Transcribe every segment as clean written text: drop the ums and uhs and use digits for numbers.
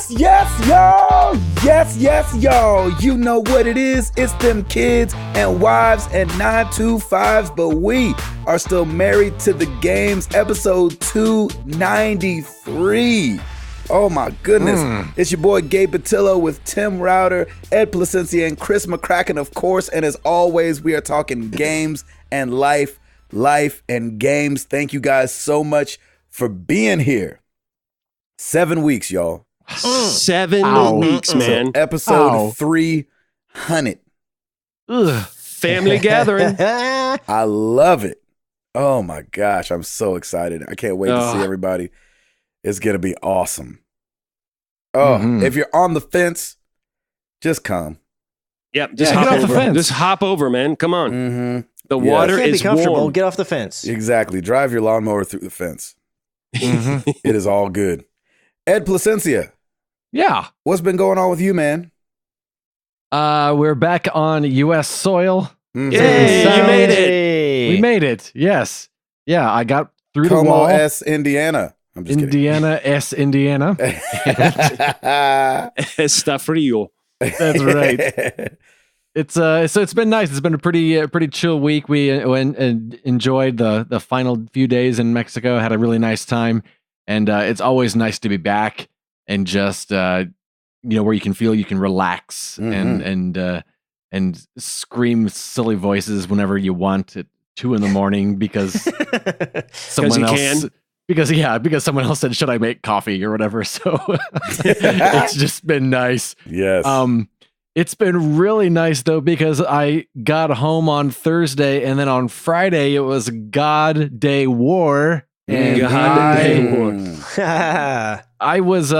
Yes, y'all. You know what it is. It's them kids and wives and 925s, but we are still married to the games. Episode 293. Oh my goodness. It's your boy Gabe Patillo with Tim Router, Ed Placencia, and Chris McCracken, of course. And as always, we are talking games and life and games. Thank you guys so much for being here. 7 weeks, y'all. 7 weeks, man. So episode 300. Family gathering. I love it. Oh my gosh, I'm so excited. I can't wait to see everybody. It's going to be awesome. If you're on the fence, just come. Yep, just hop over. Just hop over, man. Come on. The water is comfortable. warm. Get off the fence. Exactly. Drive your lawnmower through the fence. It is all good. Ed Placencia. Yeah. What's been going on with you, man? We're back on U.S. soil. Yay, you made it. We made it. Yes. Yeah, I got through Como the wall. S, Indiana. I'm just Indiana, Indiana. Está frío. That's right. It's so it's been nice. It's been a pretty chill week. We enjoyed the final few days in Mexico. Had a really nice time, and it's always nice to be back and just where you can feel you can relax and scream silly voices whenever you want at 2 a.m. because someone else. Because someone else said, "Should I make coffee?" or whatever. So it's just been nice. Yes. It's been really nice though, because I got home on Thursday and then on Friday it was God Day War. And I was,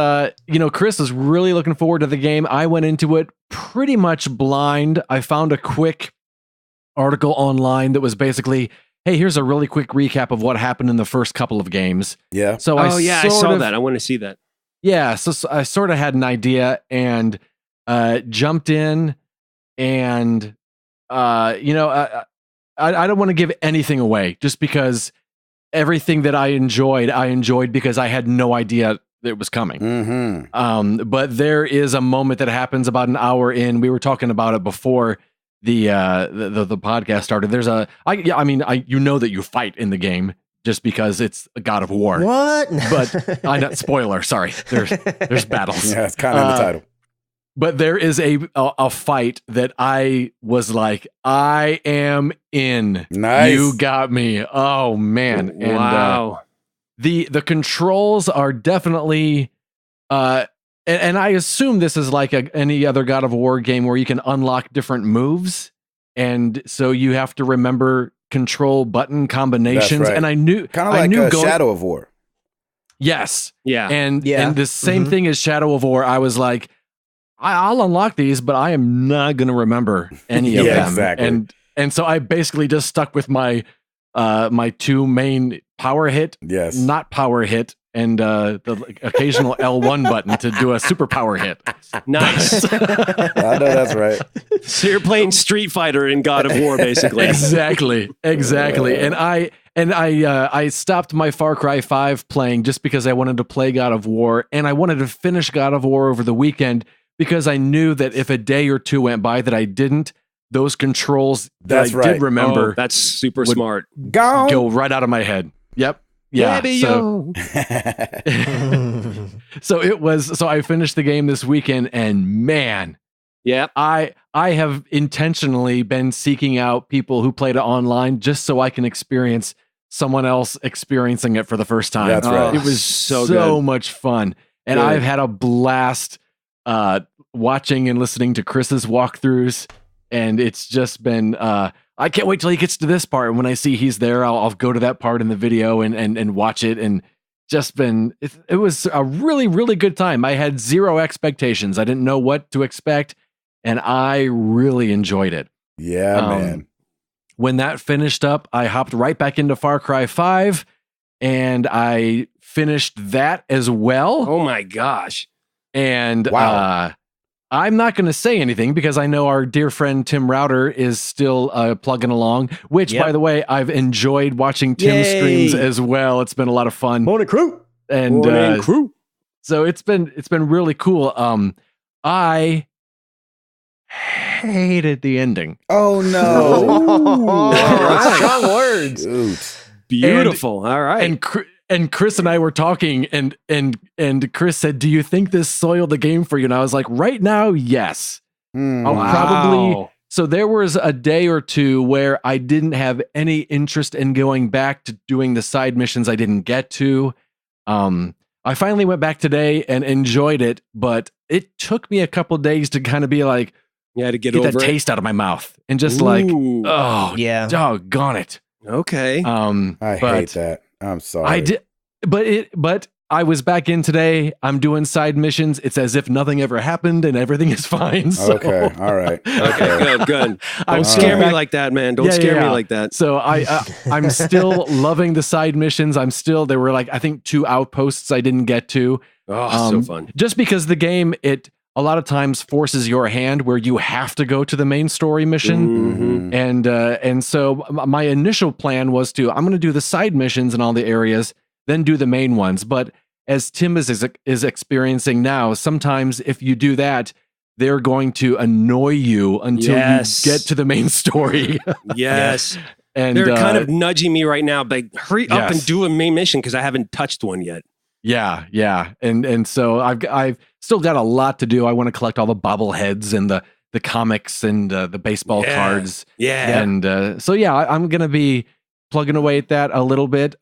Chris was really looking forward to the game. I went into it pretty much blind. I found a quick article online that was basically, hey, here's a really quick recap of what happened in the first couple of games. Yeah. So I saw that. I want to see that. Yeah. So I sort of had an idea and jumped in and, I don't want to give anything away just because everything that I enjoyed because I had no idea that it was coming. But there is a moment that happens about an hour in. We were talking about it before the podcast started. There's that you fight in the game just because it's a God of War. What? But I not spoiler. Sorry. There's battles. Yeah, it's kind of in the title. But there is a fight that I was like, I am in. Nice. You got me. Oh man. Wow. And the controls are definitely and I assume this is like any other God of War game where you can unlock different moves. And so you have to remember control button combinations. That's right. And I knew kind of like Shadow of War. Yes. Yeah. And the same thing as Shadow of War, I was like, I'll unlock these, but I am not going to remember any of them. Exactly. And so I basically just stuck with my my two main power hit, not power hit, and the occasional L1 button to do a super power hit. Nice. I know that's right. So you're playing Street Fighter in God of War, basically. Exactly. And I stopped my Far Cry 5 playing just because I wanted to play God of War, and I wanted to finish God of War over the weekend because I knew that if a day or two went by that I didn't, those controls that I did remember, that's super smart. Go right out of my head. Yep. Yeah. So it was. So I finished the game this weekend, and man, I have intentionally been seeking out people who played it online just so I can experience someone else experiencing it for the first time. That's right. It was so much fun, and I've had a blast watching and listening to Chris's walkthroughs, and it's just been. I can't wait till he gets to this part. And when I see he's there, I'll go to that part in the video and watch it. And just been, it was a really, really good time. I had zero expectations. I didn't know what to expect. And I really enjoyed it. Yeah, man. When that finished up, I hopped right back into Far Cry 5 and I finished that as well. Oh my gosh. And I'm not going to say anything because I know our dear friend Tim Router is still plugging along, which, by the way, I've enjoyed watching Tim's streams as well. It's been a lot of fun. Morning crew. And crew. So it's been really cool. I hated the ending. Oh no! Strong words. Dude. Beautiful. All right. And Chris and I were talking, and Chris said, "Do you think this soiled the game for you?" And I was like, "Right now, yes. I'll probably." So there was a day or two where I didn't have any interest in going back to doing the side missions I didn't get to. I finally went back today and enjoyed it, but it took me a couple days to kind of be like, to get that over it. taste out of my mouth and just like, Ooh. oh Yeah. doggone it. Okay. I hate that. I'm sorry. I did, but I was back in today. I'm doing side missions. It's as if nothing ever happened and everything is fine. So. Okay. All right. Okay. Good. I'm Don't scare me back- like that, man. Don't scare me like that. So I'm still loving the side missions. There were like, I think 2 outposts I didn't get to. Oh, so fun. Just because the game, it a lot of times forces your hand where you have to go to the main story mission. Mhm. And so my initial plan was I'm going to do the side missions in all the areas, then do the main ones. But as Tim is experiencing now, sometimes if you do that, they're going to annoy you until you get to the main story. Yes. And they're kind of nudging me right now, like hurry up and Yes. do a main mission because I haven't touched one yet. Yeah. And so I've still got a lot to do. I want to collect all the bobbleheads and the comics and the baseball cards. Yeah. And so I'm gonna be plugging away at that a little bit.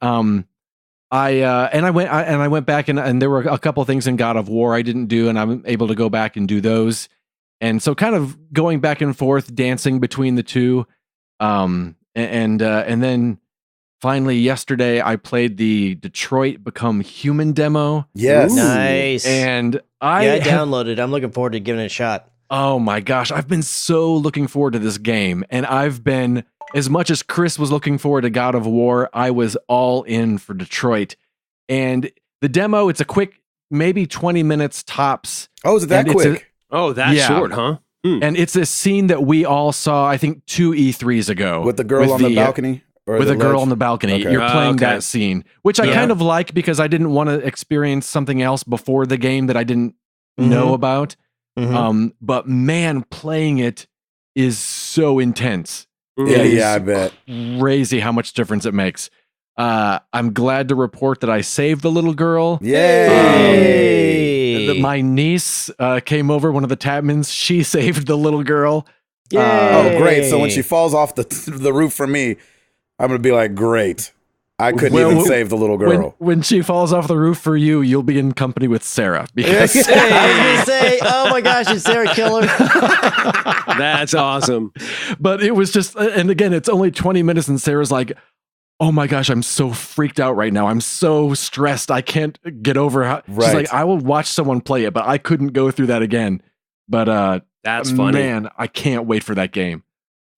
I went back and there were a couple things in God of War I didn't do, and I'm able to go back and do those. And so kind of going back and forth, dancing between the two. And then finally yesterday I played the Detroit Become Human demo. Yes. Nice. And I downloaded. I'm looking forward to giving it a shot. Oh my gosh, I've been so looking forward to this game. And I've been, as much as Chris was looking forward to God of War, I was all in for Detroit. And the demo, it's a quick, maybe 20 minutes tops. Oh, is it that quick? That short, huh? And it's a scene that we all saw, I think, 2 E3s ago. With the girl on the balcony? Or With the a girl ledge? on the balcony. Okay. You're playing that scene, which I Yeah. kind of like because I didn't want to experience something else before the game that I didn't know about. But man, playing it is so intense. Yeah, I bet. Crazy how much difference it makes. I'm glad to report that I saved the little girl. Yay! My niece came over, one of the Tapmans. She saved the little girl. Oh, great. So when she falls off the roof for me, I'm going to be like, great. I couldn't even save the little girl. When she falls off the roof for you, you'll be in company with Sarah. Because I was going to say, oh my gosh, did Sarah kill her? That's awesome. But it was just, and again, it's only 20 minutes, and Sarah's like, oh my gosh, I'm so freaked out right now. I'm so stressed. I can't get over how. She's like, I will watch someone play it, but I couldn't go through that again. But that's funny. Man, I can't wait for that game.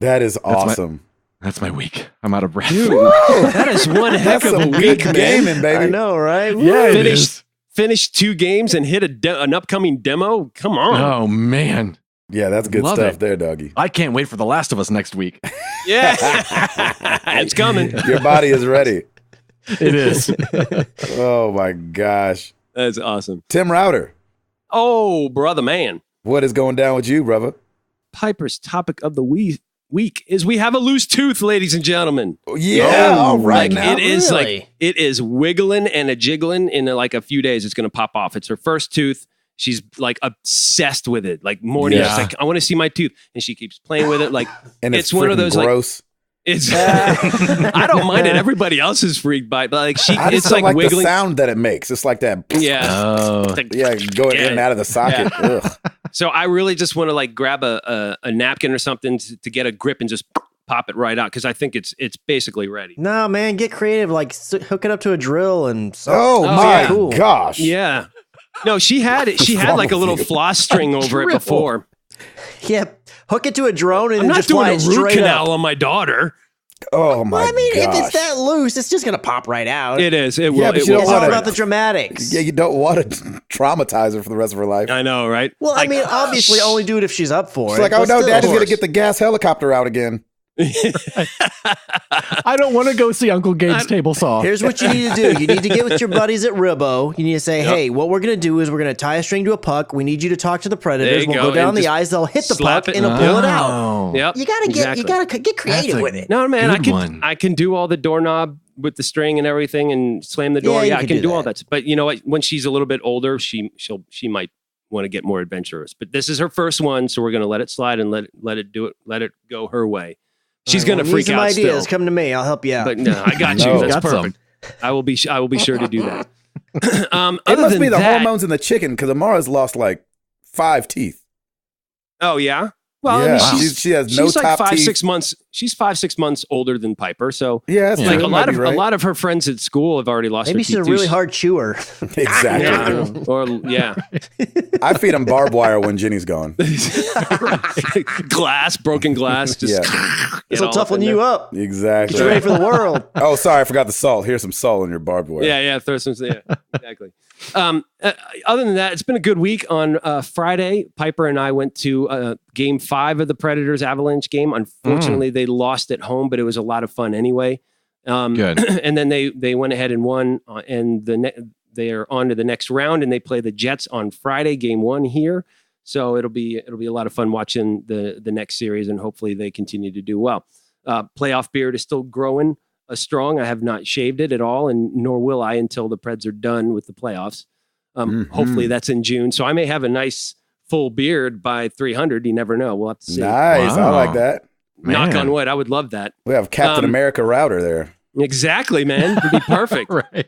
That is awesome. That's my week. I'm out of breath. Dude, that is one heck of a week, man. Gaming, baby. I know, right? Yeah, Finished 2 games and hit an upcoming demo. Come on. Oh man. Yeah, that's good Love stuff it. there, Dougie. I can't wait for The Last of Us next week. Yeah. It's coming. Your body is ready. It is. Oh my gosh. That's awesome. Tim Router, Oh, brother man. what is going down with you, brother? Piper's topic of the week is we have a loose tooth, ladies and gentlemen. Yeah, all right Like now. it is Really? like it is wiggling and a jiggling in like a few days. It's gonna pop off. It's her first tooth. She's like obsessed with it. Like morning, Yeah. she's like, I want to see my tooth, and she keeps playing with it. Like And it's one of freaking those like gross. it's. I don't mind it. Everybody else is freaked by it, but like I just it's don't like like the wiggling. sound that it makes. It's like that. Yeah. Oh. Like, Yeah, going in and out of the socket. Ugh. So I really just want to like grab a napkin or something to get a grip and just pop it right out because I think it's basically ready. No, man, get creative. Like hook it up to a drill and. Oh, my yeah. Cool. gosh. Yeah. No, she had it. She had wrong like a with little you? floss string over it before. Yeah, hook it to a drone and I'm then not just doing fly a it root straight canal up. on my daughter. Oh my Well, I mean, gosh. if it's that loose, it's just gonna pop right out. It is. It will. Yeah, but it you will. don't It's all wanna- about the dramatics. Yeah, you don't want to traumatize her for the rest of her life. I know, right? Well, I mean, obviously, only do it if she's up for She's it. like, oh but no, still. Daddy's Of gonna course. get the gas helicopter out again. I don't want to go see Uncle Gabe's table saw. Here's what you need to do. You need to get with your buddies at Ribbo. You need to say, hey, what we're going to do is we're going to tie a string to a puck. We need you to talk to the Predators. We'll go down the ice. They'll hit the puck and they'll pull it out. Yep. You got to get creative with it. No, man, I can do all the doorknob with the string and everything and slam the door. Yeah, I can do all that. But you know what? When she's a little bit older, she might want to get more adventurous. But this is her first one, so we're going to let it slide and let it go her way. She's going to freak out still. Ideas, come to me. I'll help you out. But no, I got you. That's perfect. I will be sure to do that. It must be the hormones in the chicken because Amara's lost like 5 teeth. Oh yeah. Well, yeah. I mean, she has no top like teeth. 6 months. She's 5-6 months older than Piper, so yeah, that's like true. a lot of her friends at school have already lost. Maybe she's a really hard chewer. Exactly. Yeah. Or yeah, I feed him barbed wire when Jenny's gone. broken glass. Just this will toughen you up. Exactly. Get you ready for the world. Oh, sorry, I forgot the salt. Here's some salt in your barbed wire. Yeah. Throw some. Yeah, exactly. Other than that, it's been a good week. On Friday, Piper and I went to Game 5 of the Predators Avalanche game. Unfortunately, they lost at home, but it was a lot of fun anyway. Good. And then they went ahead and won, and they are on to the next round, and they play the Jets on Friday, Game 1 here. So it'll be a lot of fun watching the next series, and hopefully they continue to do well. Playoff beard is still growing strong. I have not shaved it at all, and nor will I until the Preds are done with the playoffs. Hopefully that's in June. So I may have a nice full beard by 300. You never know. We'll have to see. Nice. Wow. I like that. Knock on wood. I would love that. We have Captain America router there. Exactly, man. It'd be perfect. Right.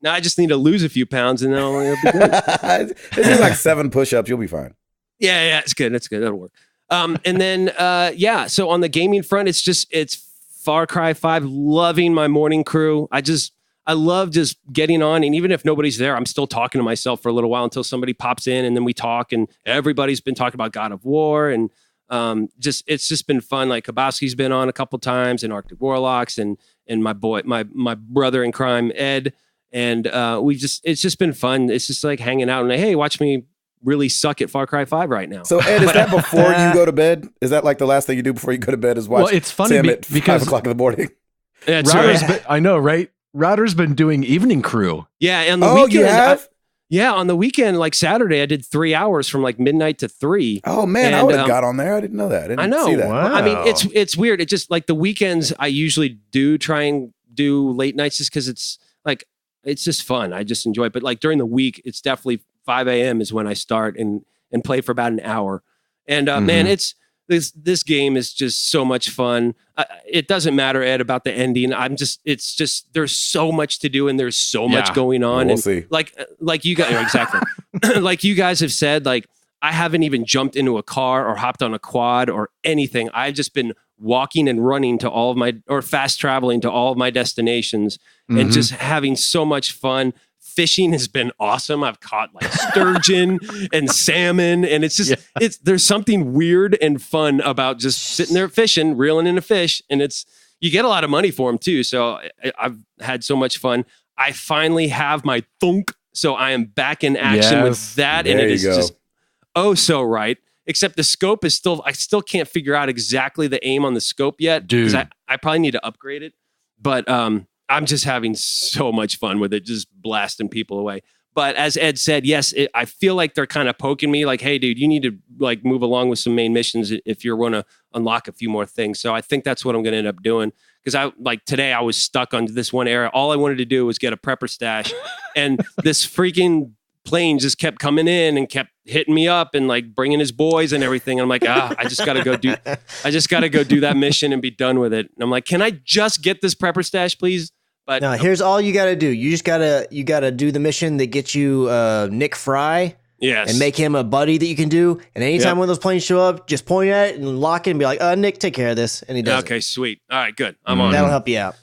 Now I just need to lose a few pounds and then it'll be good. It's like 7 push-ups. You'll be fine. Yeah. It's good. That'll work. And then, so on the gaming front, it's Far Cry 5, loving my morning crew. I love just getting on, and even if nobody's there, I'm still talking to myself for a little while until somebody pops in, and then we talk, and everybody's been talking about God of War, and it's just been fun. Like Kabowski's been on a couple times, and Arctic Warlocks, and my brother in crime, Ed, and it's just been fun. It's just like hanging out and like, hey, watch me really suck at Far Cry 5 right now. So Ed, is that before you go to bed? Is that like the last thing you do before you go to bed is watch it's funny Sam at because 5 o'clock in the morning? That's I know, right? Router's been doing evening crew. Yeah, and the weekend. You have? On the weekend, like Saturday, I did 3 hours from like midnight to 3. Oh man, I would have got on there. I didn't know that. I know. See that. Wow. I mean, it's weird. It's just like the weekends. I usually do try and do late nights just because it's just fun. I just enjoy it. But like during the week, it's definitely 5 a.m. is when I start and play for about an hour. And man, this game is just so much fun. It doesn't matter, Ed, about the ending. It's just there's so much to do and there's so much going on. We'll see. Like you guys, exactly. Like you guys have said, like I haven't even jumped into a car or hopped on a quad or anything. I've just been walking and running to fast traveling to all of my destinations and just having so much fun. Fishing has been awesome. I've caught like sturgeon and salmon, and it's just there's something weird and fun about just sitting there fishing, reeling in a fish, and you get a lot of money for them too. So I've had so much fun. I finally have my thunk, so I am back in action with that, and it is just so right. Except the scope is I still can't figure out exactly the aim on the scope yet because I probably need to upgrade it, but I'm just having so much fun with it, just blasting people away. But as Ed said, yes, I feel like they're kind of poking me like, hey, dude, you need to like move along with some main missions if you're going to unlock a few more things. So I think that's what I'm going to end up doing. Because today I was stuck on this one area. All I wanted to do was get a prepper stash. And this freaking plane just kept coming in and kept hitting me up and like bringing his boys and everything. And I'm like, I just got to go do that mission and be done with it. And I'm like, can I just get this prepper stash, please? But no, here's all you got to do. You just gotta do the mission that gets you Nick Fry. Yes. And make him a buddy that you can do. And anytime one of those planes show up, just point at it and lock it and be like, Nick, take care of this. And he does. Okay, sweet. All right, good. I'm on. That'll help you out.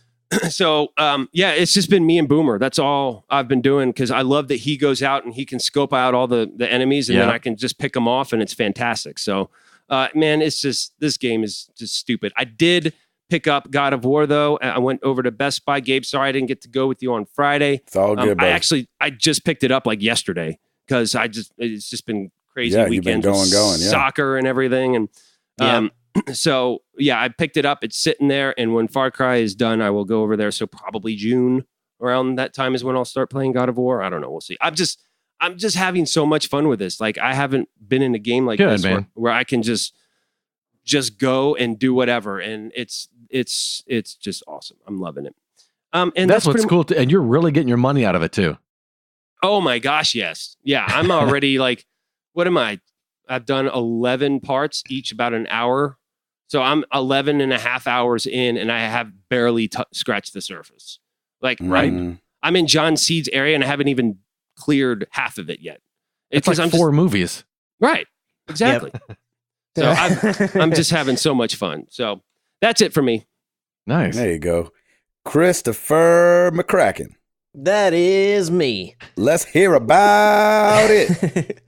So, it's just been me and Boomer. That's all I've been doing because I love that he goes out and he can scope out all the enemies and then I can just pick them off and it's fantastic. So, man, it's just, this game is just stupid. I did pick up God of War, though. I went over to Best Buy. Gabe, sorry I didn't get to go with you on Friday. It's all good, bro. I just picked it up like yesterday because it's just been crazy weekend. You've been going, soccer and everything. And so, yeah, I picked it up. It's sitting there, and when Far Cry is done, I will go over there. So probably June, around that time is when I'll start playing God of War. I don't know. We'll see. I'm just having so much fun with this. Like, I haven't been in a game like this where I can just go and do whatever, and it's just awesome. I'm loving it. And that's what's cool. And you're really getting your money out of it too. Oh my gosh, yes. Yeah, I'm already like, what am I? I've done 11 parts, each about an hour. So I'm 11 and a half hours in, and I have barely scratched the surface. Like, right? I'm in John Seed's area, and I haven't even cleared half of it yet. It's like four movies. Right. Exactly. Yep. So I'm just having so much fun. So that's it for me. Nice. There you go. Christopher McCracken. That is me. Let's hear about it.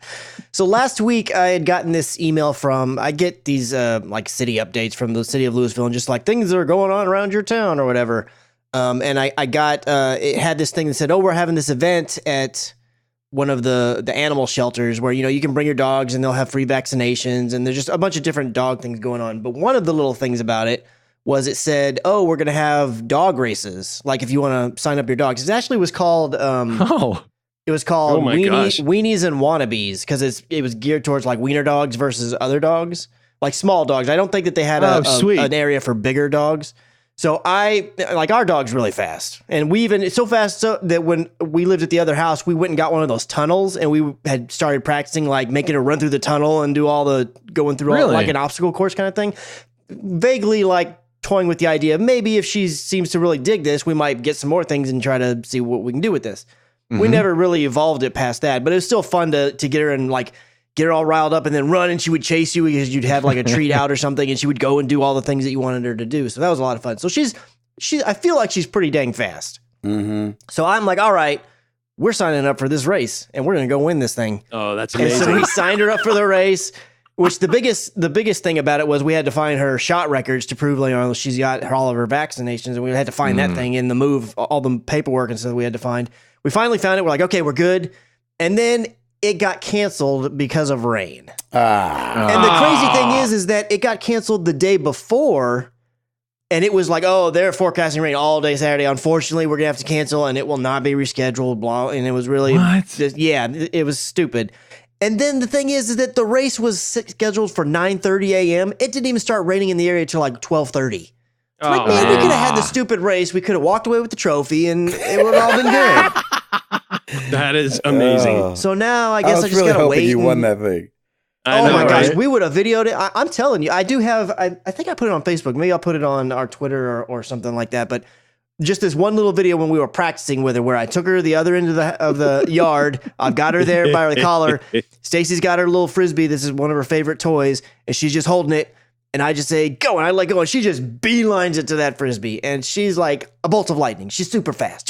So last week I had gotten this email I get these like city updates from the city of Louisville, and just like things that are going on around your town or whatever. And I got, it had this thing that said, oh, we're having this event at one of the animal shelters where, you can bring your dogs and they'll have free vaccinations, and there's just a bunch of different dog things going on. But one of the little things about it was it said, oh, we're going to have dog races. Like if you want to sign up your dogs. It actually was called, it was called Weenies and Wannabes, because it was geared towards like wiener dogs versus other dogs, like small dogs. I don't think that they had an area for bigger dogs. So our dog's really fast, and it's so fast that when we lived at the other house, we went and got one of those tunnels, and we had started practicing like making her run through the tunnel and do all the going through all, like an obstacle course kind of thing. Vaguely like toying with the idea of maybe if she seems to really dig this, we might get some more things and try to see what we can do with this. Mm-hmm. We never really evolved it past that, but it was still fun to get her and like get her all riled up and then run, and she would chase you because you'd have like a treat out or something, and she would go and do all the things that you wanted her to do. So that was a lot of fun. So I feel like she's pretty dang fast. Mm-hmm. So I'm like, all right, we're signing up for this race and we're going to go win this thing. Oh, that's amazing. And so we signed her up for the race, which the biggest thing about it was we had to find her shot records to prove she's got all of her vaccinations, and we had to find that thing in the move, all the paperwork and stuff we had to find. We finally found it. We're like, okay, we're good. And then it got canceled because of rain. And the crazy thing is that it got canceled the day before, and it was like, oh, they're forecasting rain all day Saturday. Unfortunately, we're going to have to cancel, and it will not be rescheduled, blah. And it was really, it was stupid. And then the thing is that the race was scheduled for 9:30 a.m. It didn't even start raining in the area till like 12:30. It's like, man, we could have had the stupid race. We could have walked away with the trophy, and it would have all been good. That is amazing. So now I guess I just gotta wait. You won that thing. Oh my gosh, we would have videoed it. I'm telling you, I do have. I think I put it on Facebook. Maybe I'll put it on our Twitter or something like that. But just this one little video when we were practicing with her, where I took her to the other end of the yard. I've got her there by the collar. Stacy's got her little frisbee. This is one of her favorite toys, and she's just holding it. And I just say, go, and I let go, and she just beelines it to that frisbee. And she's like a bolt of lightning. She's super fast.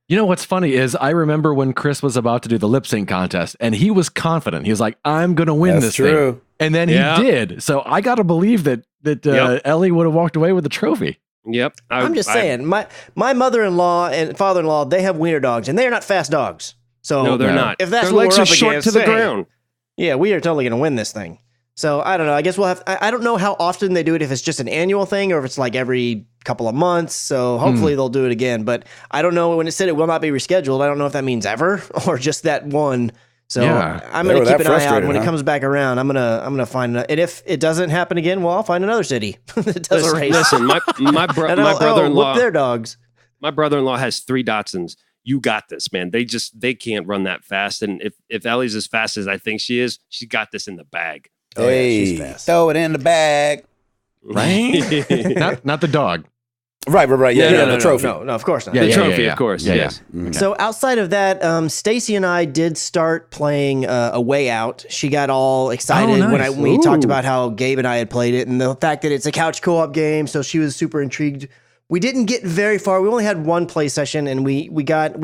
You know what's funny is I remember when Chris was about to do the lip sync contest, and he was confident. He was like, I'm going to win this thing. And then he did. So I got to believe that Ellie would have walked away with the trophy. Yep. I'm just saying, my mother-in-law and father-in-law, they have wiener dogs, and they are not fast dogs. So no, they're not. If that's their what legs we're are up short against, to the ground. Yeah, we are totally going to win this thing. So I don't know. I guess we'll have. I don't know how often they do it. If it's just an annual thing or if it's like every couple of months. So hopefully they'll do it again. But I don't know. When it said it will not be rescheduled, I don't know if that means ever or just that one. So I'm going to keep an eye out when it comes back around. I'm gonna find and if it doesn't happen again, well, I'll find another city that does a race. Listen, my brother-in-law, whip their dogs. My brother-in-law has 3 Datsuns. You got this, man. They can't run that fast. And if Ellie's as fast as I think she is, she got this in the bag. Hey, she's fast. Throw it in the bag. Right? not the dog. Right. Yeah, the trophy. No, of course not. The trophy, of course. Yes. Okay. So outside of that, Stacy and I did start playing A Way Out. She got all excited when we talked about how Gabe and I had played it, and the fact that it's a couch co-op game. So she was super intrigued. We didn't get very far. We only had one play session, and we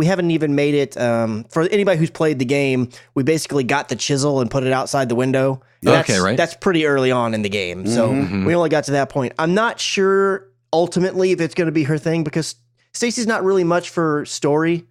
haven't even made it. For anybody who's played the game, we basically got the chisel and put it outside the window. Right. That's pretty early on in the game. So we only got to that point. I'm not sure ultimately if it's going to be her thing because Stacy's not really much for story,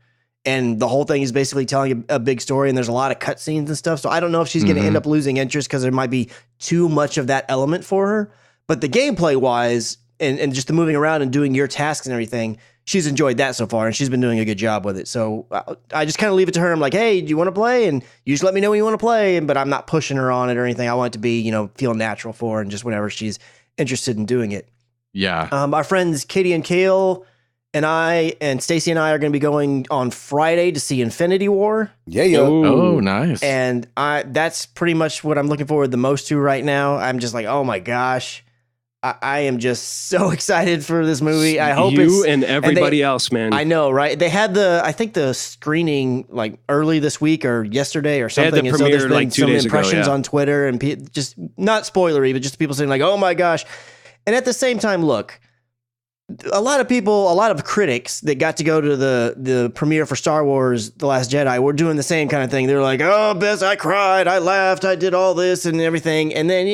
and the whole thing is basically telling a big story, and there's a lot of cutscenes and stuff. So I don't know if she's going to end up losing interest because there might be too much of that element for her. But the gameplay wise and just the moving around and doing your tasks and everything, she's enjoyed that so far, and she's been doing a good job with it. So I just kind of leave it to her. I'm like, hey, do you want to play? And you just let me know when you want to play. But I'm not pushing her on it or anything. I want it to be, feel natural for her and just whenever she's interested in doing it. Yeah. Our friends Katie and Kale and I and Stacy and I are going to be going on Friday to see Infinity War. Yeah, yo. Oh, nice. And that's pretty much what I'm looking forward the most to right now. I'm just like, oh my gosh. I am just so excited for this movie. I hope you and everybody else, man. I know, right? They had I think the screening like early this week or yesterday or something. They had the premiere there's been like 2 some days ago, impressions yeah. on Twitter and just not spoilery, but just people saying like, oh my gosh. And at the same time, look, a lot of critics that got to go to the premiere for Star Wars The Last Jedi were doing the same kind of thing. They were like, oh, Bess, I cried, I laughed, I did all this and everything. And then,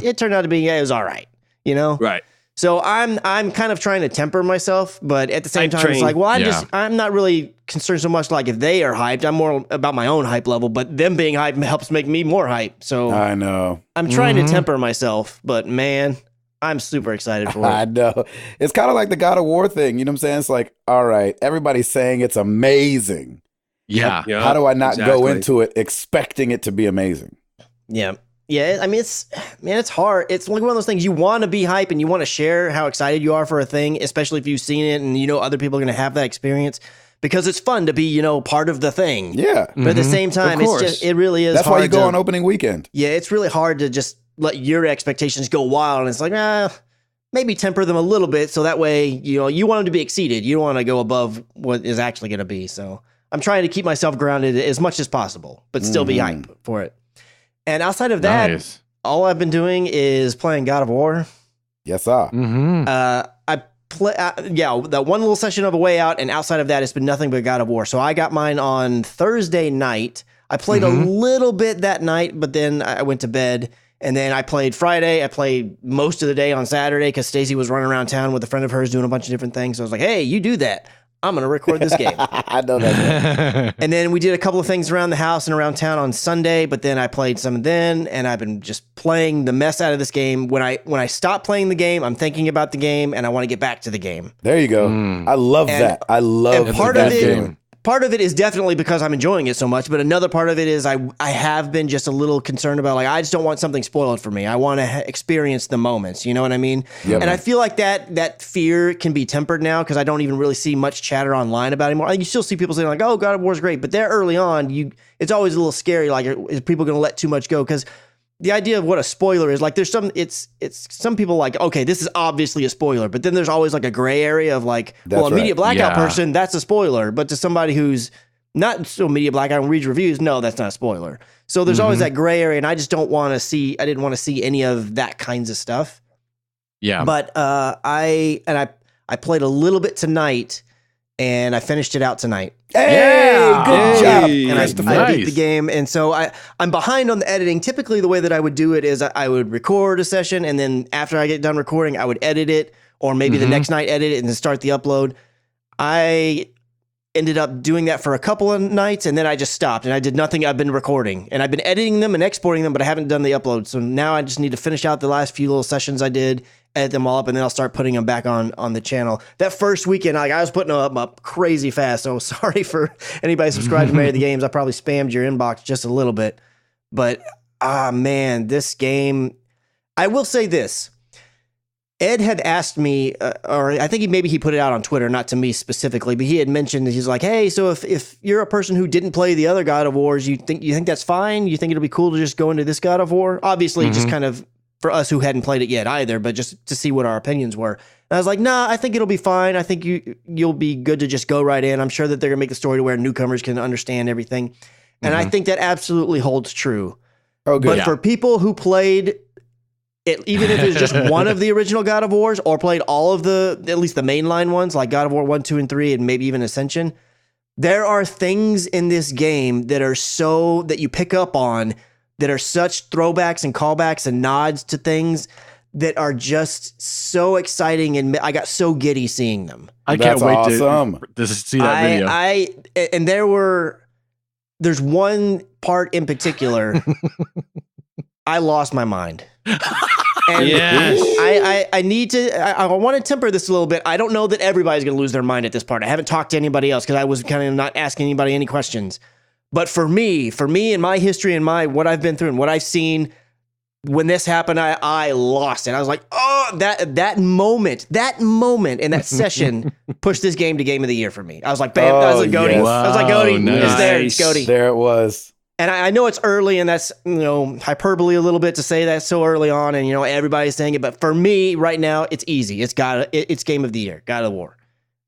it turned out to be, it was all right, Right. So I'm kind of trying to temper myself, but at the same time, it's like, well, I'm not really concerned so much like if they are hyped. I'm more about my own hype level, but them being hyped helps make me more hype. So I know. I'm trying to temper myself, but man, I'm super excited for it. I know. It's kind of like the God of War thing. You know what I'm saying? It's like, all right, everybody's saying it's amazing. Yeah. How do I not go into it expecting it to be amazing? Yeah. Yeah, I mean, it's hard. It's like one of those things you want to be hype and you want to share how excited you are for a thing, especially if you've seen it and other people are going to have that experience because it's fun to be, part of the thing. Yeah. But at the same time, it really is That's hard why you go on opening weekend. Yeah, it's really hard to just let your expectations go wild. And it's like, maybe temper them a little bit so that way, you want them to be exceeded. You don't want to go above what is actually going to be. So I'm trying to keep myself grounded as much as possible, but still be hype for it. And outside of that, all I've been doing is playing God of War. Yes, sir. I play, that one little session of A Way Out, and outside of that, it's been nothing but God of War. So I got mine on Thursday night. I played a little bit that night, but then I went to bed. And then I played Friday. I played most of the day on Saturday because Stacey was running around town with a friend of hers doing a bunch of different things. So I was like, hey, you do that. I'm going to record this game. I know that. And then we did a couple of things around the house and around town on Sunday, but then I played some then, and I've been just playing the mess out of this game. When I stop playing the game, I'm thinking about the game, and I want to get back to the game. There you go. I love that. I love that game. Part of it is definitely because I'm enjoying it so much, but another part of it is I have been just a little concerned about, like, I just don't want something spoiled for me. I want to experience the moments, you know what I mean? Yep. And I feel like that fear can be tempered now because I don't even really see much chatter online about it anymore. You still see people saying like, oh, God of War is great, but there early on, it's always a little scary, like, is people going to let too much go? Because the idea of what a spoiler is, like, there's some people like, okay, this is obviously a spoiler, but then there's always like a gray area of like, a media blackout person, that's a spoiler. But to somebody who's not so media blackout and reads reviews, no, that's not a spoiler. So there's always that gray area, and I just didn't want to see any of that kinds of stuff. Yeah. But I played a little bit tonight, and I finished it out tonight. Hey, good job. And I beat the game. And so I'm behind on the editing. Typically, the way that I would do it is I would record a session, and then after I get done recording, I would edit it, or maybe the next night edit it and then start the upload. I ended up doing that for a couple of nights, and then I just stopped, and I did nothing. I've been recording, and I've been editing them and exporting them, but I haven't done the upload. So now I just need to finish out the last few little sessions I did, edit them all up, and then I'll start putting them back on the channel. That first weekend, I was putting them up crazy fast, so sorry for anybody subscribed to Marry the Games. I probably spammed your inbox just a little bit. But, man, this game... I will say this. Ed had asked me, or I think maybe he put it out on Twitter, not to me specifically, but he had mentioned, he's like, hey, so if you're a person who didn't play the other God of Wars, you think that's fine? You think it'll be cool to just go into this God of War? Obviously, just kind of for us who hadn't played it yet either, but just to see what our opinions were. And I was like, nah, I think it'll be fine. I think you'll be good to just go right in. I'm sure that they're going to make the story to where newcomers can understand everything. And I think that absolutely holds true. Oh, good. But for people who played it, even if it's just one of the original God of Wars, or played all of at least the mainline ones, like God of War 1, 2, and 3, and maybe even Ascension, there are things in this game that you pick up on that are such throwbacks and callbacks and nods to things that are just so exciting, and I got so giddy seeing them. I can't wait to see that video. And there's one part in particular, I lost my mind. And Yes. I need to, I want to temper this a little bit. I don't know that everybody's going to lose their mind at this part. I haven't talked to anybody else because I was kind of not asking anybody any questions. But for me and my history and what I've been through and what I've seen, when this happened, I lost it. I was like, oh, that moment in that session pushed this game to Game of the Year for me. I was like, bam, that was like Goaty. yes. I was like, Goaty, Wow, it's there, it's nice. Goaty. There it was. And I know it's early, and that's hyperbole a little bit to say that so early on, and everybody's saying it. But for me, right now, it's easy. It's Game of the Year, God of War.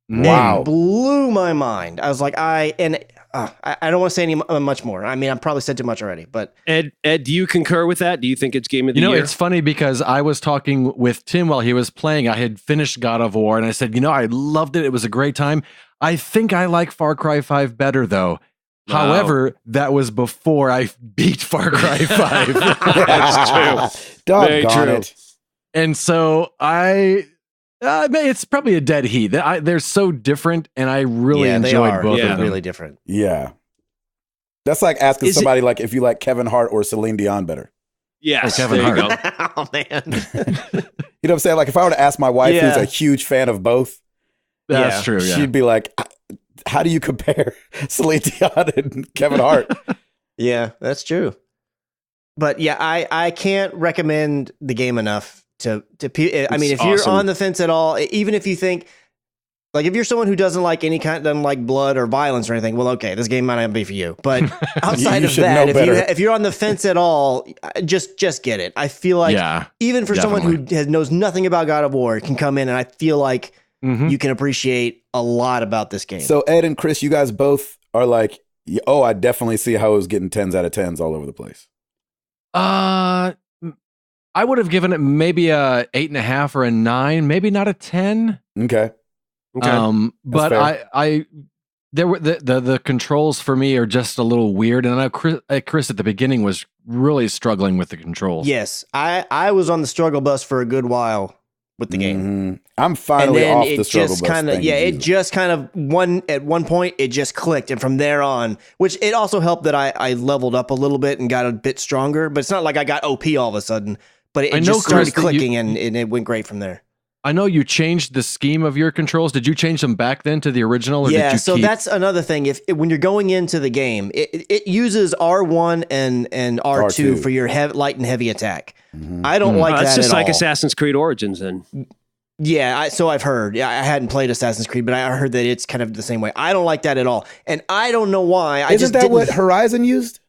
Wow. It blew my mind. I was like, I don't want to say any much more. I mean, I've probably said too much already. But Ed, do you concur with that? Do you think it's Game of the Year? It's funny because I was talking with Tim while he was playing. I had finished God of War, and I said, I loved it. It was a great time. I think I like Far Cry 5 better, though. Wow. However, that was before I beat Far Cry 5. That's true. Very Doggone true. it. And so it's probably a dead heat. They're so different, and I really they enjoyed are. both Yeah. of them. Really different. Yeah. That's like asking Is it- somebody like if you like Kevin Hart or Celine Dion better. Yes, Or Kevin there you Hart. go. Oh man. You know what I'm saying? Like if I were to ask my wife, who's Yeah. a huge fan of both, That's Yeah. true. Yeah. she'd be like, how do you compare Celine Dion and Kevin Hart? Yeah, that's true. But yeah, I can't recommend the game enough to I mean, if It's you're awesome. on the fence at all, even if you think like if you're someone who doesn't like doesn't like blood or violence or anything, well, okay, this game might not be for you. But outside You of should that, know better. if you're on the fence at all, just get it. I feel like Yeah. even for someone who knows nothing about God of War, can come in and I feel like Mhm. you can appreciate a lot about this game. So Ed and Chris, you guys both are like, oh, I definitely see how it was getting 10s out of 10s all over the place. I would have given it maybe a 8.5 or a 9, maybe not a 10. Okay. Okay. But fair. I there were the controls for me are just a little weird, and I know Chris at the beginning was really struggling with the controls. yes, I was on the struggle bus for a good while with the game. Mhm. I'm finally and then off it the struggle just bus. kind of Thank you, it Jesus. just kind of at one point it just clicked, and from there on, which it also helped that I leveled up a little bit and got a bit stronger, but it's not like I got OP all of a sudden, but it I know, just started Chris, that you- clicking and it went great from there. I know you changed the scheme of your controls. Did you change them back then to the original, or Yeah, did you so keep? that's another thing. If when you're going into the game, it uses R1 and R2 R2. for your light and heavy attack. Mhm. I don't like Oh, that that's just at like all. Assassin's Creed Origins then. Yeah, so I've heard. Yeah, I hadn't played Assassin's Creed, but I heard that it's kind of the same way. I don't like that at all, and I don't know why. I Isn't just that didn't. what Horizon used?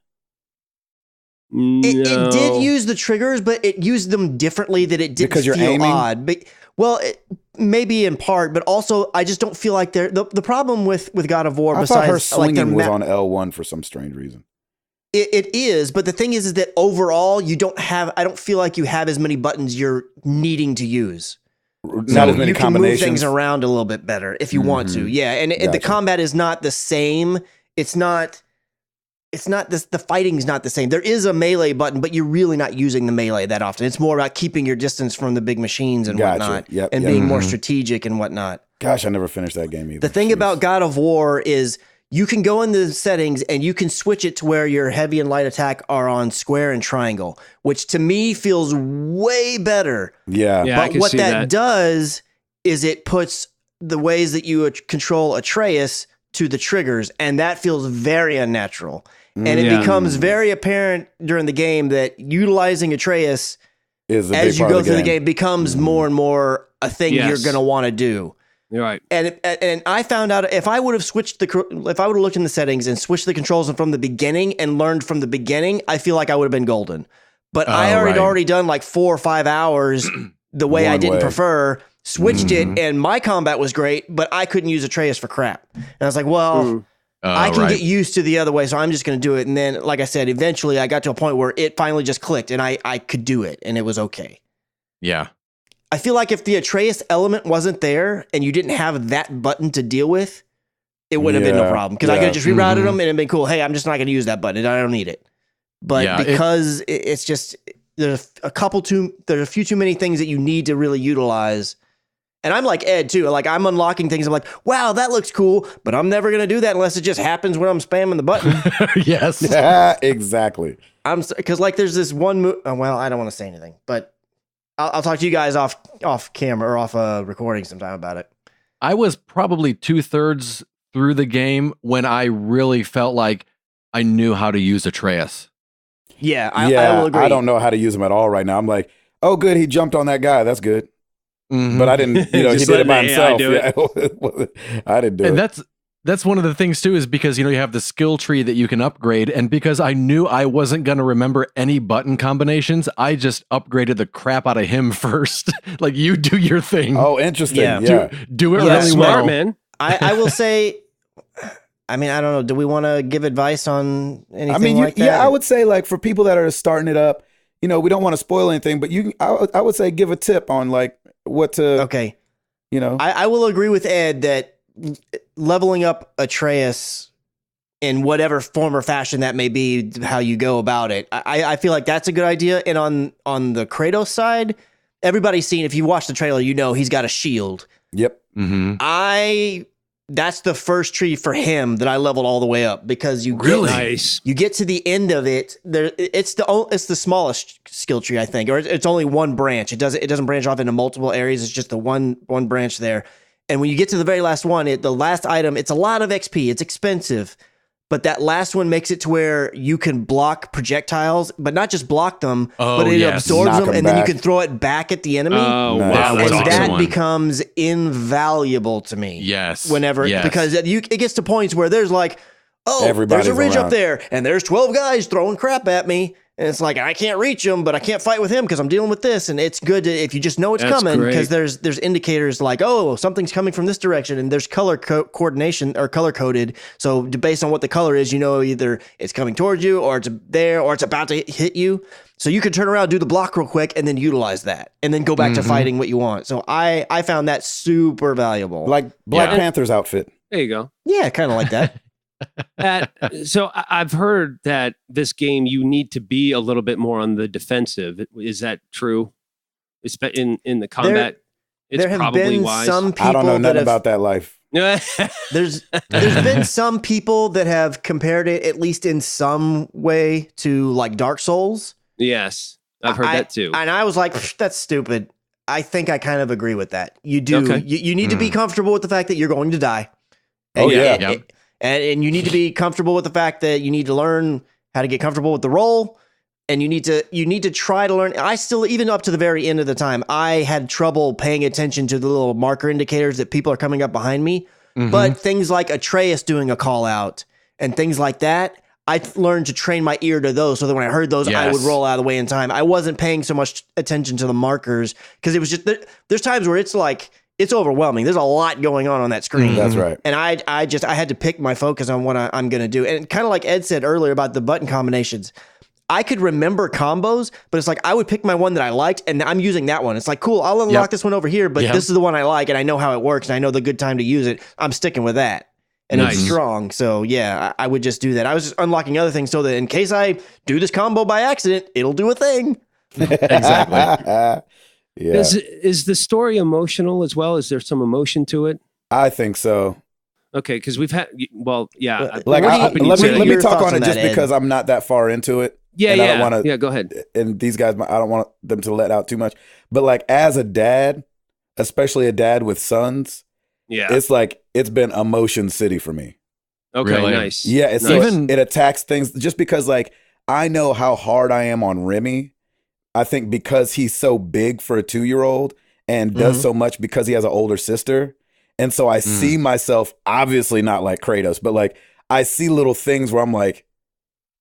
It did use the triggers, but it used them differently. That it didn't Because you're feel aiming? odd. But maybe in part, but also I just don't feel like they're the problem with God of War. I besides thought her like their swinging was on L1 for some strange reason. It is, but the thing is that overall you don't have. I don't feel like you have as many buttons you're needing to use. Not as many you can move combinations. things around a little bit better if you want to. Yeah, and the Gotcha. combat is not the same. It's not this. The fighting's not the same. There is a melee button, but you're really not using the melee that often. It's more about keeping your distance from the big machines and Gotcha. whatnot, Yep, and yep. being more strategic and whatnot. Gosh, I never finished that game either. The thing Jeez. about God of War is you can go in the settings and you can switch it to where your heavy and light attack are on square and triangle, which to me feels way better. Yeah. Yeah, I But can what see that that. does is it puts the ways that you control Atreus to the triggers, and that feels very unnatural. And it Yeah. becomes very apparent during the game that utilizing Atreus Is a big as you part go of through the game becomes more and more a thing Yes. you're going to want to do. You're right. And I found out if I would have looked in the settings and switched the controls from the beginning and learned from the beginning, I feel like I would have been golden. But I right. already done like 4 or 5 hours the way I One didn't way. prefer. Switched it, and my combat was great, but I couldn't use Atreus for crap. And I was like, well, I can get used to the other way, so I'm just going to do it. And then, like I said, eventually I got to a point where it finally just clicked, and I could do it, and it was okay. Yeah. I feel like if the Atreus element wasn't there and you didn't have that button to deal with, it wouldn't have been no Yeah, problem. Because I could yeah. have just rerouted them and it'd been cool. Hey, I'm just not going to use that button. I don't need it. But Yeah, because it's just there's a few too many things that you need to really utilize. And I'm like Ed too. Like I'm unlocking things. I'm like, wow, that looks cool, but I'm never going to do that unless it just happens when I'm spamming the button. Yes. Yeah, exactly. Because like there's this one well, I don't want to say anything, but I'll talk to you guys off camera or off recording sometime about it. I was probably 2/3 through the game when I really felt like I knew how to use Atreus. Yeah, I will agree. I don't know how to use him at all right now. I'm like, oh, good, he jumped on that guy. That's good. Mhm. But I didn't, he Just did it by let the AI himself. do Yeah. I didn't do And it. that's one of the things too, is because you have the skill tree that you can upgrade, and because I knew I wasn't going to remember any button combinations, I just upgraded the crap out of him first. Like, you do your thing. Oh, interesting. Yeah. Yeah. Do it Yeah, really Smart, well, man. I will say, I mean, I don't know. Do we want to give advice on anything I mean, like that? yeah, I would say like for people that are starting it up, we don't want to spoil anything, but I would say give a tip on like what to, Okay. I I will agree with Ed that leveling up Atreus in whatever form or fashion that may be, how you go about it, I feel like that's a good idea. And on the Kratos side, everybody's seen, if you watch the trailer, he's got a shield. Yep. Mm-hmm. That's the first tree for him that I leveled all the way up, because Nice. you get to the end of it. It's the smallest skill tree, I think, or it's only one branch. It doesn't branch off into multiple areas. It's just the one branch there. And when you get to the very last one, the last item, it's a lot of XP. It's expensive, but that last one makes it to where you can block projectiles, but not just block them, but it absorbs Knock them, them and then you back. can throw it back at the enemy. Oh, Nice. wow. And That's awesome. that one. becomes invaluable to me. Yes. Whenever, Yes. because it gets to points where there's like, Everybody's there's a ridge around. up there, and there's 12 guys throwing crap at me, and it's like I can't reach them, but I can't fight with him because I'm dealing with this. And it's good if you just know it's That's coming, because great. there's indicators like, oh, something's coming from this direction, and there's color coordination or color coded. So based on what the color is, either it's coming towards you, or it's there, or it's about to hit you. So you can turn around, do the block real quick, and then utilize that, and then go back to fighting what you want. So I found that super valuable. Like Black Yeah. Panther's outfit. There you go. Yeah, kind of like that. So I've heard that this game, you need to be a little bit more on the defensive. Is that true? In the combat, it's There have probably been wise. some people I don't know that nothing have, about that life. there's been some people that have compared it, at least in some way, to like Dark Souls. Yes, I've heard that too. And I was like, "Psh, that's stupid. I think I kind of agree with that. You do. Okay. You need to be comfortable with the fact that you're going to die. Oh, yeah. And you need to be comfortable with the fact that you need to learn how to get comfortable with the role. And you need to try to learn. I still, even up to the very end of the time, I had trouble paying attention to the little marker indicators that people are coming up behind me. But things like Atreus doing a call out and things like that, I learned to train my ear to those, so that when I heard those, I would Yes. roll out of the way in time. I wasn't paying so much attention to the markers, because it was just there's times where it's like it's overwhelming. There's a lot going on that screen. That's right. And I had to pick my focus on what I'm going to do. And kind of like Ed said earlier about the button combinations, I could remember combos, but it's like I would pick my one that I liked, and I'm using that one. It's like, cool, I'll unlock Yep. this one over here, but Yep. this is the one I like, and I know how it works, and I know the good time to use it. I'm sticking with that. And it's Nice. strong. So yeah, I would just do that. I was just unlocking other things so that in case I do this combo by accident, it'll do a thing. Exactly. Yeah. Is the story emotional as well? Is there some emotion to it? I think so. Okay, because we've had, yeah, Like, Like, What do you- let what are me your talk thoughts on on it just that, Ed? because I'm not that far into it. yeah, and I yeah, don't wanna- yeah. Go ahead. And these guys, I don't want them to let out too much. But like as a dad, especially a dad with sons, Yeah. it's like it's been emotion city for me. Okay. Really? Nice. Yeah, it's Nice. so Even- it attacks things just because like I know how hard I am on Remy. I think because he's so big for a 2-year-old and does so much because he has an older sister. And so I see myself, obviously not like Kratos, but like I see little things where I'm like,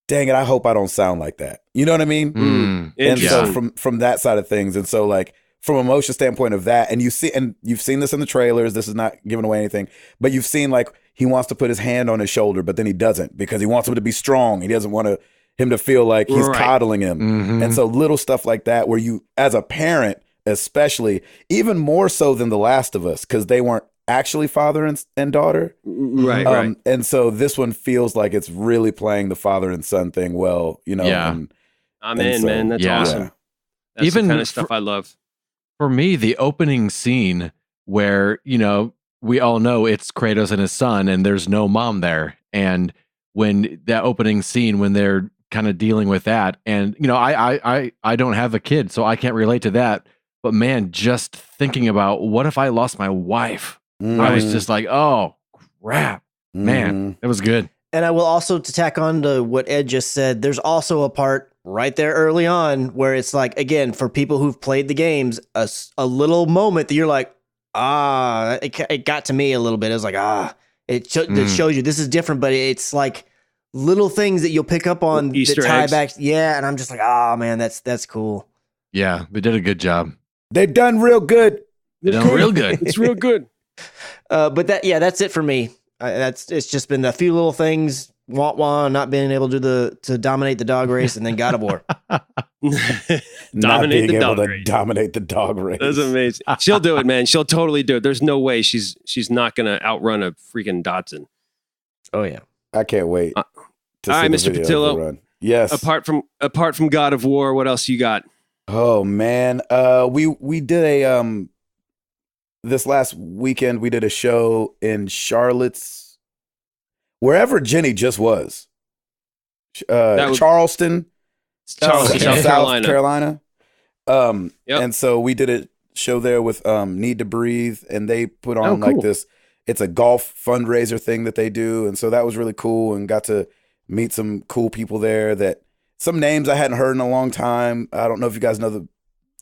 dang it, I hope I don't sound like that. You know what I mean? Mm. And so Interesting. from that side of things, and so like from an emotion standpoint of that, and you've seen this in the trailers. This is not giving away anything, but you've seen like he wants to put his hand on his shoulder, but then he doesn't because he wants him to be strong. He doesn't want him to feel like he's Right. coddling him. Mhm. And so little stuff like that, where you, as a parent, especially, even more so than The Last of Us, because they weren't actually father and daughter. Right. Right. And so this one feels like it's really playing the father and son thing well, Yeah. and I'm and in, so- man. That's Yeah. awesome. That's Even the kind of stuff I love. For me, the opening scene where, we all know it's Kratos and his son and there's no mom there. And when that opening scene, when they're kind of dealing with that, and, I don't have a kid, so I can't relate to that. but man, just thinking about what if I lost my wife? I was just like, oh crap, man, it was good. And I will also, to tack on to what Ed just said, there's also a part right there early on where it's like, again, for people who've played the games, a little moment that you're like, it got to me a little bit. It was like, it shows you this is different, but it's like little things that you'll pick up on Easter that tie eggs. back. Yeah, and I'm just like, man, that's cool. Yeah, they did a good job. They've done real good. They done real good. It's real good. But that's it for me. It's just been a few little things. Not being able to dominate the dog race, and then God of War. Not being able to race. dominate the dog race. That's amazing. She'll do it, man. She'll totally do it. There's no way she's not gonna outrun a freaking Dotson. Oh yeah. I can't wait to see all right, the Mr. video of the Patillo. run. Yes. Apart from God of War, what else you got? Oh man, we did a this last weekend we did a show in Charlotte's, wherever Jenny just was, Charleston, Charleston, South Carolina. Yep. Yep. And so we did a show there with Need to Breathe, and they put on like cool. this. It's a golf fundraiser thing that they do, and so that was really cool, and got to meet some cool people there. That some names I hadn't heard in a long time. I don't know if you guys know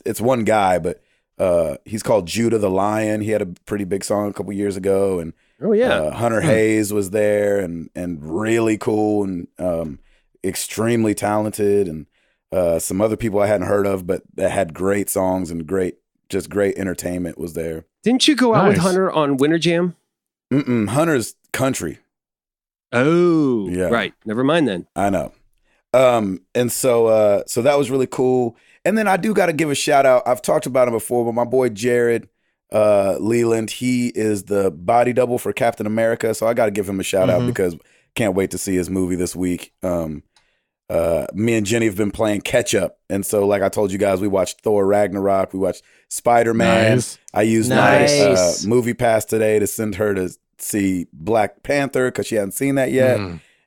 it's one guy, but he's called Judah the Lion. He had a pretty big song a couple years ago, and Oh yeah. Hunter Hayes was there, and really cool, and extremely talented, and some other people I hadn't heard of, but that had great songs and great entertainment was there. Didn't you go out with Nice. Hunter on Winter Jam? Hunter's country. Oh, Yeah. right. Never mind then. I know. And so that was really cool. And then I do got to give a shout out. I've talked about him before, but my boy Jared Leland, he is the body double for Captain America. So I got to give him a shout out because can't wait to see his movie this week. Me and Jenny have been playing catch up. And so, like I told you guys, we watched Thor Ragnarok. We watched Spider-Man. Nice. I used Nice. my movie pass today to send her to see Black Panther because she hadn't seen that yet.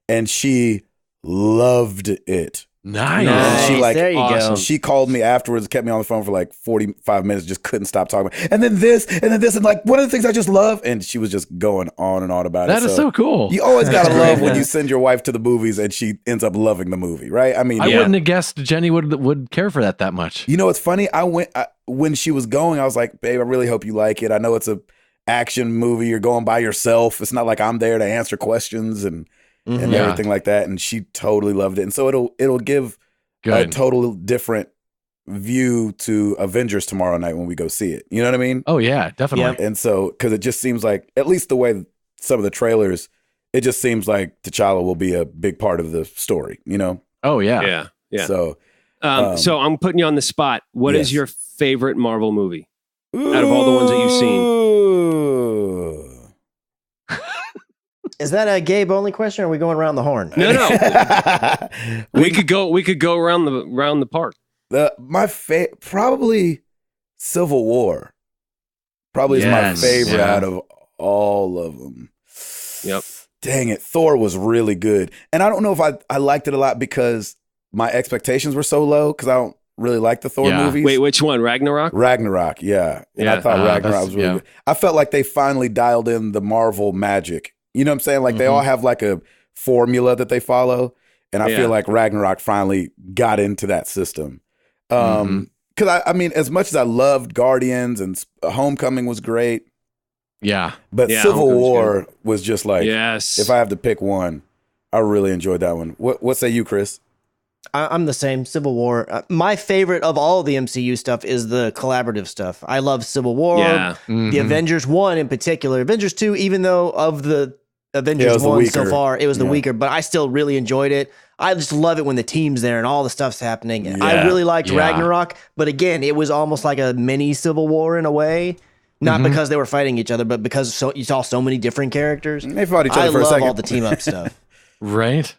And she loved it. Nice. And she like there you awesome. go. she called me afterwards, kept me on the phone for like 45 minutes, just couldn't stop talking about it. And then this, and like one of the things I just love, and she was just going on and on about it. That is so cool. You always gotta That's love great. when you send your wife to the movies and she ends up loving the movie, right? I mean, I Yeah. wouldn't have guessed Jenny would care for that much. you know, it's funny. When she was going, I was like, babe, I really hope you like it. I know it's a action movie. You're going by yourself. It's not like I'm there to answer questions and Mhm. Yeah. everything like that. And she totally loved it. And so it'll give a Good. total different view to Avengers tomorrow night when we go see it. You know what I mean? Oh yeah, definitely. Yep. And so, because it just seems like, at least the way some of the trailers, it just seems like T'Challa will be a big part of the story, you know? Oh yeah. Yeah. Yeah. So, So I'm putting you on the spot. What is yes. your favorite Marvel movie? Out of all the ones that you've seen. Ooh. Is that a Gabe only question, or are we going around the horn? No, no. we could go around the park. My probably Civil War. Probably is my Yes. favorite Yeah. out of all of them. Yep. Dang it. Thor was really good. And I don't know if I liked it a lot because my expectations were so low because I don't really like the Thor Yeah. movies. Wait, which one? Ragnarok? Ragnarok, yeah. And I Yeah. thought Ragnarok that's- was really yeah. good. I felt like they finally dialed in the Marvel magic. You know what I'm saying? Like they all have like a formula that they follow. And I Yeah. feel like Ragnarok finally got into that system. Because I mean, as much as I loved Guardians and Homecoming was great, Yeah. but Yeah, Civil Homecoming's War was just like, Yes. if I have to pick one, I really enjoyed that one. What say you, Chris? I'm the same. Civil War. My favorite of all the MCU stuff is the collaborative stuff. I love Civil War. Yeah. The Avengers 1 in particular. Avengers 2, even though of the Avengers was the 1 so weaker. far, it was the Yeah. weaker, but I still really enjoyed it. I just love it when the team's there and all the stuff's happening. And I Yeah. really liked Yeah. Ragnarok, but again, it was almost like a mini Civil War in a way. Not because they were fighting each other, but because you saw so many different characters. They fought each I other for a love second. all the team up stuff. Right.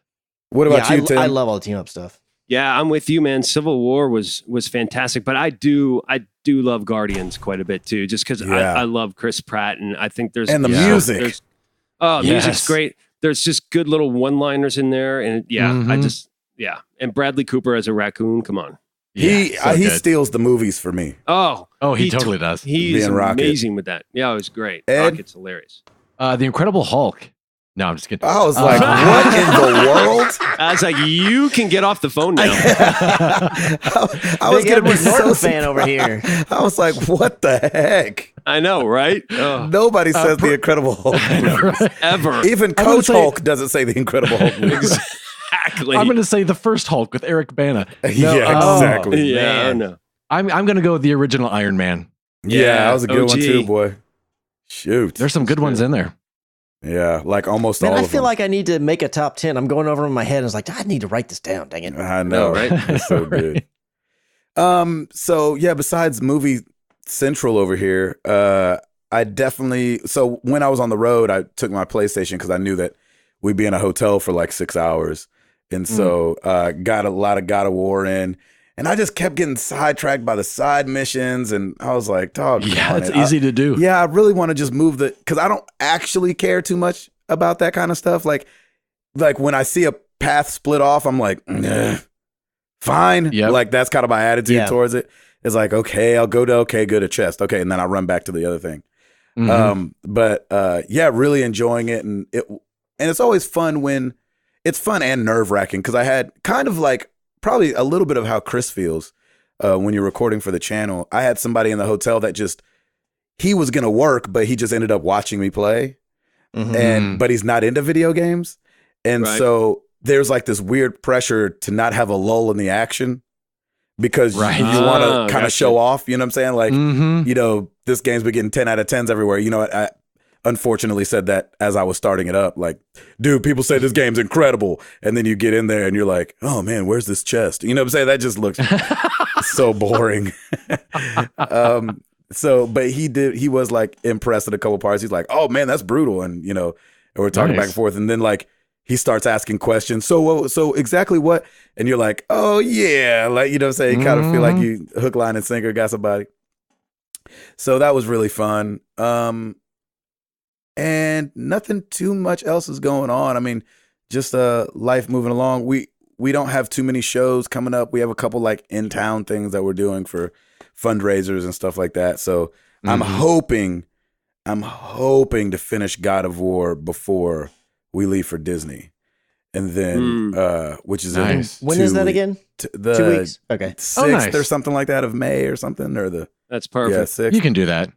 What about yeah, you, Tim? I love all the team up stuff. Yeah, I'm with you, man. Civil War was fantastic, but I do love Guardians quite a bit too, just because Yeah. I love Chris Pratt, and I think there's And the Yeah. music. there's- Oh, the Yes. music's great. There's just good little one-liners in there, and I Mhm. just and Bradley Cooper as a raccoon. Come on, He so he good. steals the movies for me. Oh, He totally does. He's Being Rocket. amazing with that. Yeah, it was great. Ed? Rocket's hilarious. The Incredible Hulk. No, I'm just kidding. I was like, what in the world? I was like, you can get off the phone now. I was Big gonna be Edward so Norton fan over here. I was like, what the heck? I know, right? Oh, Nobody says the Incredible Hulk. movies. ever. Even I would Coach say- Hulk doesn't say the Incredible Hulk. movies. Exactly. I'm going to say the first Hulk with Eric Bana. Yeah, exactly. yeah, I Man. know. I'm going to go with the original Iron Man. Yeah, that was a good one OG. too, boy. Shoot. There's some good ones in there. Yeah, like almost Man, all I of feel them. like I need to make a top 10. I'm going over in my head. I was like, I need to write this down. Dang it. I know, right? It's so good. So yeah, besides movie central over here, I definitely, so when I was on the road, I took my PlayStation because I knew that we'd be in a hotel for like 6 hours. And so got a lot of God of War in. And I just kept getting sidetracked by the side missions. And I was like, dog. Yeah, it's easy to do. Yeah, I really want to just move because I don't actually care too much about that kind of stuff. Like when I see a path split off, I'm like, fine. Yep. Like that's kind of my attitude Yeah. towards it. It's like, okay, I'll go to good a chest. Okay, and then I run back to the other thing. Mhm. But yeah, really enjoying it, and it's always fun when it's fun and nerve wracking because I had kind of like probably a little bit of how Chris feels when you're recording for the channel. I had somebody in the hotel that he was gonna work, but he just ended up watching me play, Mhm. but he's not into video games, and Right. so there's like this weird pressure to not have a lull in the action because Right. you want Ah, to kind of gotcha. show off. You know what I'm saying? Like Mhm. you know, this game's been getting 10 out of 10s everywhere. You know, I unfortunately said that as I was starting it up. Like, dude, people say this game's incredible. And then you get in there and you're like, oh man, where's this chest? You know what I'm saying? That just looks so boring. But he was like impressed at a couple parts. He's like, oh man, that's brutal. And, you know, and we're talking Nice. back and forth. And then like, he starts asking questions. So exactly what? And you're like, oh yeah. Like, you know what I'm saying? You kind of feel like you hook, line, and sinker got somebody. So that was really fun. And nothing too much else is going on. I mean, just life moving along. We don't have too many shows coming up. We have a couple like in town things that we're doing for fundraisers and stuff like that. So I'm hoping to finish God of War before we leave for Disney. And then which is Nice. When is that again? The 2 weeks? Okay. 6th nice. or something like that of May or something, or That's yeah, perfect. 6th. You can do that.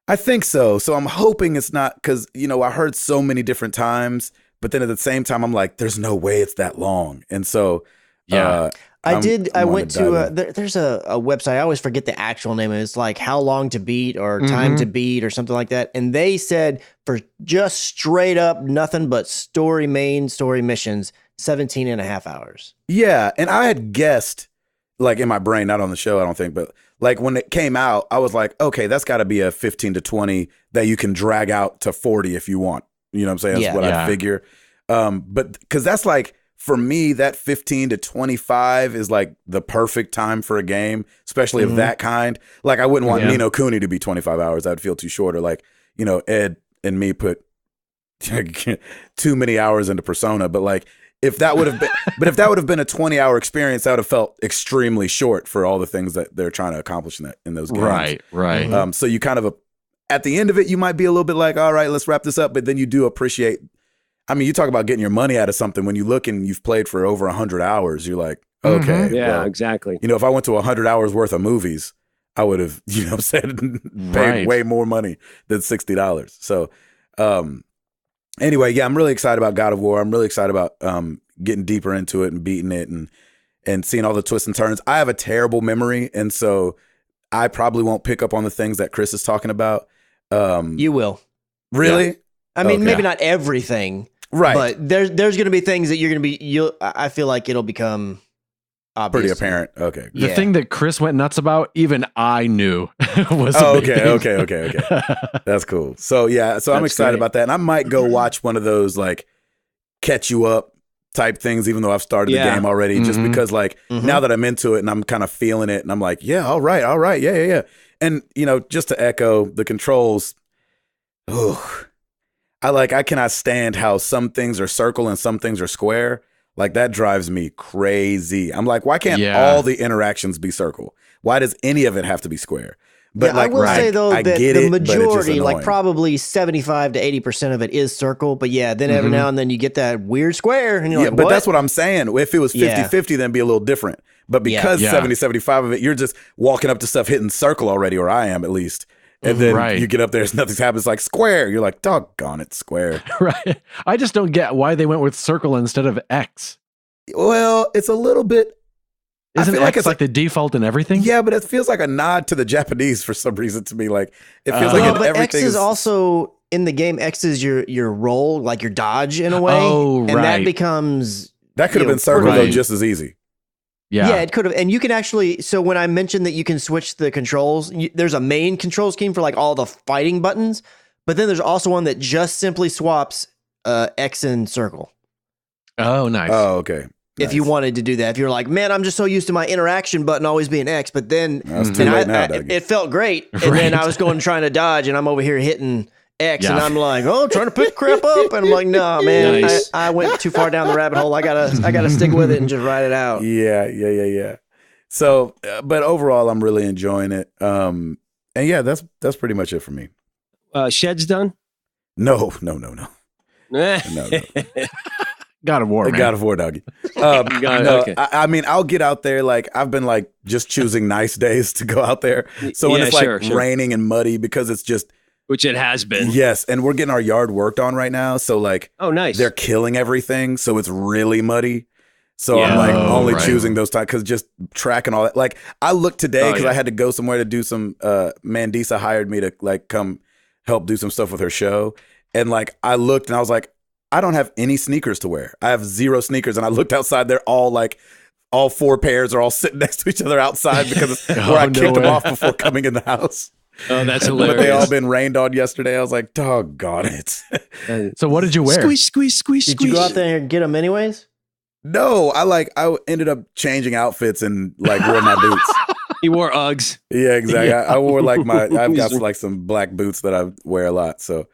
I think so. So I'm hoping it's not because, you know, I heard so many different times, but then at the same time, I'm like, there's no way it's that long. And so, Yeah. I I'm went to there's a website. I always forget the actual name. It's like How Long to Beat or Time to Beat or something like that. And they said for just straight up nothing but main story missions, 17 and a half hours. Yeah. And I had guessed, like in my brain, not on the show, I don't think, but like when it came out, I was like, okay, that's got to be a 15 to 20 that you can drag out to 40 if you want. You know what I'm saying? That's Yeah. what Yeah. I figure. But because that's like, for me, that 15 to 25 is like the perfect time for a game, especially of that kind. Like, I wouldn't want Yeah. Ni no Kuni to be 25 hours. That'd feel too short. Or like, you know, Ed and me put too many hours into Persona. But like, if that would have been a 20-hour experience, that would have felt extremely short for all the things that they're trying to accomplish in those games. Right. So you kind of, at the end of it, you might be a little bit like, all right, let's wrap this up. But then you do appreciate, I mean, you talk about getting your money out of something. When you look and you've played for over 100 hours, you're like, okay. Yeah, well, exactly. you know, if I went to 100 hours worth of movies, I would have, you know what I'm saying, paid Right. way more money than $60. So anyway, yeah, I'm really excited about God of War. I'm really excited about getting deeper into it and beating it and seeing all the twists and turns. I have a terrible memory, and so I probably won't pick up on the things that Chris is talking about. You will. Really? I mean, Okay. maybe not everything, Right. but there's going to be things that you're going to be. I feel like it'll become obvious. Pretty apparent. Okay. The Yeah. thing that Chris went nuts about, even I knew was Oh, amazing. okay. That's cool. So yeah, so I'm That's excited great. about that. And I might go watch one of those like catch you up type things, even though I've started the Yeah. game already, just Mhm. because like now that I'm into it and I'm kind of feeling it and I'm like, yeah, all right. Yeah. And you know, just to echo the controls, I cannot stand how some things are circle and some things are square. Like that drives me crazy. I'm like, why can't Yeah. all the interactions be circle? Why does any of it have to be square? But Yeah, I will say though I that get the it, but it's just majority, like annoying. probably 75 to 80% of it is circle. But yeah, then every Mhm. now and then you get that weird square, and you're Yeah, like, but what? that's what I'm saying. If it was 50-50, then it'd be a little different. But because Yeah. 70-75 of it, you're just walking up to stuff hitting circle already, or I am at least. And then Right. you get up there, nothing's happened. It's like square. You're like, doggone it, square. Right. I just don't get why they went with circle instead of X. Well, it's a little bit. I Isn't feel X like like, it's the default in everything? Yeah, but it feels like a nod to the Japanese for some reason to me. Like it feels Oh. like Well, it- but X everything is also in the game. X is your roll, like your dodge in a way. Oh, and that right. becomes that could have you been circle though right. just as easy. yeah. It could have. And you can actually. So when I mentioned that you can switch the controls, there's a main control scheme for like all the fighting buttons, but then there's also one that just simply swaps X and circle. Oh, nice. Oh, okay. If you Nice. wanted to do that, if you're like, man, I'm just so used to my interaction button always being X, but then That's too and late now, Dougie. it felt great, and then Right. I was going trying to dodge, and I'm over here hitting X, and Yeah. I'm like, oh, trying to pick crap up, and I'm like, no, man, Nice. I went too far down the rabbit hole. I gotta stick with it and just ride it out. Yeah. So, but overall, I'm really enjoying it. And yeah, that's pretty much it for me. Shed's done. No. Eh. No. God of War, man. God of War, doggy. Got it, No, okay. I mean, I'll get out there. Like I've been like just choosing nice days to go out there. So when Yeah, it's like sure. raining and muddy because it's just Which it has been. yes, and we're getting our yard worked on right now. So like Oh, nice. they're killing everything, so it's really muddy. So I'm Yeah. like Oh, only right. choosing those times because just tracking all that. Like I looked today Oh, because yeah. I had to go somewhere to do some. Mandisa hired me to like come help do some stuff with her show, and like I looked and I was like, I don't have any sneakers to wear. I have 0 sneakers, and I looked outside. They're all like. All 4 pairs are all sitting next to each other outside because it's where I Oh, no kicked them way. off before coming in the house. Oh, that's But they all hilarious. been rained on yesterday. I was like, doggone it. So what did you wear? Squeeze, squeeze, squeeze, Did squeeze. you go out there and get them anyways? No, I ended up changing outfits and like wore my boots. He wore Uggs. Yeah, exactly. Yeah. I wore like I've got like some black boots that I wear a lot. So,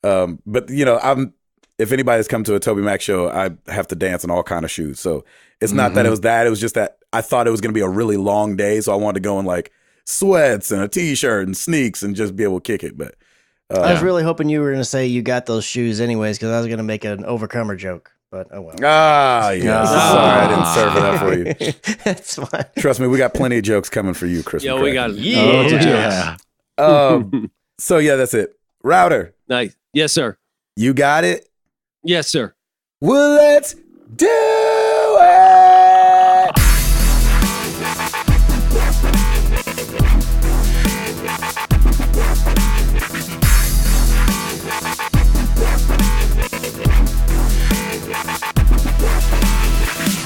but you know, if anybody's come to a Toby Mac show, I have to dance in all kind of shoes. So it's not that it was that. It was just that I thought it was going to be a really long day. So I wanted to go in like sweats and a t-shirt and sneaks and just be able to kick it. But I was really hoping you were going to say you got those shoes anyways, because I was going to make an Overcomer joke, but oh well. yes. Sorry, I didn't serve it up for you. That's fine. Trust me, we got plenty of jokes coming for you, Chris. Yo, we got Oh, loads of yeah. jokes. So yeah, that's it. Router, Nice. Yes, sir. you got it. Yes, sir. Well, let's do it.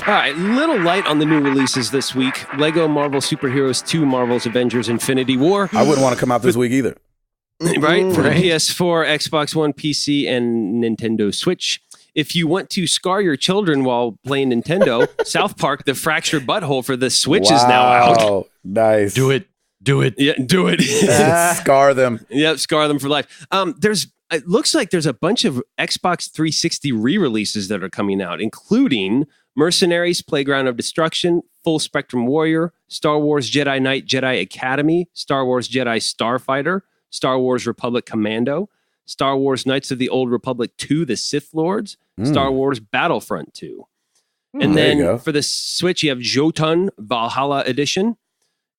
All right, little light on the new releases this week. Lego Marvel Superheroes 2, Marvel's Avengers Infinity War. I wouldn't want to come out this week either. Right? For the Right. PS4, Xbox One, PC, and Nintendo Switch. If you want to scar your children while playing Nintendo, South Park, The Fractured Butthole for the Switch is now out. Wow, nice. Do it. Yeah, do it. Scar them. Yep, scar them for life. It looks like there's a bunch of Xbox 360 re-releases that are coming out, including Mercenaries, Playground of Destruction, Full Spectrum Warrior, Star Wars Jedi Knight Jedi Academy, Star Wars Jedi Starfighter, Star Wars Republic Commando, Star Wars Knights of the Old Republic 2, The Sith Lords, Star Wars Battlefront 2. And there you then go. for the Switch, you have Jotun Valhalla Edition.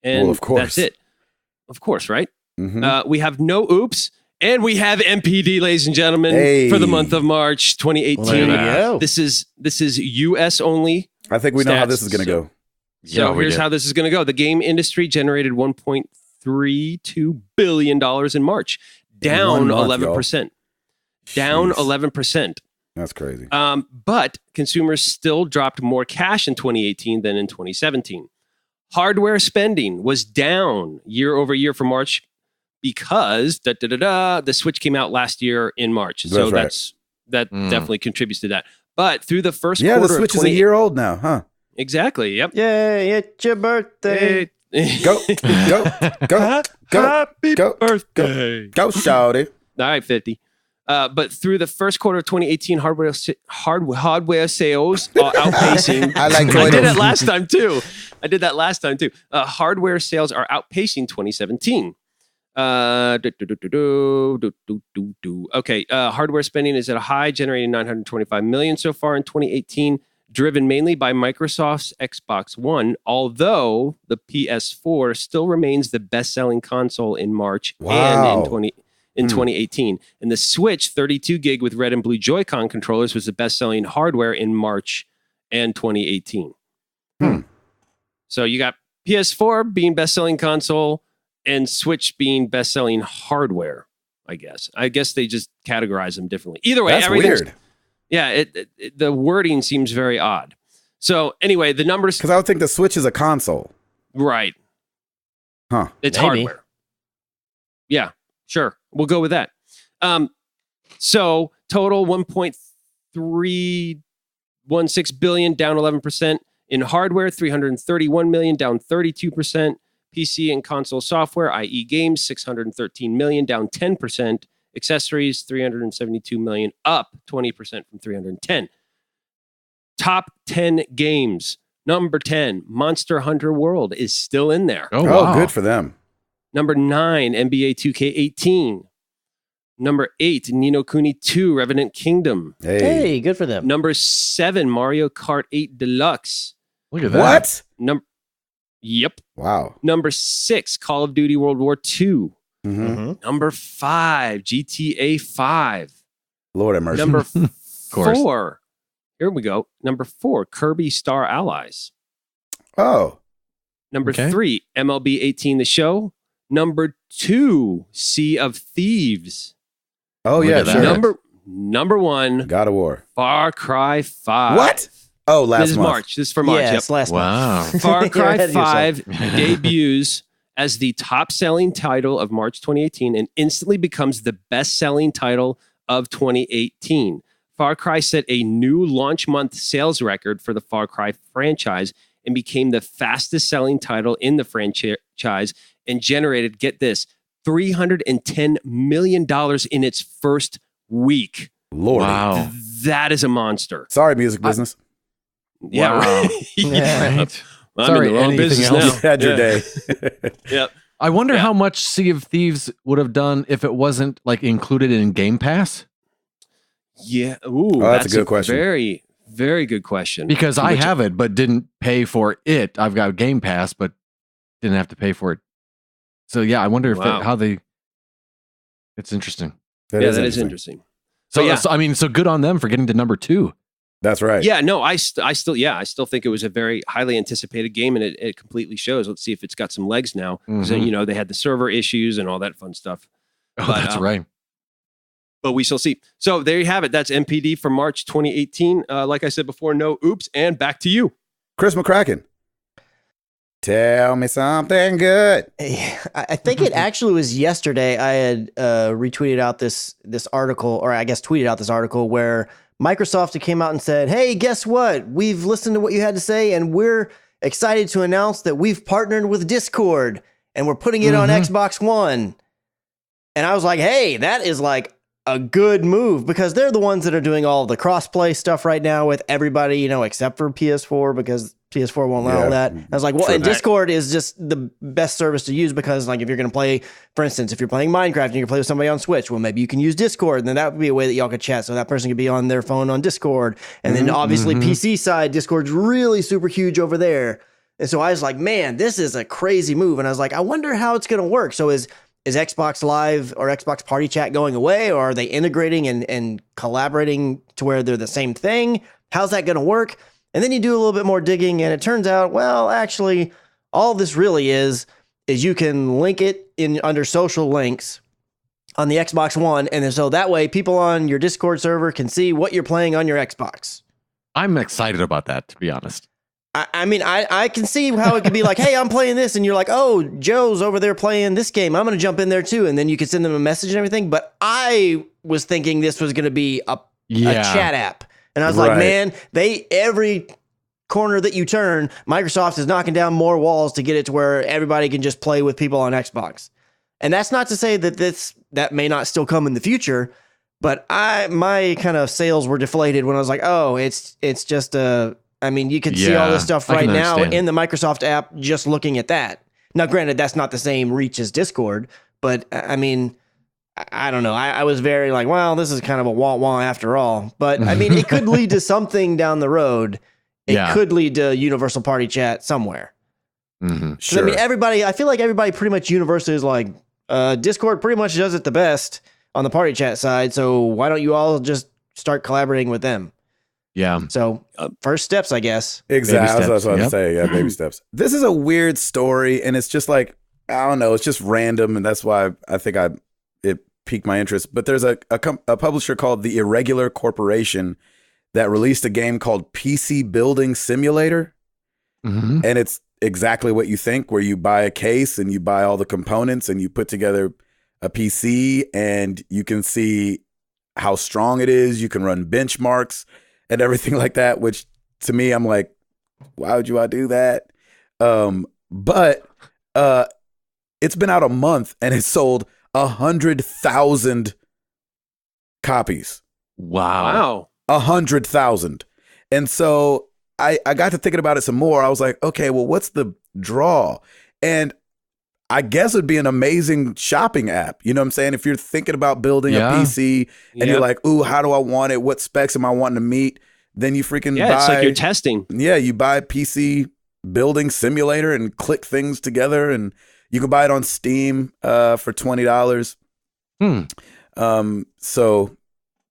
And Well, of course. that's it. Of course, right? Mhm. We have no oops. And we have MPD, ladies and gentlemen, Hey. for the month of March 2018. Look at that. This is US only. I think we know how Stats, this is going to so- go. So we here's did. how this is going to go. The game industry generated $1.32 billion in March, down In 1 month, 11%. Down Jeez. 11%. That's crazy. But consumers still dropped more cash in 2018 than in 2017. Hardware spending was down year over year for March because the Switch came out last year in March. So That's right. that definitely contributes to that. But through the first Yeah, the quarter Switch of is a year old now, huh? Exactly. Yep. Yay, it's your birthday. Go, go, go, go, Happy go, birthday. go, shawty. All right, 50. But through the first quarter of 2018, hardware sales are outpacing. I like I did Koidos. it last time too. I did that last time too. Hardware sales are outpacing 2017. Okay. Hardware spending is at a high, generating $925 million so far in 2018, driven mainly by Microsoft's Xbox One, although the PS4 still remains the best-selling console in March Wow. and in 2018. And the Switch 32 gig with red and blue Joy-Con controllers was the best-selling hardware in March and 2018. So you got PS4 being best-selling console and Switch being best-selling hardware, I guess. I guess they just categorize them differently. Either way, That's everything's weird. yeah, the wording seems very odd. So anyway, the numbers, Because I would think the Switch is a console. right? Huh. It's Maybe. hardware. Yeah, sure, we'll go with that. So total 1.316 billion, down 11%. In hardware, 331 million, down 32%. PC and console software, i.e., games, 613 million, down 10%. Accessories, 372 million, up 20% from 310. Top 10 games. Number 10, Monster Hunter World is still in there. Oh, Oh, wow. good for them. Number 9, NBA 2K18. Number 8, Ni no Kuni 2, Revenant Kingdom. Hey, good for them. Number 7, Mario Kart 8 Deluxe. Look at that. What? Yep. Wow. Number 6, Call of Duty World War II. hmm Mhm. Number 5, GTA 5. Lord have mercy. Number course. 4, here we go. Number 4, Kirby Star Allies. Oh, Number Okay. 3, MLB 18 The Show. Number 2, Sea of Thieves. oh Look yeah, at that. sure. Number 1, God of War. Far Cry 5. What? Oh, last This is month. March. This is for March. Yeah, Yep. it's last Wow. month. Far You're Cry ahead of yourself. 5 debuts as the top-selling title of March 2018 and instantly becomes the best-selling title of 2018. Far Cry set a new launch month sales record for the Far Cry franchise and became the fastest-selling title in the franchise and generated, get this, $310 million in its first week. Lord. Wow. That is a monster. Sorry, music business. Yeah, Wow. right. Yeah. Right. I'm Sorry, in the wrong anything business else? now. You had your Yeah. day. Yep. I wonder Yeah. how much Sea of Thieves would have done if it wasn't like included in Game Pass. Yeah. Ooh, that's a good question. Very, very good question. Because I Which- have it, but didn't pay for it. I've got Game Pass, but didn't have to pay for it. So yeah, I wonder if Wow. how they. It's interesting. that is interesting. So But yeah. so, I mean, so good on them for getting to number 2. That's right. Yeah, no, I still think it was a very highly anticipated game, and it completely shows. Let's see if it's got some legs now. 'Cause, Mhm. you know, they had the server issues and all that fun stuff. Oh, But, that's right. But we shall see. So there you have it. That's MPD for March 2018. Like I said before, no oops, and back to you. Chris McCracken. Tell me something good. I think it actually was yesterday. I had retweeted out this article, or I guess tweeted out this article where Microsoft came out and said, "Hey, guess what? We've listened to what you had to say, and we're excited to announce that we've partnered with Discord, and we're putting it on Xbox One." And I was like, "Hey, that is like a good move because they're the ones that are doing all the crossplay stuff right now with everybody, you know, except for PS4 because PS4 won't allow Yeah, that." I was like, well, true. and Discord is just the best service to use because, like, if you're going to play, for instance, if you're playing Minecraft and you can play with somebody on Switch, well, maybe you can use Discord, and then that would be a way that y'all could chat. So that person could be on their phone on Discord, and then obviously PC side, Discord's really super huge over there. And so I was like, man, this is a crazy move. And I was like, I wonder how it's going to work. So is Xbox Live or Xbox Party Chat going away, or are they integrating and collaborating to where they're the same thing? How's that going to work? And then you do a little bit more digging, and it turns out, well, actually, all this really is you can link it in under social links on the Xbox One, and then so that way people on your Discord server can see what you're playing on your Xbox. I'm excited about that, to be honest. I mean, I can see how it could be like, hey, I'm playing this, and you're like, oh, Joe's over there playing this game. I'm going to jump in there too, and then you could send them a message and everything. But I was thinking this was going to be a chat app, and I was like, Right. man, every corner that you turn, Microsoft is knocking down more walls to get it to where everybody can just play with people on Xbox. And that's not to say that that may not still come in the future. But my kind of sales were deflated when I was like, oh, it's just a. I mean, you could see all this stuff I right can now understand. in the Microsoft app just looking at that. Now, granted, that's not the same reach as Discord, but I mean, I don't know. I was very like, well, this is kind of a wah-wah after all. But I mean, it could lead to something down the road. It Yeah. could lead to universal party chat somewhere. Mhm. 'Cause, Sure. I mean, I feel like everybody pretty much universally is like, Discord pretty much does it the best on the party chat side. So why don't you all just start collaborating with them? Yeah. So first steps, I guess. Exactly. That's what I was steps, about to yep. say. Yeah, baby steps. This is a weird story, and it's just like, I don't know. It's just random, and that's why I think it piqued my interest. But there's a publisher called the Irregular Corporation that released a game called PC Building Simulator, Mhm. and it's exactly what you think, where you buy a case and you buy all the components and you put together a PC, and you can see how strong it is. You can run benchmarks and everything like that, which to me, I'm like, why would you want to do that? But it's been out a month and it's sold 100,000 copies. Wow. 100,000. And so I got to thinking about it some more. I was like, okay, well, what's the draw? And I guess it'd be an amazing shopping app. You know what I'm saying? If you're thinking about building Yeah. a PC and you're like, ooh, how do I want it? What specs am I wanting to meet? Then you freaking buy. It's like you're testing. Yeah, you buy PC Building Simulator and click things together, and you can buy it on Steam for $20. So,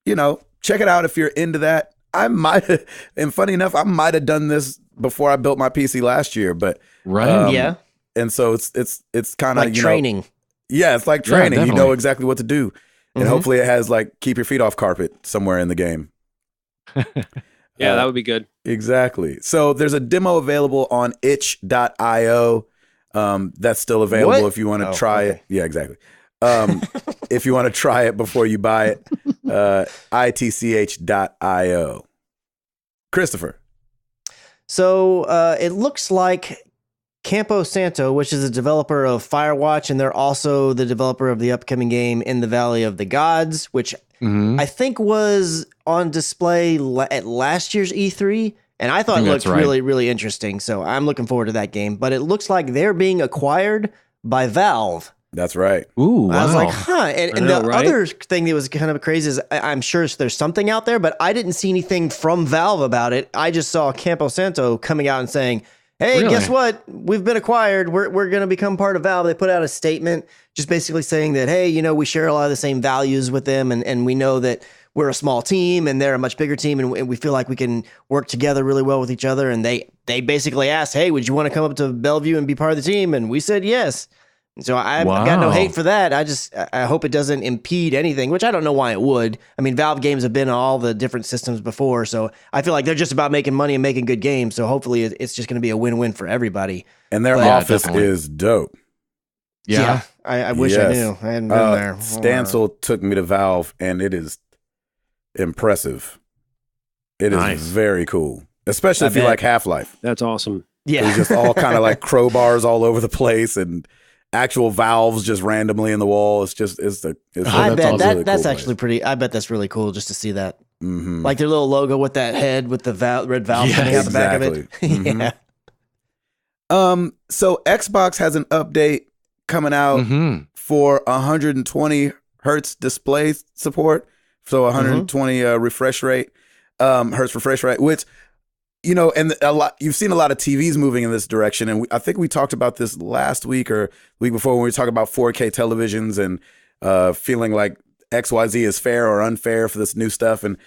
you know, check it out if you're into that. I might have, and funny enough, I might have done this before I built my PC last year, but Right. Yeah. and so it's kind of Like training. Yeah, it's like Yeah, training. You know definitely. exactly what to do, and Mhm. hopefully it has like keep your feet off carpet somewhere in the game. Yeah, that would be good. Exactly. So there's a demo available on itch.io. That's still available What? if you want to Oh, try okay. it. Yeah, exactly. If you want to try it before you buy it, itch.io. Christopher. So it looks like Campo Santo, which is a developer of Firewatch, and they're also the developer of the upcoming game In the Valley of the Gods, which Mhm. I think was on display at last year's E3. And I thought I it think looked that's right. really, really interesting. So I'm looking forward to that game. But it looks like they're being acquired by Valve. That's right. Ooh, wow. I was like, huh. And know, the right? other thing that was kind of crazy is I'm sure there's something out there, but I didn't see anything from Valve about it. I just saw Campo Santo coming out and saying, hey, Really? guess what? We've been acquired. We're going to become part of Valve. They put out a statement just basically saying that, hey, you know, we share a lot of the same values with them, and we know that we're a small team and they're a much bigger team, and we feel like we can work together really well with each other. And they basically asked, hey, would you want to come up to Bellevue and be part of the team? And we said yes. And so I've got no Wow. hate for that. I hope it doesn't impede anything, which I don't know why it would. I mean, Valve games have been on all the different systems before, so I feel like they're just about making money and making good games. So hopefully it's just going to be a win-win for everybody. And their Yeah, office definitely. is dope. yeah. I wish I Yes. knew. I hadn't been there. Stancil took me to Valve, and it is impressive. It is Nice. very cool, especially I if you bet. like Half-Life. That's awesome. Yeah. It's just all kind of like crowbars all over the place and actual valves just randomly in the wall. It's just it's I that's bet awesome. really that's cool actually pretty. I bet that's really cool just to see that, Mhm. like their little logo with that head with the red valve Yes, coming out the back of it. exactly. Mhm. Yeah. So Xbox has an update coming out Mhm. for 120 hertz display support, so 120 refresh rate, hertz refresh rate, which, you know, and you've seen a lot of TVs moving in this direction, and I think we talked about this last week or the week before when we were talking about 4K televisions and feeling like XYZ is fair or unfair for this new stuff, and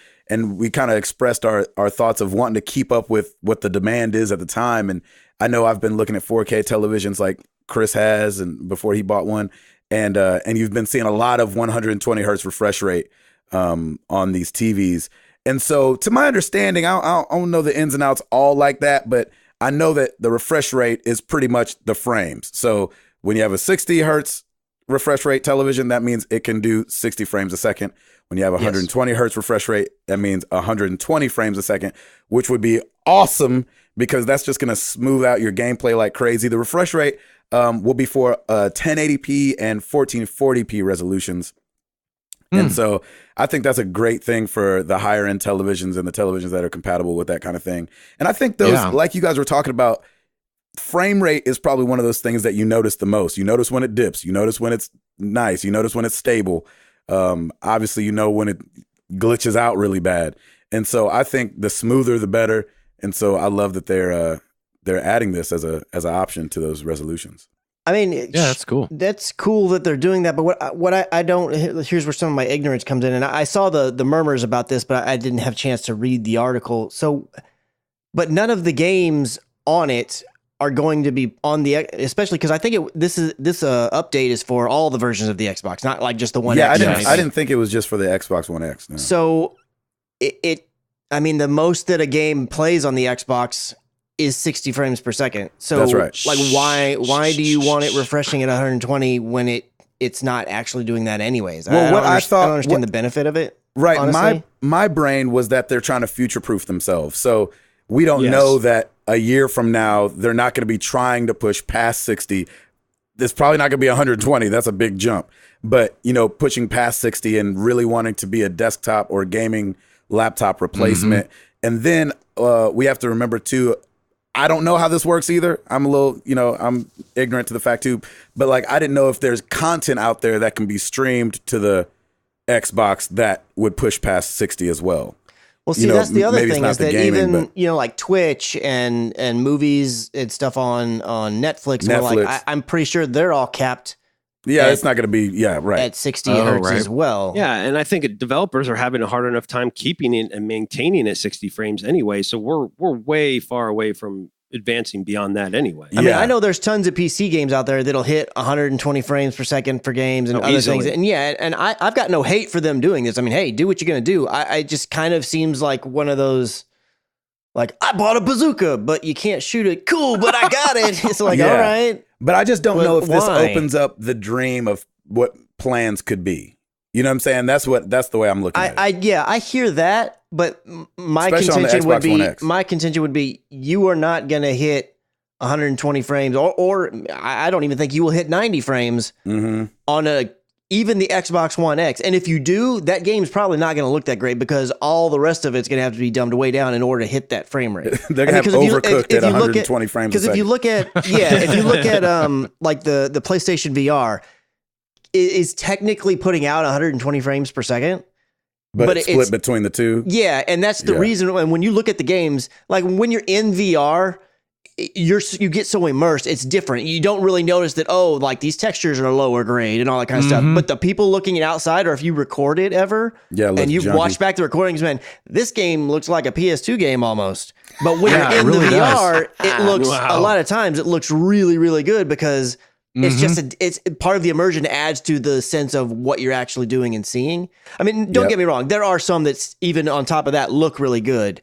we kind of expressed our thoughts of wanting to keep up with what the demand is at the time. And I know I've been looking at 4K televisions like Chris has, and before he bought one, and you've been seeing a lot of 120 hertz refresh rate on these TVs. And so, to my understanding, I don't know the ins and outs all like that, but I know that the refresh rate is pretty much the frames. So when you have a 60 hertz refresh rate television, that means it can do 60 frames a second. When you have 120 hertz refresh rate, that means 120 frames a second, which would be awesome because that's just going to smooth out your gameplay like crazy. The refresh rate will be for 1080p and 1440p resolutions. And so I think that's a great thing for the higher end televisions and the televisions that are compatible with that kind of thing. And I think those, like you guys were talking about, frame rate is probably one of those things that you notice the most. You notice when it dips. You notice when it's nice. You notice when it's stable. Obviously, you know when it glitches out really bad. And so I think the smoother, the better. And so I love that they're adding this as an option to those resolutions. I mean, that's cool. That's cool that they're doing that. But what I don't, here's where some of my ignorance comes in. And I saw the murmurs about this, but I didn't have a chance to read the article. So, but none of the games on it are going to be on the, especially because I think this update is for all the versions of the Xbox, not like just the One X. Yeah, I didn't think it was just for the Xbox One X. No. So I mean, the most that a game plays on the Xbox is 60 frames per second. So that's right. Like, why do you want it refreshing at 120 when it's not actually doing that anyways? Well, I don't understand the benefit of it. Right. Honestly. My brain was that they're trying to future-proof themselves. So we don't know that a year from now, they're not going to be trying to push past 60. It's probably not going to be 120. That's a big jump. But, pushing past 60 and really wanting to be a desktop or gaming laptop replacement. And then we have to remember, too, I don't know how this works either. I'm a little, I'm ignorant to the fact, too. But, I didn't know if there's content out there that can be streamed to the Xbox that would push past 60 as well. Well, see, that's the other thing is that gaming, even, like Twitch and movies and stuff on Netflix. I'm pretty sure they're all capped. Yeah, it's not going to be, at 60 hertz as well. Yeah, and I think developers are having a hard enough time keeping it and maintaining at 60 frames anyway. So we're way far away from advancing beyond that anyway. I mean, I know there's tons of PC games out there that'll hit 120 frames per second for games and other things. And and I've got no hate for them doing this. I mean, hey, do what you're going to do. I just kind of seems like one of those, like, I bought a bazooka, but you can't shoot it. Cool, but I got it. It's like, all right. But I just don't know if this opens up the dream of what plans could be. You know what I'm saying? That's the way I'm looking at it. I hear that, but my contention would be you are not going to hit 120 frames, or I don't even think you will hit 90 frames on even the Xbox One X. And if you do, that game's probably not going to look that great because all the rest of it's going to have to be dumbed way down in order to hit that frame rate. They're going to have overcooked at 120 frames a second. Because if you look at like the PlayStation VR, is technically putting out 120 frames per second. But it's split between the two. Yeah, and that's the reason when you look at the games, like when you're in VR, you get so immersed, it's different. You don't really notice that, like these textures are lower grade and all that kind of stuff. But the people looking at outside, or if you record it ever, and you've watched back the recordings, man, this game looks like a PS2 game almost. But when you're in the VR, it looks a lot of times it looks really, really good because it's just it's part of the immersion adds to the sense of what you're actually doing and seeing. I mean, don't get me wrong. There are some that's even on top of that look really good.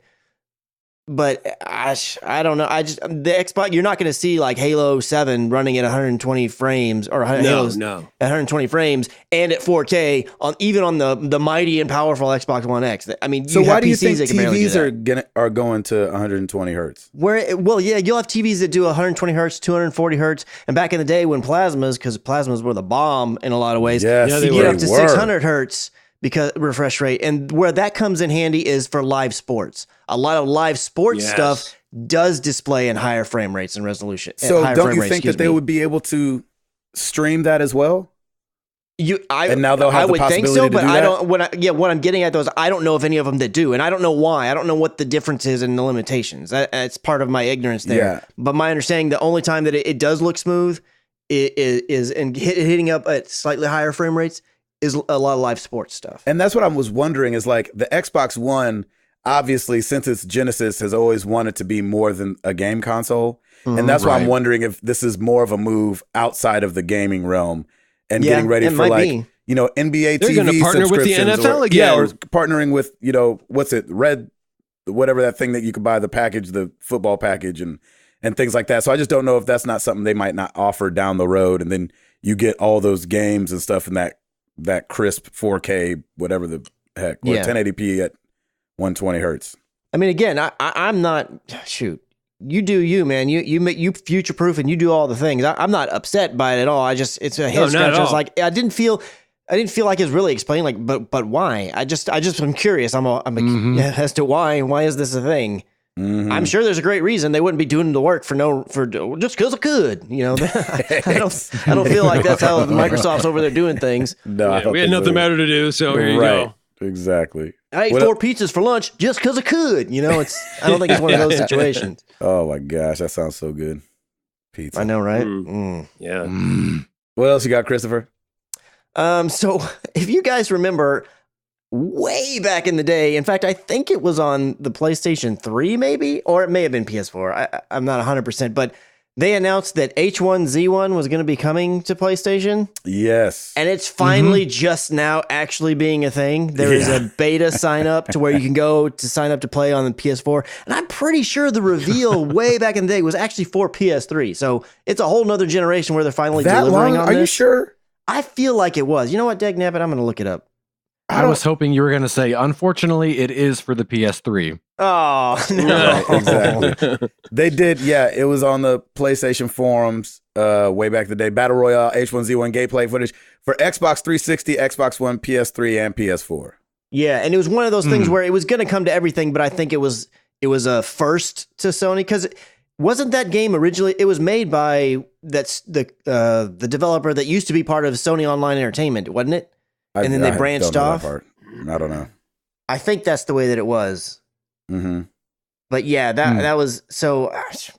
But I don't know. The Xbox, you're not going to see like Halo 7 running at 120 frames or Halo's at 120 frames and at 4K even on the mighty and powerful Xbox One X. I mean, so why do you think TVs are going to 120 hertz? You'll have TVs that do 120 hertz, 240 hertz, and back in the day when because plasmas were the bomb in a lot of ways, you get up to 600 hertz. Because refresh rate, and where that comes in handy is for live sports. A lot of live sports stuff does display in higher frame rates and resolution. So don't you think that they would be able to stream that as well? And now they'll have the possibility to do that? I don't. What I'm getting at though is I don't know of any of them that do, and I don't know why. I don't know what the difference is in the limitations. That's part of my ignorance there. Yeah. But my understanding, the only time that it does look smooth is in hitting up at slightly higher frame rates. Is a lot of live sports stuff. And that's what I was wondering is like the Xbox One, obviously, since its genesis, has always wanted to be more than a game console. And that's why I'm wondering if this is more of a move outside of the gaming realm and getting ready for NBA They're TV going to partner with the NFL again. Yeah, or partnering with, what's it, whatever that thing that you could buy, the package, the football package and things like that. So I just don't know if that's not something they might not offer down the road. And then you get all those games and stuff in that crisp 4K, whatever the heck, or 1080p at 120 hertz. I mean, again, I'm not, you do you, man. You future proof and you do all the things. I'm not upset by it at all. It's a head scratch. I was like, I didn't feel, I didn't feel like it was really explained. Like, but why? I just am curious. Mhm. As to why. Why is this a thing? Mhm. I'm sure there's a great reason. They wouldn't be doing the work for just because I could. You know, I don't feel like that's how Microsoft's over there doing things. No, I Yeah, don't we had think nothing so. better to do, so here you Right. go. Exactly. I ate What 4 pizzas for lunch just because I could. You know, I don't think it's one of those situations. Oh my gosh, that sounds so good. Pizza. I know, right? Yeah. What else you got, Christopher? So if you guys remember way back in the day, in fact, I think it was on the PlayStation 3 maybe, or it may have been PS4. I'm not 100%, but they announced that H1Z1 was going to be coming to PlayStation. Yes. And it's finally just now actually being a thing. There is a beta sign up to where you can go to sign up to play on the PS4. And I'm pretty sure the reveal way back in the day was actually for PS3. So it's a whole nother generation where they're finally that delivering long? on Are this. you sure? I feel like it was. You know what, Dag Nabbit? I'm going to look it up. I was hoping you were going to say, unfortunately, it is for the PS3. Oh, no. Right, exactly. They did, yeah. It was on the PlayStation forums way back in the day. Battle Royale H1Z1 gameplay footage for Xbox 360, Xbox One, PS3, and PS4. Yeah, and it was one of those things where it was going to come to everything, but I think it was a first to Sony because wasn't that game originally? It was made by the developer that used to be part of Sony Online Entertainment, wasn't it? And then they branched don't know that off? part. I don't know. I think that's the way that it was. Mm-hmm. But yeah, that was so.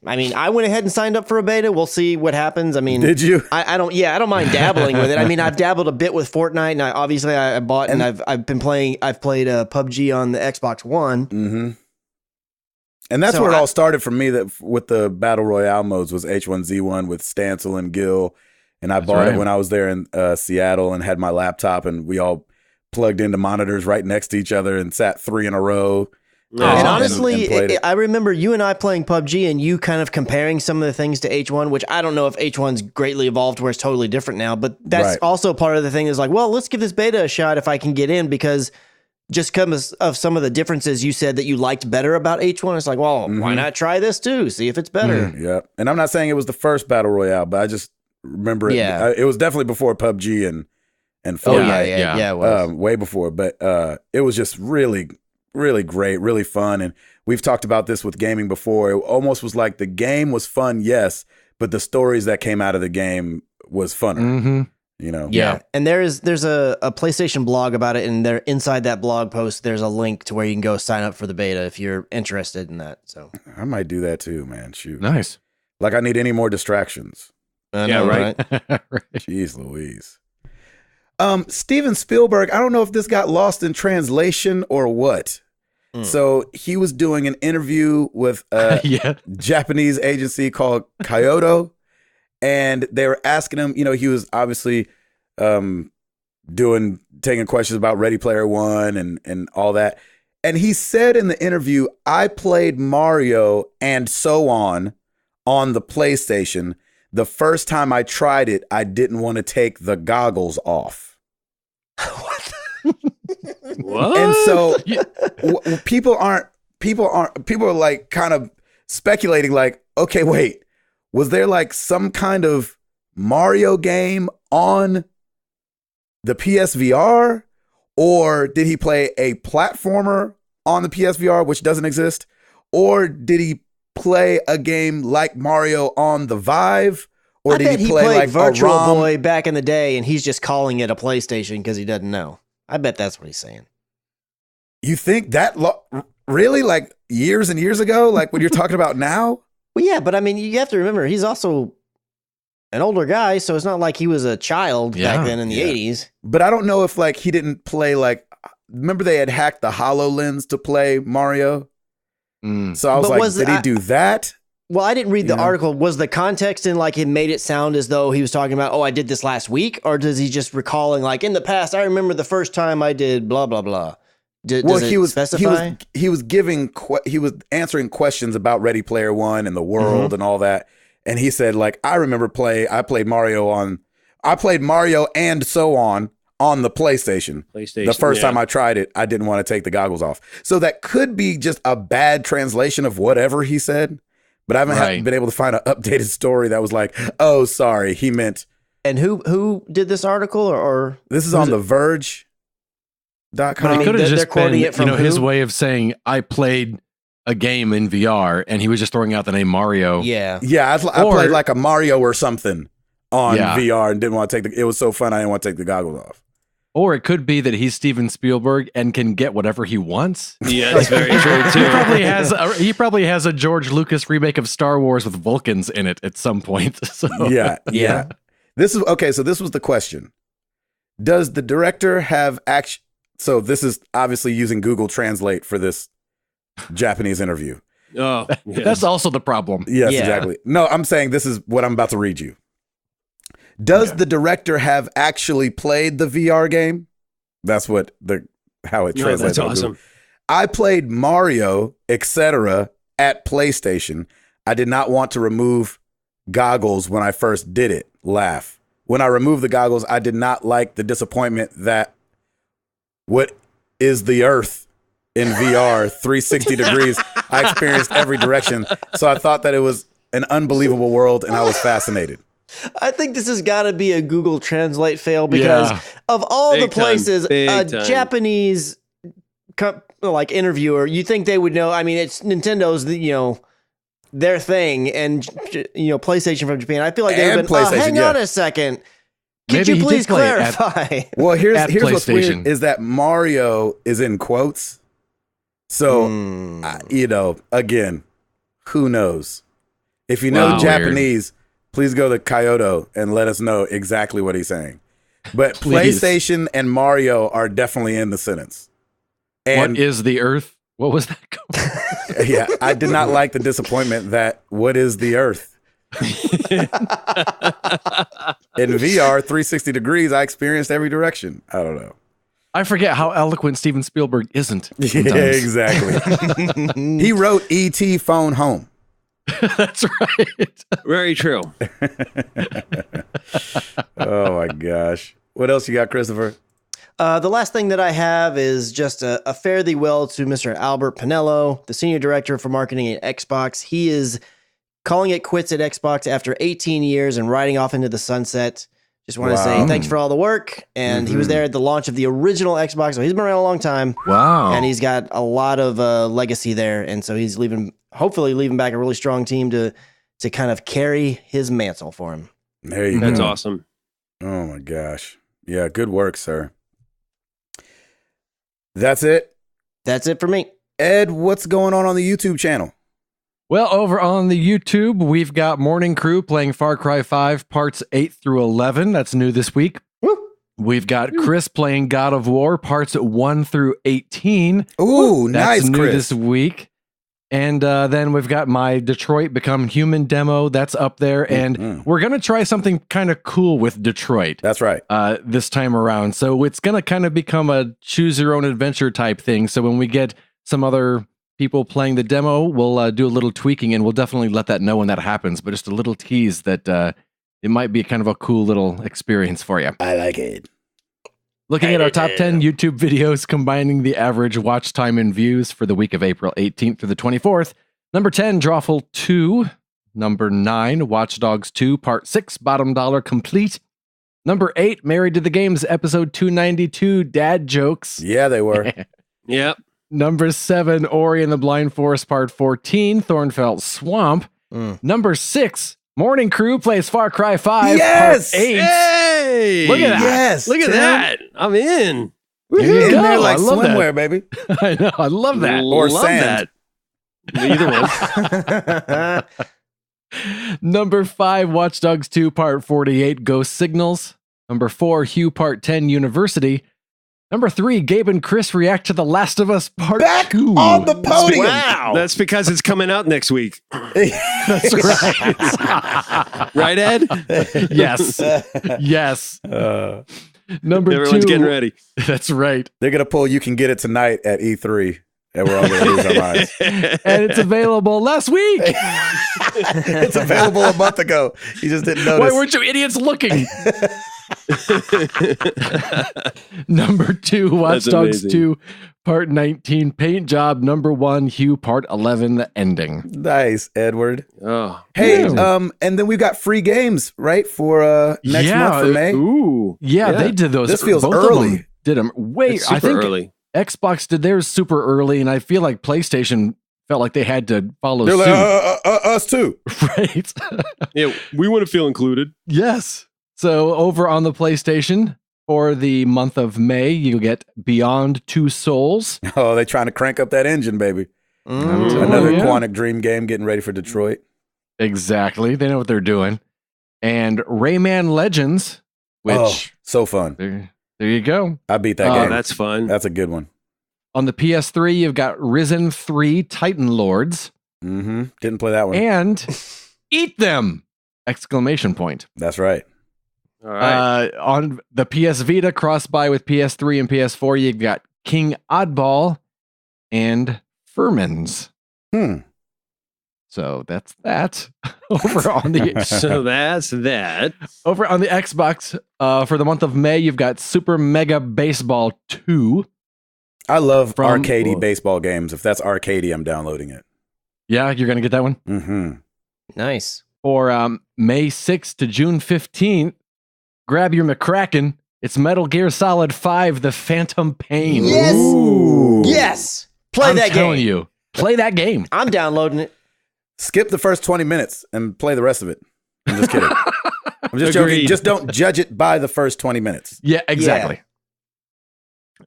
I mean, I went ahead and signed up for a beta. We'll see what happens. I mean, Did you? I don't mind dabbling with it. I mean, I've dabbled a bit with Fortnite, and I bought and I've been playing. I've played PUBG on the Xbox One. Mm-hmm. And that's So where it all started for me. That with the battle royale modes was H1Z1 with Stancil and Gil, and I bought it when I was there in Seattle and had my laptop, and we all plugged into monitors right next to each other and sat 3 in a row. And honestly, and played it. I remember you and I playing PUBG and you kind of comparing some of the things to H1, which I don't know if H1's greatly evolved where it's totally different now, but that's Right. also part of the thing is like, well, let's give this beta a shot if I can get in because just because of some of the differences you said that you liked better about H1, it's like, well, why not try this too? See if it's better. Yeah, and I'm not saying it was the first battle royale, but I just remember it. Yeah. It was definitely before PUBG and Oh, Fortnite. yeah, it was. Way before, but it was just really, really great, really fun. And we've talked about this with gaming before. It almost was like the game was fun, yes, but the stories that came out of the game was funner. Mm-hmm. You know, Yeah. And there's a PlayStation blog about it, and there inside that blog post there's a link to where you can go sign up for the beta if you're interested in that. So I might do that too, man. Shoot, Nice. like I need any more distractions. I Yeah, know, right. Right. Jeez Louise. Steven Spielberg, I don't know if this got lost in translation or what. So he was doing an interview with a Yeah. Japanese agency called Kyoto, and they were asking him, he was obviously taking questions about Ready Player One and all that. And he said in the interview, I played Mario and so on the PlayStation. The first time I tried it, I didn't want to take the goggles off. What? And so people are like kind of speculating like, okay, wait, was there like some kind of Mario game on the PSVR, or did he play a platformer on the PSVR, which doesn't exist? Or did he play a game like Mario on the Vive? Or I did bet he he play played like Virtual a ROM? Boy back in the day, and he's just calling it a PlayStation because he doesn't know. I bet that's what he's saying. You think that really like years and years ago, like what you're talking about now? Well, yeah, but I mean, you have to remember he's also an older guy, so it's not like he was a child Yeah, back then in the yeah. 80s. But I don't know if like he didn't play like, remember they had hacked the HoloLens to play Mario? Mm. So I was But like, was did he do that? Well, I didn't read the Yeah. article. Was the context in like it made it sound as though he was talking about, oh, I did this last week? Or does he just recalling like in the past, I remember the first time I did blah, blah, blah? Does it specify? he was answering questions about Ready Player One and the world and all that. And he said like, I played Mario and so on the PlayStation. PlayStation. The first yeah. time I tried it, I didn't want to take the goggles off. So that could be just a bad translation of whatever he said. But I haven't Right. been able to find an updated story that was like, oh, sorry, he meant And who did this article or This is on the Verge.com. I But mean, it could have they're just quoting been, it from his who? way of saying I played a game in VR, and he was just throwing out the name Mario. Yeah. Yeah, I Or- played like a Mario or something on Yeah. VR and didn't want to take the. It was so fun, I didn't want to take the goggles off. Or it could be that he's Steven Spielberg and can get whatever he wants. Yeah, that's very true too. He probably has a George Lucas remake of Star Wars with Vulcans in it at some point. So Yeah, Yeah. yeah. This is okay. So this was the question: does the director have action? So this is obviously using Google Translate for this Japanese interview. Oh, yeah. that's also the problem. Yes, Yeah. exactly. No, I'm saying this is what I'm about to read you. Does the director have actually played the VR game? That's what how it No, translates. that's on awesome. Google. I played Mario, etc. at PlayStation. I did not want to remove goggles when I first did it. Laugh. When I removed the goggles, I did not like the disappointment that what is the Earth in VR 360 degrees. I experienced every direction. So I thought that it was an unbelievable world and I was fascinated. I think this has got to be a Google Translate fail because Yeah. of all Big the time, places, big a time. Japanese like interviewer, you think they would know. I mean, it's Nintendo's, their thing, and PlayStation from Japan. I feel like they would And have been. PlayStation, Hang yeah. on a second. Could Maybe you he did please play it at- clarify? Well, here's At what's weird PlayStation. is that Mario is in quotes. So, again, who knows? If you know Wow. Japanese, please go to Kyoto and let us know exactly what he's saying. But Please. PlayStation and Mario are definitely in the sentence. And What is the Earth? What was that called? yeah, I did not like the disappointment that what is the Earth? In VR 360 degrees, I experienced every direction. I don't know. I forget how eloquent Steven Spielberg isn't. Yeah, sometimes. exactly. He wrote E.T. Phone Home. That's right. Very true. Oh my gosh. What else you got, Christopher? The last thing that I have is just a fare thee well to Mr. Albert Pinello, the Senior Director for Marketing at Xbox. He is calling it quits at Xbox after 18 years and riding off into the sunset. Just want to say Wow. thanks for all the work. And he was there at the launch of the original Xbox, so he's been around a long time. Wow. And he's got a lot of legacy there. And so he's hopefully leaving back a really strong team to kind of carry his mantle for him. There you That's go. awesome. Oh my gosh. Yeah, good work, sir. That's it. That's it for me. Ed, what's going on the YouTube channel? Well, over on the YouTube, we've got Morning Crew playing Far Cry 5 parts 8 through 11. That's new this week. Woo. We've got Chris playing God of War parts 1 through 18. Ooh, That's nice, new Chris. this week. And then we've got my Detroit Become Human demo. That's up there. And Mhm. we're going to try something kind of cool with Detroit That's right. this time around. So it's going to kind of become a choose your own adventure type thing. So when we get some other people playing the demo, we'll do a little tweaking and we'll definitely let that know when that happens. But just a little tease that it might be kind of a cool little experience for you. I like it. Looking at our top 10 YouTube videos combining the average watch time and views for the week of April 18th through the 24th. Number 10, Drawful 2. Number 9, Watch Dogs 2, Part 6, Bottom Dollar Complete. Number 8, Married to the Games, Episode 292, Dad Jokes. Yeah, they were. Yep. Number 7, Ori and the Blind Forest, Part 14, Thornfelt Swamp. Number 6, Morning Crew plays Far Cry 5, Yes! Part 8. Hey! Look at that. Yes. Look at Tim. that. I'm in. There you In go. there like I love that. swimwear, baby. I know. I love that. Or Love sand. that. Either one. Number 5, Watch Dogs 2, Part 48, Ghost Signals. Number 4, Hugh, Part 10, University. Number 3, Gabe and Chris react to The Last of Us Part Back 2. on the podium. Wow. That's because it's coming out next week. That's right. Right, Ed? Yes. Yes. Number Everyone's 2. getting ready. That's right. They're going to pull You Can Get It Tonight at E3. And we're all going to lose our minds. And it's available last week. It's available a month ago. You just didn't notice. Why weren't you idiots looking? Number 2, Watch That's Dogs amazing. 2, Part 19, Paint Job. Number 1, Hugh, Part 11, The Ending. Nice, Edward. Oh, Hey, Yeah. and then we've got free games, right, for next Yeah, month for May. ooh, Yeah, they did those. This feels both of early. them did them. Wait, It's I super think early. Xbox did theirs super early, and I feel like PlayStation felt like they had to follow They're suit. like, us too. Right? Yeah, we want to feel included. Yes. So over on the PlayStation for the month of May, you get Beyond Two Souls. Oh, they trying to crank up that engine, baby. Mm. Another yeah. Quantic Dream game getting ready for Detroit. Exactly. They know what they're doing. And Rayman Legends, Oh, which so fun. there you go. I beat that Oh, Oh, game. that's fun. That's a good one. On the PS3, you've got Risen 3 Titan Lords Mm-hmm. Didn't play that one. and Eat Them! Exclamation point. That's right. All right. On the PS Vita, cross-buy with PS3 and PS4, you've got King Oddball and Furmans. So that's that. Over on the So that's that. over on the Xbox, for the month of May, you've got Super Mega Baseball 2. I love From- arcadey baseball games. If that's arcadey, I'm downloading it. Yeah, you're gonna get that one Mm-hmm. Nice. for May 6th to June 15th. Grab your McCracken. It's Metal Gear Solid 5: The Phantom Pain. Yes. Ooh. Yes. Play I'm that telling game. you, play that game. I'm downloading it. Skip the first 20 minutes and play the rest of it. I'm just kidding. I'm just joking. Agreed. Just don't judge it by the first 20 minutes. Yeah, exactly.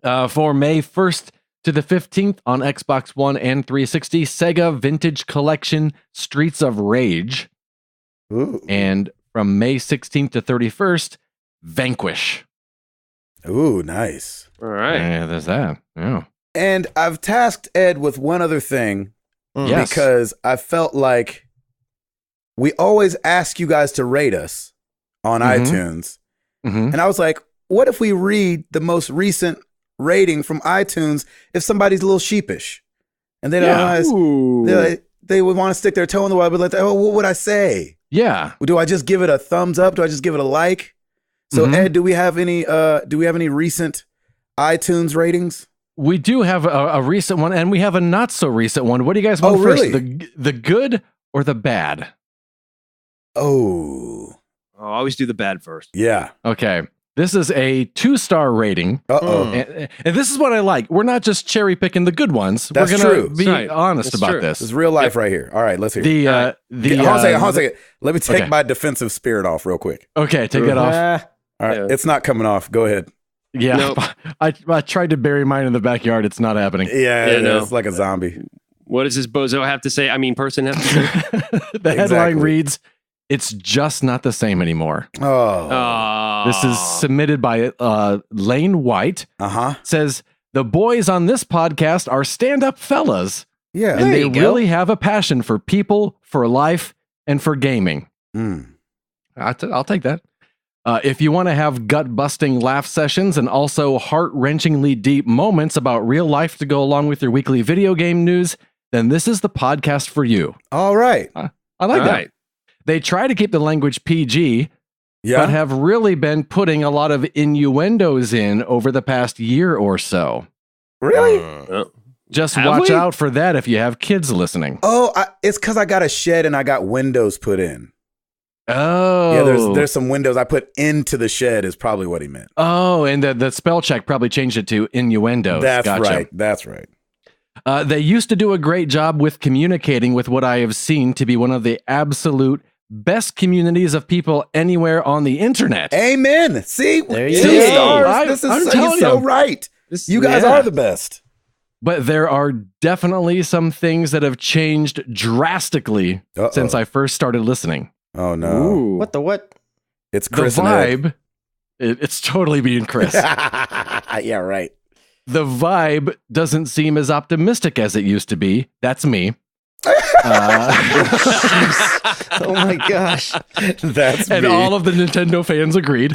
For May 1st to the 15th on Xbox One and 360, Sega Vintage Collection Streets of Rage. Ooh. And from May 16th to 31st, Vanquish. Ooh, nice. All right. Yeah, there's that. Yeah. And I've tasked Ed with one other thing Yes. because I felt like we always ask you guys to rate us on Mhm. iTunes. Mhm. And I was like, what if we read the most recent rating from iTunes if somebody's a little sheepish? And they don't Yeah. know, they would want to stick their toe in the water, but like, oh, what would I say? Yeah. Do I just give it a thumbs up? Do I just give it a like? So Mhm. Ed, do we have any recent iTunes ratings? We do have a recent one, and we have a not so recent one. What do you guys Oh, want first? really? The good or the bad? Oh, I'll always do the bad first. yeah. Okay. This is a 2-star rating. Uh-oh. And this is what I like. We're not just cherry picking the good ones. That's We're gonna true. be That's right. honest That's about true. This this. is real life right here. All right, let's hear it. The All right. Hold on a second. Let me take Okay. my defensive spirit off real quick. Okay, take that off. All right, Yeah. it's not coming off. Go ahead. Yeah, Nope. I tried to bury mine in the backyard. It's not happening. Yeah, no. it's like a zombie. What does this bozo have to say? I mean, person have to say? The headline Exactly. reads, "It's just not the same anymore." Oh, This is submitted by Lane White. uh-huh. Says the boys on this podcast are stand-up fellas, Yeah. and There they you go. really have a passion for people, for life, and for gaming. Mm. I'll take that. If you want to have gut-busting laugh sessions and also heart-wrenchingly deep moments about real life to go along with your weekly video game news, then this is the podcast for you. All right. I like All that. right. They try to keep the language PG, Yeah. but have really been putting a lot of innuendos in over the past year or so. Really? Just Have watch we? out for that if you have kids listening. Oh, it's because I got a shed and I got windows put in. Oh. Yeah, there's some windows I put into the shed is probably what he meant. Oh, and the spell check probably changed it to innuendos. That's Gotcha. right. That's right. They used to do a great job with communicating with what I have seen to be one of the absolute best communities of people anywhere on the internet. Amen. See, There you two go. stars. I'm You're telling so you. right. This- You guys yeah. are the best. But there are definitely some things that have changed drastically Uh-oh. since I first started listening. Oh no, Ooh. What the what? it's The Chris and Ed. vibe, it's totally being Chris. Yeah, right. The vibe doesn't seem as optimistic as it used to be. That's me. Oh my gosh. That's And me. all of the Nintendo fans agreed.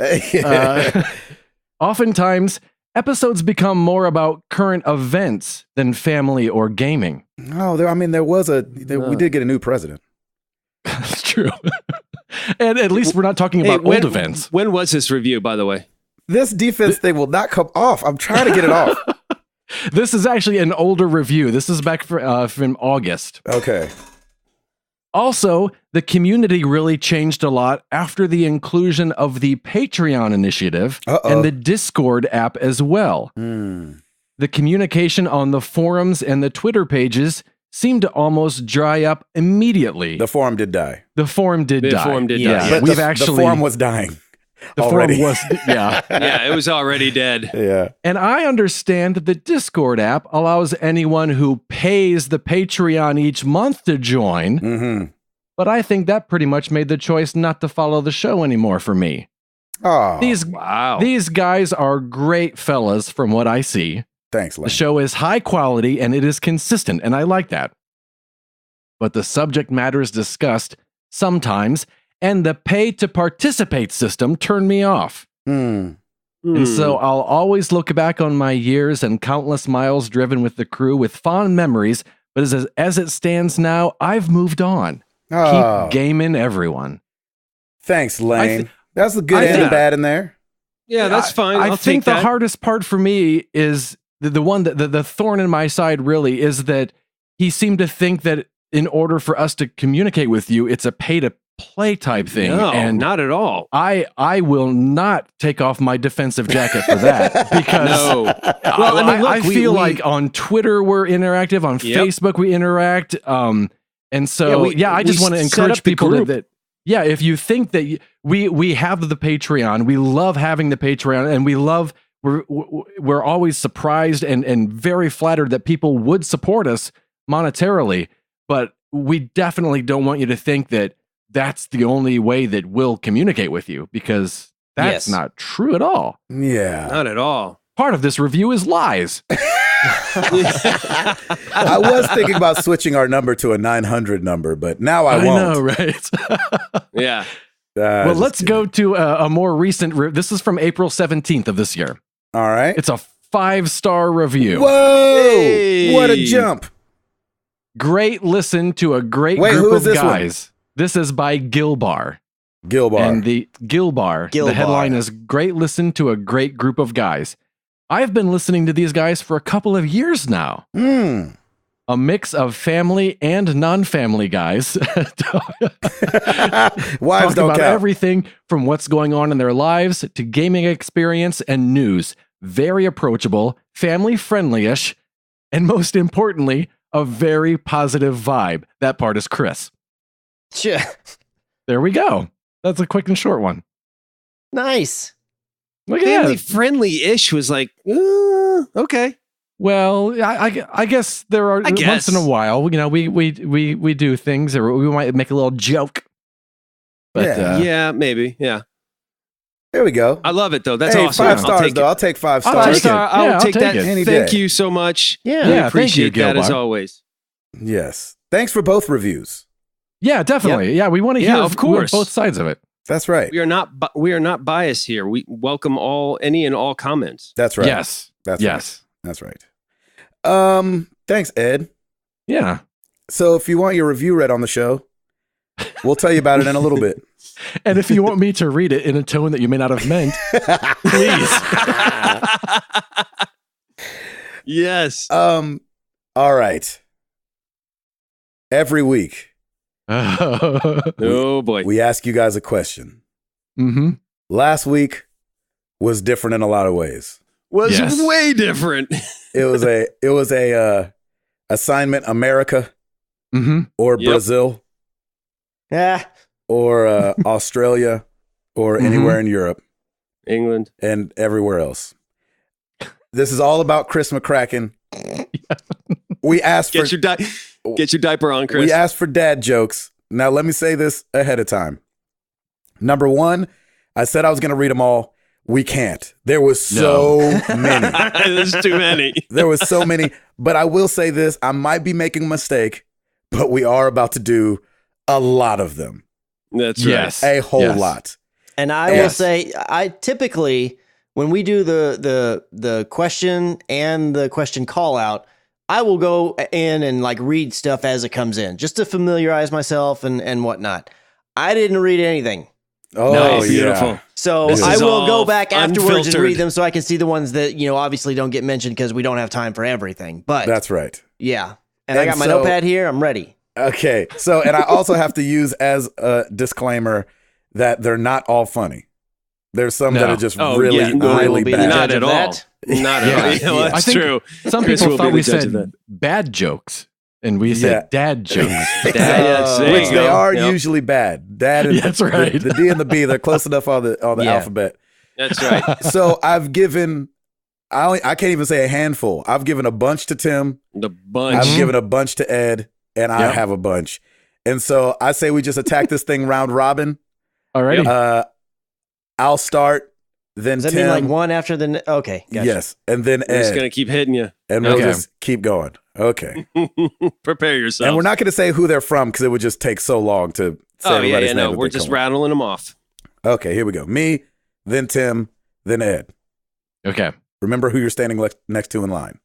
Oftentimes, episodes become more about current events than family or gaming. no, there was we did get a new president. That's true. And at least we're not talking Hey, about old events. When was this review, by the way? This defense thing will not come off. I'm trying to get it off. This is actually an older review. This is back from August. Okay. Also, the community really changed a lot after the inclusion of the Patreon initiative and the Discord app as well. The communication on the forums and the Twitter pages seemed to almost dry up immediately. The forum did die. The forum did die. Yeah. But We've the forum was dying. the already. forum was yeah. Yeah, it was already dead. Yeah. And I understand that the Discord app allows anyone who pays the Patreon each month to join. Mm-hmm. But I think that pretty much made the choice not to follow the show anymore for me. Oh, These guys are great fellas from what I see. thanks, Lane. The show is high quality and it is consistent, and I like that. But the subject matters discussed sometimes, and the pay to participate system turned me off. Mm. And so I'll always look back on my years and countless miles driven with the crew with fond memories, but as it stands now, I've moved on. Oh, Keep gaming, everyone. thanks, Lane. That's the good I and think- the bad in there. Yeah, that's fine. I I'll think take the that. hardest part for me is the one that the thorn in my side really is that he seemed to think that in order for us to communicate with you, it's a pay to play type thing. No, and not at all. I will not take off my defensive jacket for that because No. well, I mean, look, I feel like on Twitter we're interactive, on Yep. Facebook we interact, and so Yeah, I just we want to set encourage up the people group. that yeah, if you think that we have the Patreon, we love having the Patreon, and we're always surprised and very flattered that people would support us monetarily, but we definitely don't want you to think that that's the only way that we'll communicate with you, because that's Yes. not true at all. Yeah. Not at all. Part of this review is lies. I was thinking about switching our number to a 900 number, but now I won't. know, right? Yeah. Well, Just let's kidding. go to a more recent. This is from April 17th of this year. All right. It's a 5-star review. Whoa! Hey. What a jump! Great listen to a great Wait, group who is of this one? guys. This is by Gilbar. Gilbar. And the Gilbar. The Gilbar. headline is Great Listen to a Great Group of Guys. I've been listening to these guys for a couple of years now. Mm. A mix of family and non-family guys. Wives Talk don't about count. everything from what's going on in their lives to gaming experience and news. Very approachable, family friendly-ish, and most importantly, a very positive vibe. That part is Chris. Sure. There we go. That's a quick and short one. Nice. Look at Family that. friendly-ish was like, okay. Well, I guess there are I once guess. in a while, you know, we do things, or we might make a little joke. But Yeah. Yeah, maybe. Yeah. There we go. I love it though. That's hey, awesome. 5 I'll stars take though. it. I'll take 5 I'll stars. take it. Five-star, Yeah, I'll I'll take take that. it. Any Thank day. you so much. Yeah. We Yeah, thank you, appreciate that as Gilbar. always. Yes. Thanks for both reviews. yeah, definitely. Yeah, we want to Yeah, hear of course. both sides of it. That's right. We are not biased here. We welcome any and all comments. That's right. Yes. That's yes. right. That's right. Thanks, Ed. Yeah. So if you want your review read on the show, we'll tell you about it in a little bit. And if you want me to read it in a tone that you may not have meant, please. Yes. All right. Every week Oh boy. we ask you guys a question. Mm-hmm. Last week was different in a lot of ways. Was Yes. way different. It was a assignment America Mm-hmm. or Yep. Brazil Yeah. or Australia or Mhm. anywhere in Europe England. and everywhere else. This is all about Chris McCracken. We asked for Get your diaper on, Chris. we asked for dad jokes. Now let me say this ahead of time. Number 1, I said I was going to read them all. We can't. There was so many. There's too many. There was so many. But I will say this: I might be making a mistake, but we are about to do a lot of them. That's Yes. A whole Yes. lot. And I will Yes. say, I typically, when we do the question and the question call out, I will go in and like read stuff as it comes in, just to familiarize myself and whatnot. I didn't read anything. Oh, Nice. yeah. Beautiful. So This I is will go all back afterwards and unfiltered. read them so I can see the ones that, obviously don't get mentioned because we don't have time for everything. But That's right. yeah. And I And got my so- notepad here. I'm ready. Okay. So, and I also have to use as a disclaimer that they're not all funny. There's some that No. are just Oh, really, yeah, no, I will really be the bad. Not judge at of all. that. Not Yeah. at all. Yeah, well, Yeah. that's I think true. Some Chris people will be thought the we judge said of that. bad jokes, and we said Yeah. dad jokes. Yes, there Which you they go. are Yep. usually bad. Dad and That's right. The D and the B, they're close enough on the Yeah. alphabet. That's right. So I've given, I can't even say a handful. I've given a bunch to Tim. The bunch. I've given a bunch to Ed, and I Yep. have a bunch. And so I say we just attack this thing round robin. Alrighty. I'll start, then Does that Tim. mean like one after the okay? Gotcha. Yes, and then We're just Ed, going to keep hitting you. and we'll Okay. just keep going. Okay, Prepare yourself. and we're not going to say who they're from because it would just take so long to say Oh, yeah, everybody's yeah, name no. if We're they just come up. rattling them off. Okay, here we go. Me, then Tim, then Ed. Okay. Remember who you're standing next to in line.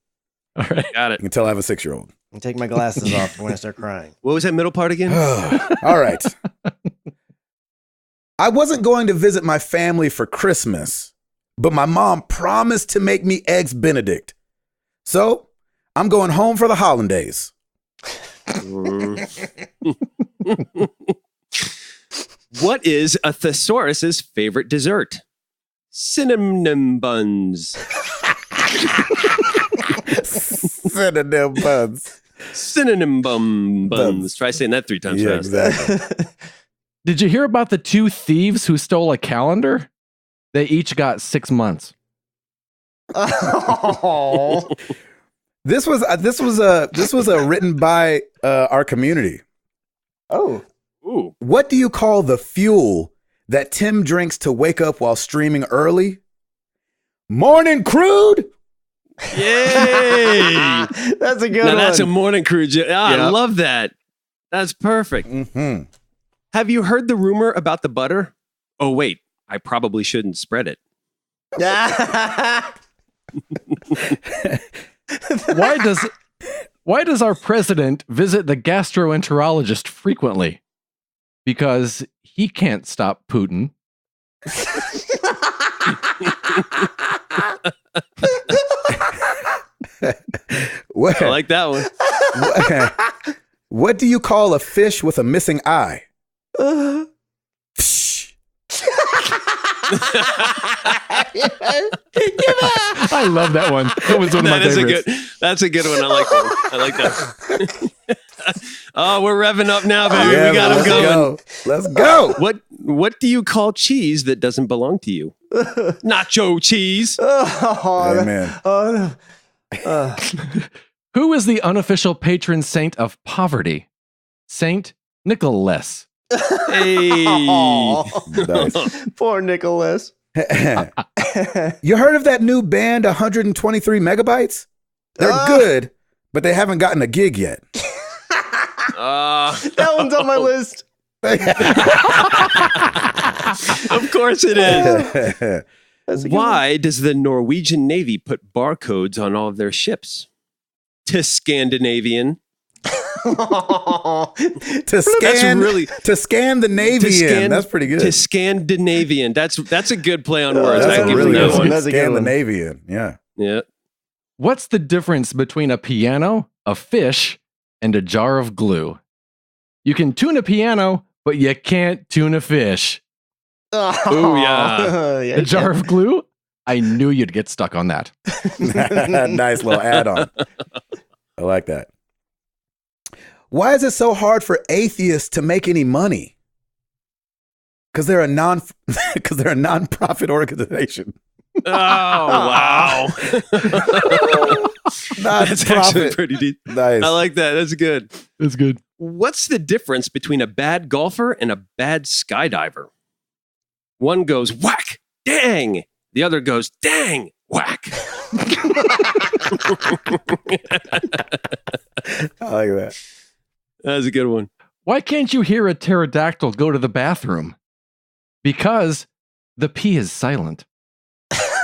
All right. Got You it. can tell I have a 6-year-old. I'll take my glasses off when I start crying. What was that middle part again? All right. I wasn't going to visit my family for Christmas, but my mom promised to make me eggs Benedict. So I'm going home for the hollandaise. What is a thesaurus's favorite dessert? Cinnamon buns. Synonym buns. Synonym buns. Buns. Try saying that 3 times Yeah, fast. exactly. Did you hear about the 2 thieves who stole a calendar? They each got 6 months. Oh. This was written by our community. Oh. Ooh. What do you call the fuel that Tim drinks to wake up while streaming early? Morning crude. Yay! That's a good Now one. that's a morning crew. I Yeah. love that. That's perfect. Mm-hmm. Have you heard the rumor about the butter? Oh, wait. I probably shouldn't spread it. Why does our president visit the gastroenterologist frequently? Because he can't stop Putin. What, I like that one. what do you call a fish with a missing eye? Psh. I love that one. That was one of my That is favorites. that's a good one. I like that one. I like that. Oh, we're revving up now, baby. Yeah, we got man, him going. Let's go. What do you call cheese that doesn't belong to you? Nacho cheese. Oh, Amen. oh, no. Who is the unofficial patron saint of poverty? Saint Nicholas. Hey. Nice. Poor Nicholas. You heard of that new band, 123 Megabytes? They're good, but they haven't gotten a gig yet. That one's on my list. Of course it is. That's a good Why does the Norwegian Navy put barcodes on all of their ships? To Scandinavian. one. to scan, really- to scan the Navy To scan- in. That's pretty good. To Scandinavian. That's a good play on words. That's I a give really them good that one. one. That's a good Scan the one. Navy in. Yeah. Yeah. What's the difference between a piano, a fish, and a jar of glue? You can tune a piano, but you can't tune a fish. Ooh, yeah. Yeah, A jar of glue? I knew you'd get stuck on that. Nice little add-on. I like that. Why is it so hard for atheists to make any money? Because they're a non-profit organization. Oh, wow. That's actually Non-profit. pretty deep. Nice. I like that. That's good. That's good. What's the difference between a bad golfer and a bad skydiver? One goes whack, dang. The other goes dang, whack. I like that. That's a good one. Why can't you hear a pterodactyl go to the bathroom? Because the P is silent.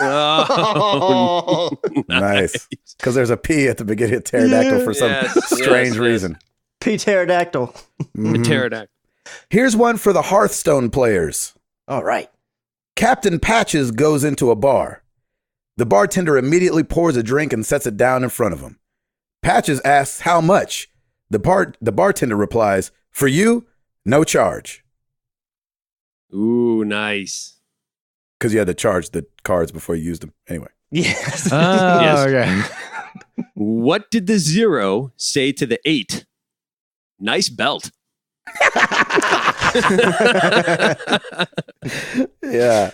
Oh, Nice. Because there's a P at the beginning of pterodactyl for some Yes, strange yes, reason. P pterodactyl. The Mhm. pterodactyl. Here's one for the Hearthstone players. All right. Captain Patches goes into a bar. The bartender immediately pours a drink and sets it down in front of him. Patches asks how much. The bartender replies, "For you, no charge." Ooh, nice. Because you had to charge the cards before you used them. Anyway. Yes. Oh, Yes. okay. What did the 0 say to the 8? Nice belt. Yeah.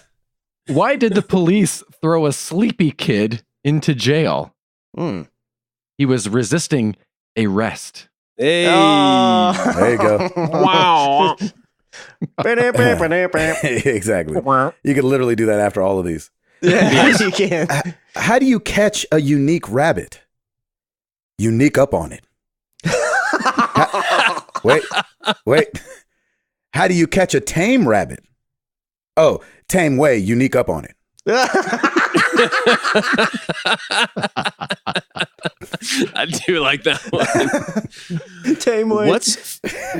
Why did the police throw a sleepy kid into jail? Hmm. He was resisting arrest. Hey. There you go. Wow. Exactly. You could literally do that after all of these. Yeah, you can. How do you catch a unique rabbit? Unique up on it. Wait. How do you catch a tame rabbit? Oh, tame way, unique up on it. I do like that one. Tame way.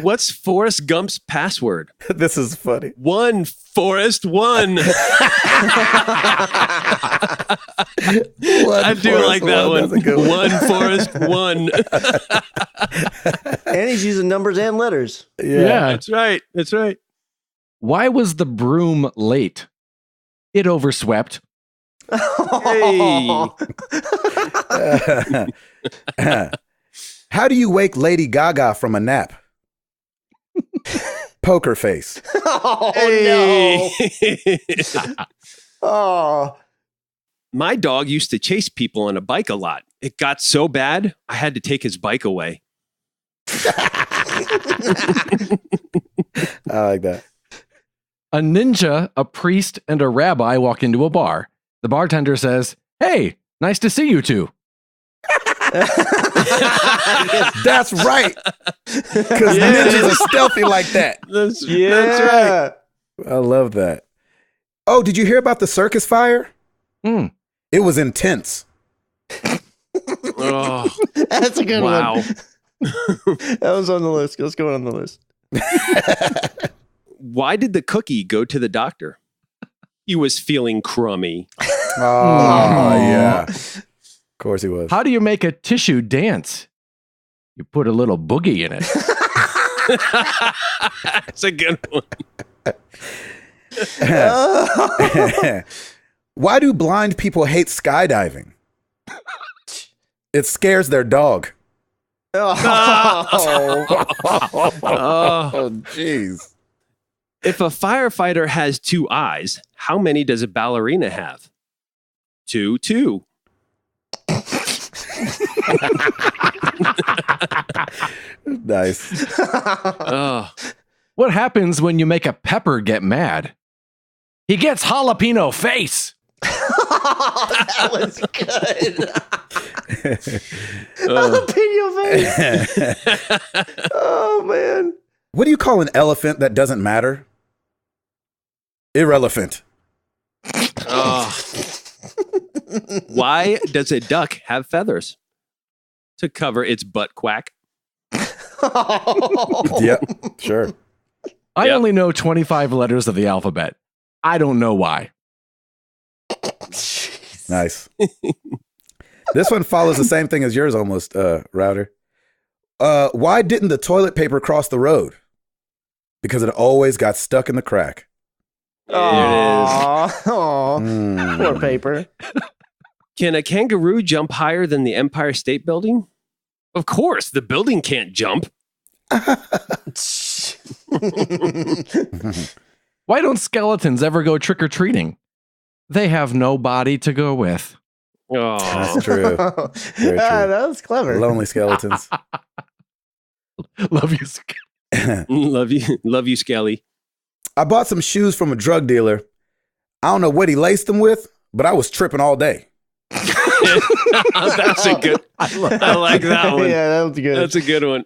What's Forrest Gump's password? This is funny. One Forrest one. I do like that one. That's a good one. One Forrest one. And he's using numbers and letters. Yeah. That's right. That's right. Why was the broom late? It overswept. Hey. How do you wake Lady Gaga from a nap? Poker face. Oh, Hey. no. Oh. My dog used to chase people on a bike a lot. It got so bad, I had to take his bike away. I like that. A ninja, a priest, and a rabbi walk into a bar. The bartender says, "Hey, nice to see you two." That's right. Because ninjas are stealthy like that. That's right. I love that. Oh, did you hear about the circus fire? Hmm. It was intense. Oh, That's a good wow. one. That was on the list. Let's go on the list. Why did the cookie go to the doctor? He was feeling crummy. Oh, yeah. Of course he was. How do you make a tissue dance? You put a little boogie in it. That's a good one. Why do blind people hate skydiving? It scares their dog. Oh. Oh, jeez. If a firefighter has 2 eyes, how many does a ballerina have? 2. Nice. Oh, What happens when you make a pepper get mad? He gets jalapeno face. That was good. oh. Jalapeno face. Oh, man. What do you call an elephant that doesn't matter? Irrelevant. Oh. Why does a duck have feathers? To cover its butt quack. Yep, sure. I Yep. only know 25 letters of the alphabet. I don't know why. Nice. This one follows the same thing as yours almost, Router. Why didn't the toilet paper cross the road? Because it always got stuck in the crack. Aw. Aw. Mm. Poor paper. Can a kangaroo jump higher than the Empire State Building? Of course, the building can't jump. Why don't skeletons ever go trick or treating? They have no body to go with. Oh, That's true. Very true. That was clever. Lonely skeletons. Love you. love you, Skelly. I bought some shoes from a drug dealer. I don't know what he laced them with, but I was tripping all day. That's a good. I like that one. Yeah, that was good. That's a good one.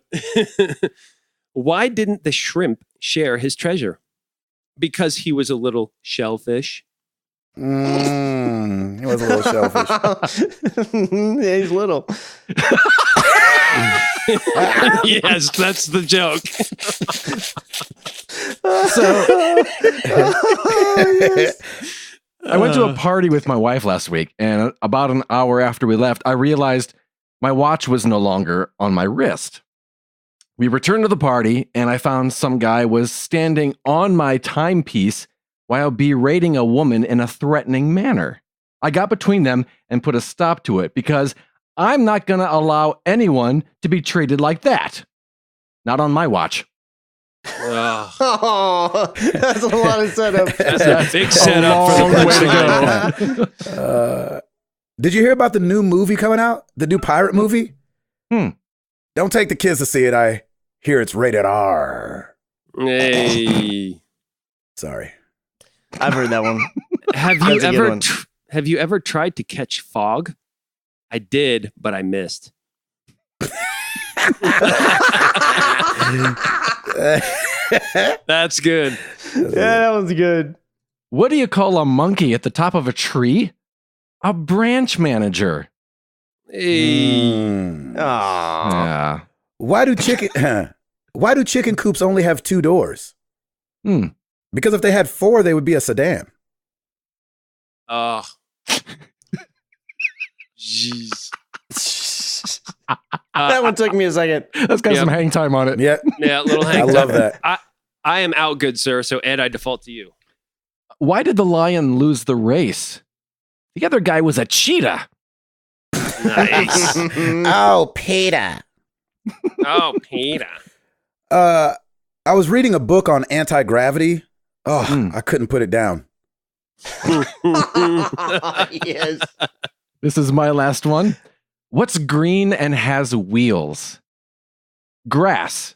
Why didn't the shrimp share his treasure? Because he was a little shellfish. He was a little shellfish. Yeah, he's little. Yes, that's the joke. I went to a party with my wife last week, and about an hour after we left, I realized my watch was no longer on my wrist. We returned to the party, and I found some guy was standing on my timepiece while berating a woman in a threatening manner. I got between them and put a stop to it because I'm not going to allow anyone to be treated like that. Not on my watch. Oh, Oh, that's a lot of setup. that's a big setup for the long way to punchline. Did you hear about the new movie coming out? The new pirate movie? Don't take the kids to see it. I hear it's rated R. Hey. Sorry. I've heard that one. Have That's you a good ever one. have you ever tried to catch fog? I did, but I missed. That's good. Yeah, that one's good. What do you call a monkey at the top of a tree? A branch manager. Hey. Mm. Aw. Yeah. Why do chicken coops only have 2 doors? Because if they had 4, they would be a sedan. Oh. Jeez. That one took me a second. That's got Yep. some hang time on it. Yeah, Yeah, little hang I love time. that. I am out good, sir. So Ed, I default to you. Why did the lion lose the race? The other guy was a cheetah. Nice. Oh, Peter. Oh, Peter. I was reading a book on anti-gravity. Oh, I couldn't put it down. Yes. This is my last one. What's green and has wheels? Grass.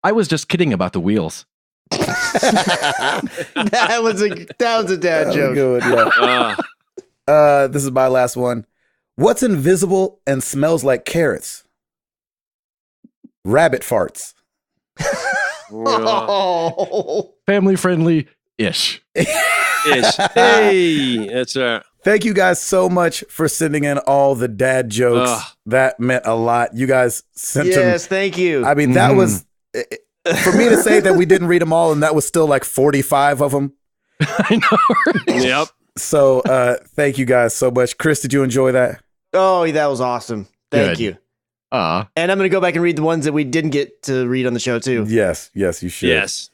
I was just kidding about the wheels. That was a dad joke. Good, yeah. This is my last one. What's invisible and smells like carrots? Rabbit farts. Oh. Family friendly ish. Ish. Hey, that's right. Thank you guys so much for sending in all the dad jokes. Ugh. That meant a lot. You guys sent them. Yes, thank you. I mean, that was for me to say that we didn't read them all, and that was still like 45 of them. I know. Right? Yep. So thank you guys so much. Chris, did you enjoy that? Oh, that was awesome. Thank Good. you. Aw. And I'm going to go back and read the ones that we didn't get to read on the show, too. Yes, you should. Yes.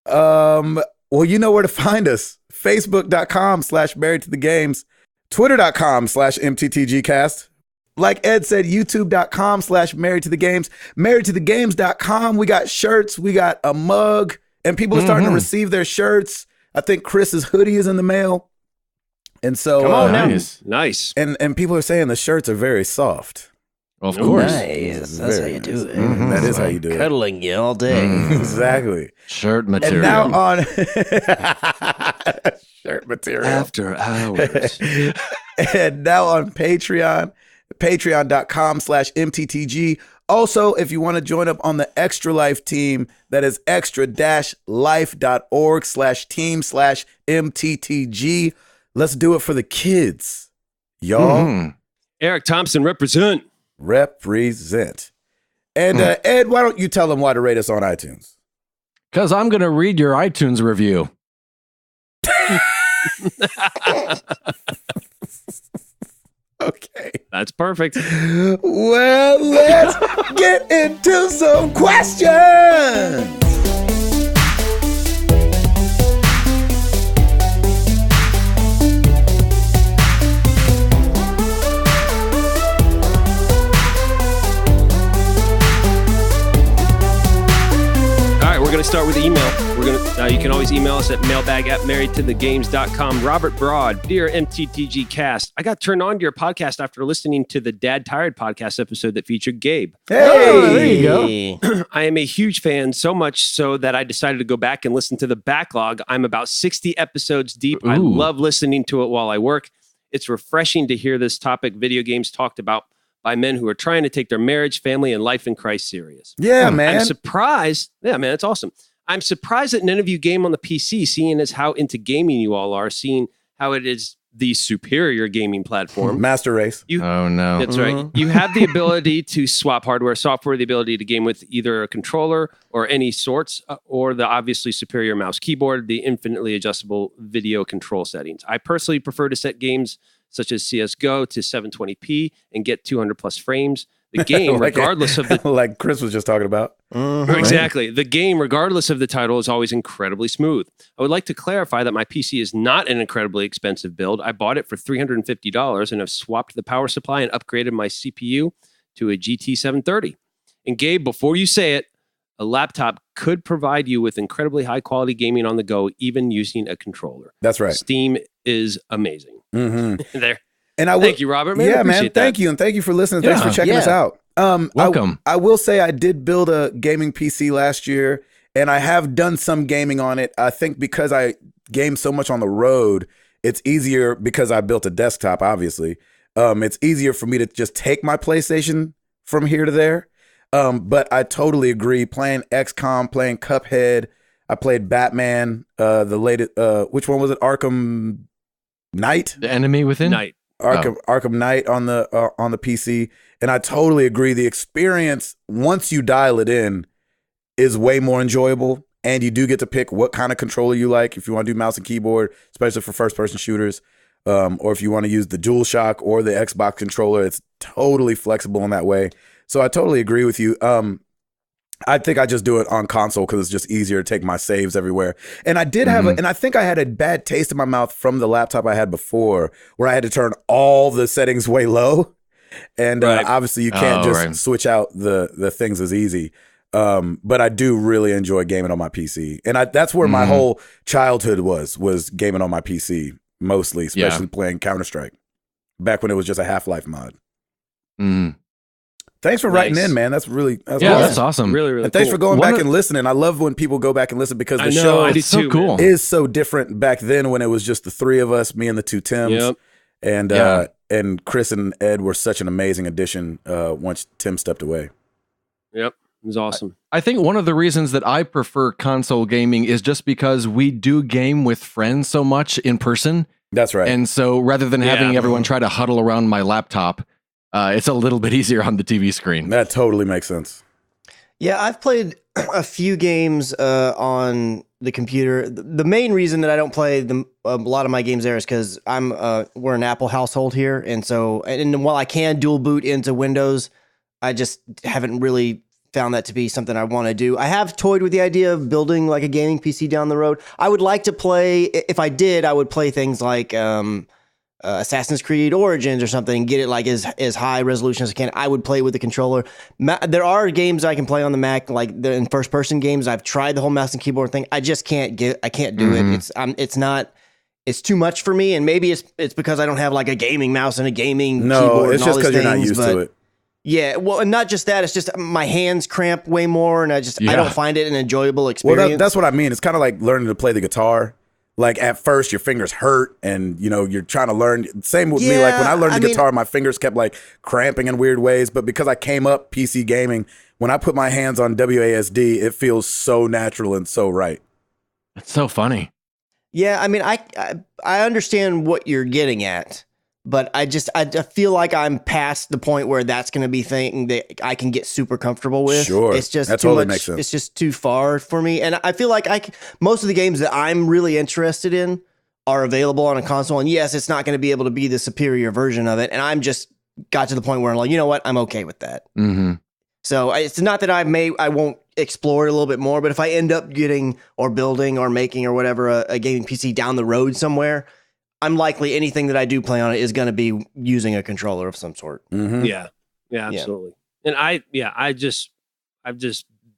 Well, you know where to find us. Facebook.com/married to the games. Twitter.com/MTTGcast. Like Ed said, YouTube.com/married to the games. Marriedtothegames.com. We got shirts. We got a mug. And people are starting to receive their shirts. I think Chris's hoodie is in the mail. And so Come on now. Nice. Nice. and people are saying the shirts are very soft. Of course. Nice. That's how you do it. Mhm, that is how you do it. Cuddling you all day. Exactly. Shirt And material. now on shirt material. After hours. And now on Patreon, patreon.com/MTTG. Also, if you want to join up on the Extra Life team, that is extra-life.org/team/MTTG. Let's do it for the kids. Y'all Mhm. Eric Thompson, represent. represent. And Ed, why don't you tell them why to rate us on iTunes? Because I'm going to read your iTunes review. Okay. That's perfect. Well, let's get into some questions. All right, we're going to start with the email. You can always email us at mailbag@marriedtothegames.com. Robert Broad, dear MTTG cast, I got turned on to your podcast after listening to the Dad Tired podcast episode that featured Gabe. Hey, there you go. I am a huge fan, so much so that I decided to go back and listen to the backlog. I'm about 60 episodes deep. I Ooh. love listening to it while I work. It's refreshing to hear this topic, video games, talked about by men who are trying to take their marriage, family, and life in Christ serious. Yeah, man. I'm surprised. Yeah, man, it's awesome. I'm surprised that none of you game on the PC, seeing as how into gaming you all are, seeing how it has the superior gaming platform. Master Race. Oh no. That's right. You have the ability to swap hardware, software, the ability to game with either a controller or any sorts, or the obviously superior mouse keyboard, the infinitely adjustable video control settings. I personally prefer to set games such as CSGO to 720p and get 200 plus frames. The game, regardless of the like Chris was just talking about. exactly, the game, regardless of the title, is always incredibly smooth. I would like to clarify that my PC is not an incredibly expensive build. I bought it for $350 and have swapped the power supply and upgraded my CPU to a GT 730. And Gabe, before you say it, a laptop could provide you with incredibly high quality gaming on the go, even using a controller. That's right. Steam is amazing. There. And thank you, Robert. Man, yeah, man. that. Thank you, and thank you for listening. Thanks for checking us out. Welcome. I will say I did build a gaming PC last year, and I have done some gaming on it. I think because I game so much on the road, it's easier because I built a desktop. Obviously, it's easier for me to just take my PlayStation from here to there. But I totally agree. Playing XCOM, playing Cuphead. I played Batman. The latest. Which one was it? Arkham Knight. The Enemy Within. Arkham Knight on the PC, and I totally agree. The experience, once you dial it in, is way more enjoyable, and you do get to pick what kind of controller you like. If you want to do mouse and keyboard, especially for first-person shooters, or if you want to use the DualShock or the Xbox controller, it's totally flexible in that way. So I totally agree with you. I think I just do it on console because it's just easier to take my saves everywhere. And I did have, and I think I had a bad taste in my mouth from the laptop I had before, where I had to turn all the settings way low. And obviously, you can't switch out the things as easy. But I do really enjoy gaming on my PC, and that's where my whole childhood was gaming on my PC mostly, especially playing Counter-Strike back when it was just a Half-Life mod. Thanks for writing in, man. That's awesome. That's awesome. Really, really and thanks cool. for going back and listening. I love when people go back and listen because the show I do too, cool. is so different back then when it was just the three of us, me and the two Tims. Yep. And Chris and Ed were such an amazing addition once Tim stepped away. Yep. It was awesome. I think one of the reasons that I prefer console gaming is just because we do game with friends so much in person. That's right. And so rather than having everyone try to huddle around my laptop, it's a little bit easier on the TV screen. That totally makes sense. Yeah, I've played a few games on the computer. The main reason that I don't play a lot of my games there is because we're an Apple household here, and so while I can dual boot into Windows, I just haven't really found that to be something I want to do. I have toyed with the idea of building like a gaming PC down the road. I would like to play. If I did, I would play things like Assassin's Creed Origins or something, get it like as high resolution as I can. I would play with the controller. There are games I can play on the Mac, like in first person games. I've tried the whole mouse and keyboard thing. I just can't do it. It's too much for me, and maybe it's because I don't have like a gaming mouse and a gaming keyboard. No, it's and all just because these you're not things, used to it. Yeah, well, and not just that. It's just my hands cramp way more, and I don't find it an enjoyable experience. Well, that's what I mean. It's kind of like learning to play the guitar. Like at first your fingers hurt and you're trying to learn. Same with me. Like when I learned the guitar, my fingers kept like cramping in weird ways. But because I came up PC gaming, when I put my hands on WASD, it feels so natural and so right. It's so funny. Yeah, I mean, I understand what you're getting at, but I feel like I'm past the point where that's going to be thing that I can get super comfortable with. Sure, it's just that too totally much. makes sense. It's just too far for me, and I feel like most of the games that I'm really interested in are available on a console. And yes, it's not going to be able to be the superior version of it, and I'm just got to the point where I'm like, you know what, I'm okay with that. Mm-hmm. So it's not that I won't explore it a little bit more, but if I end up getting or building or making or whatever a gaming PC down the road somewhere, I'm likely anything that I do play on it is going to be using a controller of some sort. Mm-hmm. Yeah, absolutely. And I've just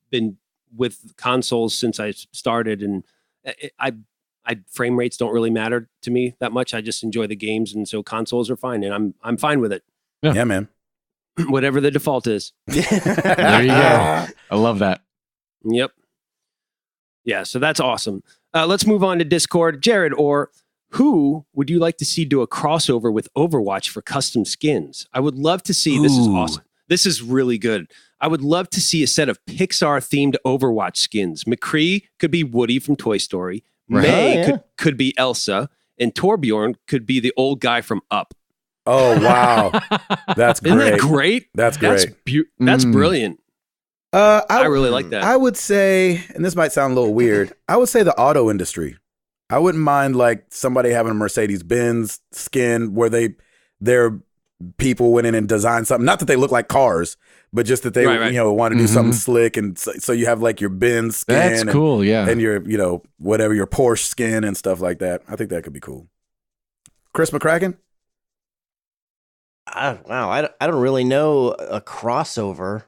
been with consoles since I started, and I frame rates don't really matter to me that much. I just enjoy the games, and so consoles are fine, and I'm fine with it. Yeah, man. Whatever the default is. There you go. I love that. Yep. Yeah, so that's awesome. Let's move on to Discord. Jared, or who would you like to see do a crossover with Overwatch for custom skins? I would love to see. This is awesome. This is really good. I would love to see a set of Pixar-themed Overwatch skins. McCree could be Woody from Toy Story. Right. May could be Elsa. and Torbjorn could be the old guy from Up. Oh wow, that's great. Isn't that great? That's great. That's brilliant. I really like that. I would say, and this might sound a little weird, I would say the auto industry. I wouldn't mind like somebody having a Mercedes-Benz skin where their people went in and designed something. Not that they look like cars, but just that they want to do something slick, and so you have like your Benz skin. That's cool, yeah. And your whatever, your Porsche skin and stuff like that. I think that could be cool. Chris McCracken? I don't really know a crossover.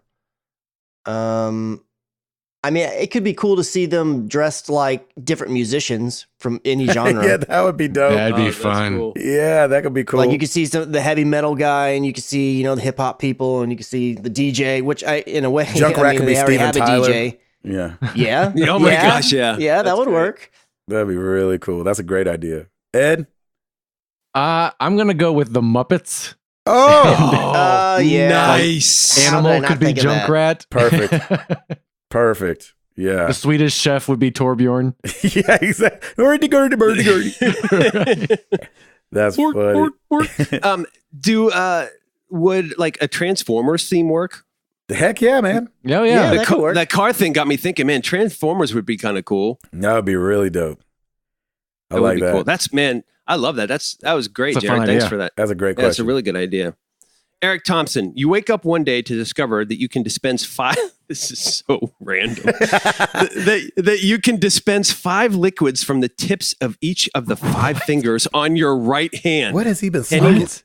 I mean, it could be cool to see them dressed like different musicians from any genre. Yeah, that would be dope. That'd be fun. Cool. Yeah, that could be cool. Like you could see the heavy metal guy, and you could see the hip hop people, and you could see the DJ. Which in a way, Junkrat could be they already have Steven Tyler. a DJ. Yeah, Yeah. Oh my gosh, yeah. Yeah, that would work. that'd be really cool. That's a great idea. Ed? I'm gonna go with the Muppets. Oh, Yeah. Nice. How did I Animal not could be think of that? Junkrat. Perfect. Perfect. Yeah. The Swedish chef would be Torbjorn. Yeah, exactly. Gurdy. That's funny. Would like a Transformers theme work? Heck yeah, man. Oh Yeah, yeah. that could work. That car thing got me thinking, man, Transformers would be kind of cool. That would be really dope. I That like would be that. cool. That's, man, I love that. That was great, It's a fun Jared. Thanks idea. for that. That's a great Yeah, that's a question. really good idea. Eric Thompson, you wake up one day to discover that you can dispense 5. This is so random. that you can dispense 5 liquids from the tips of each of the 5 fingers on your right hand. What has he been Any- saying?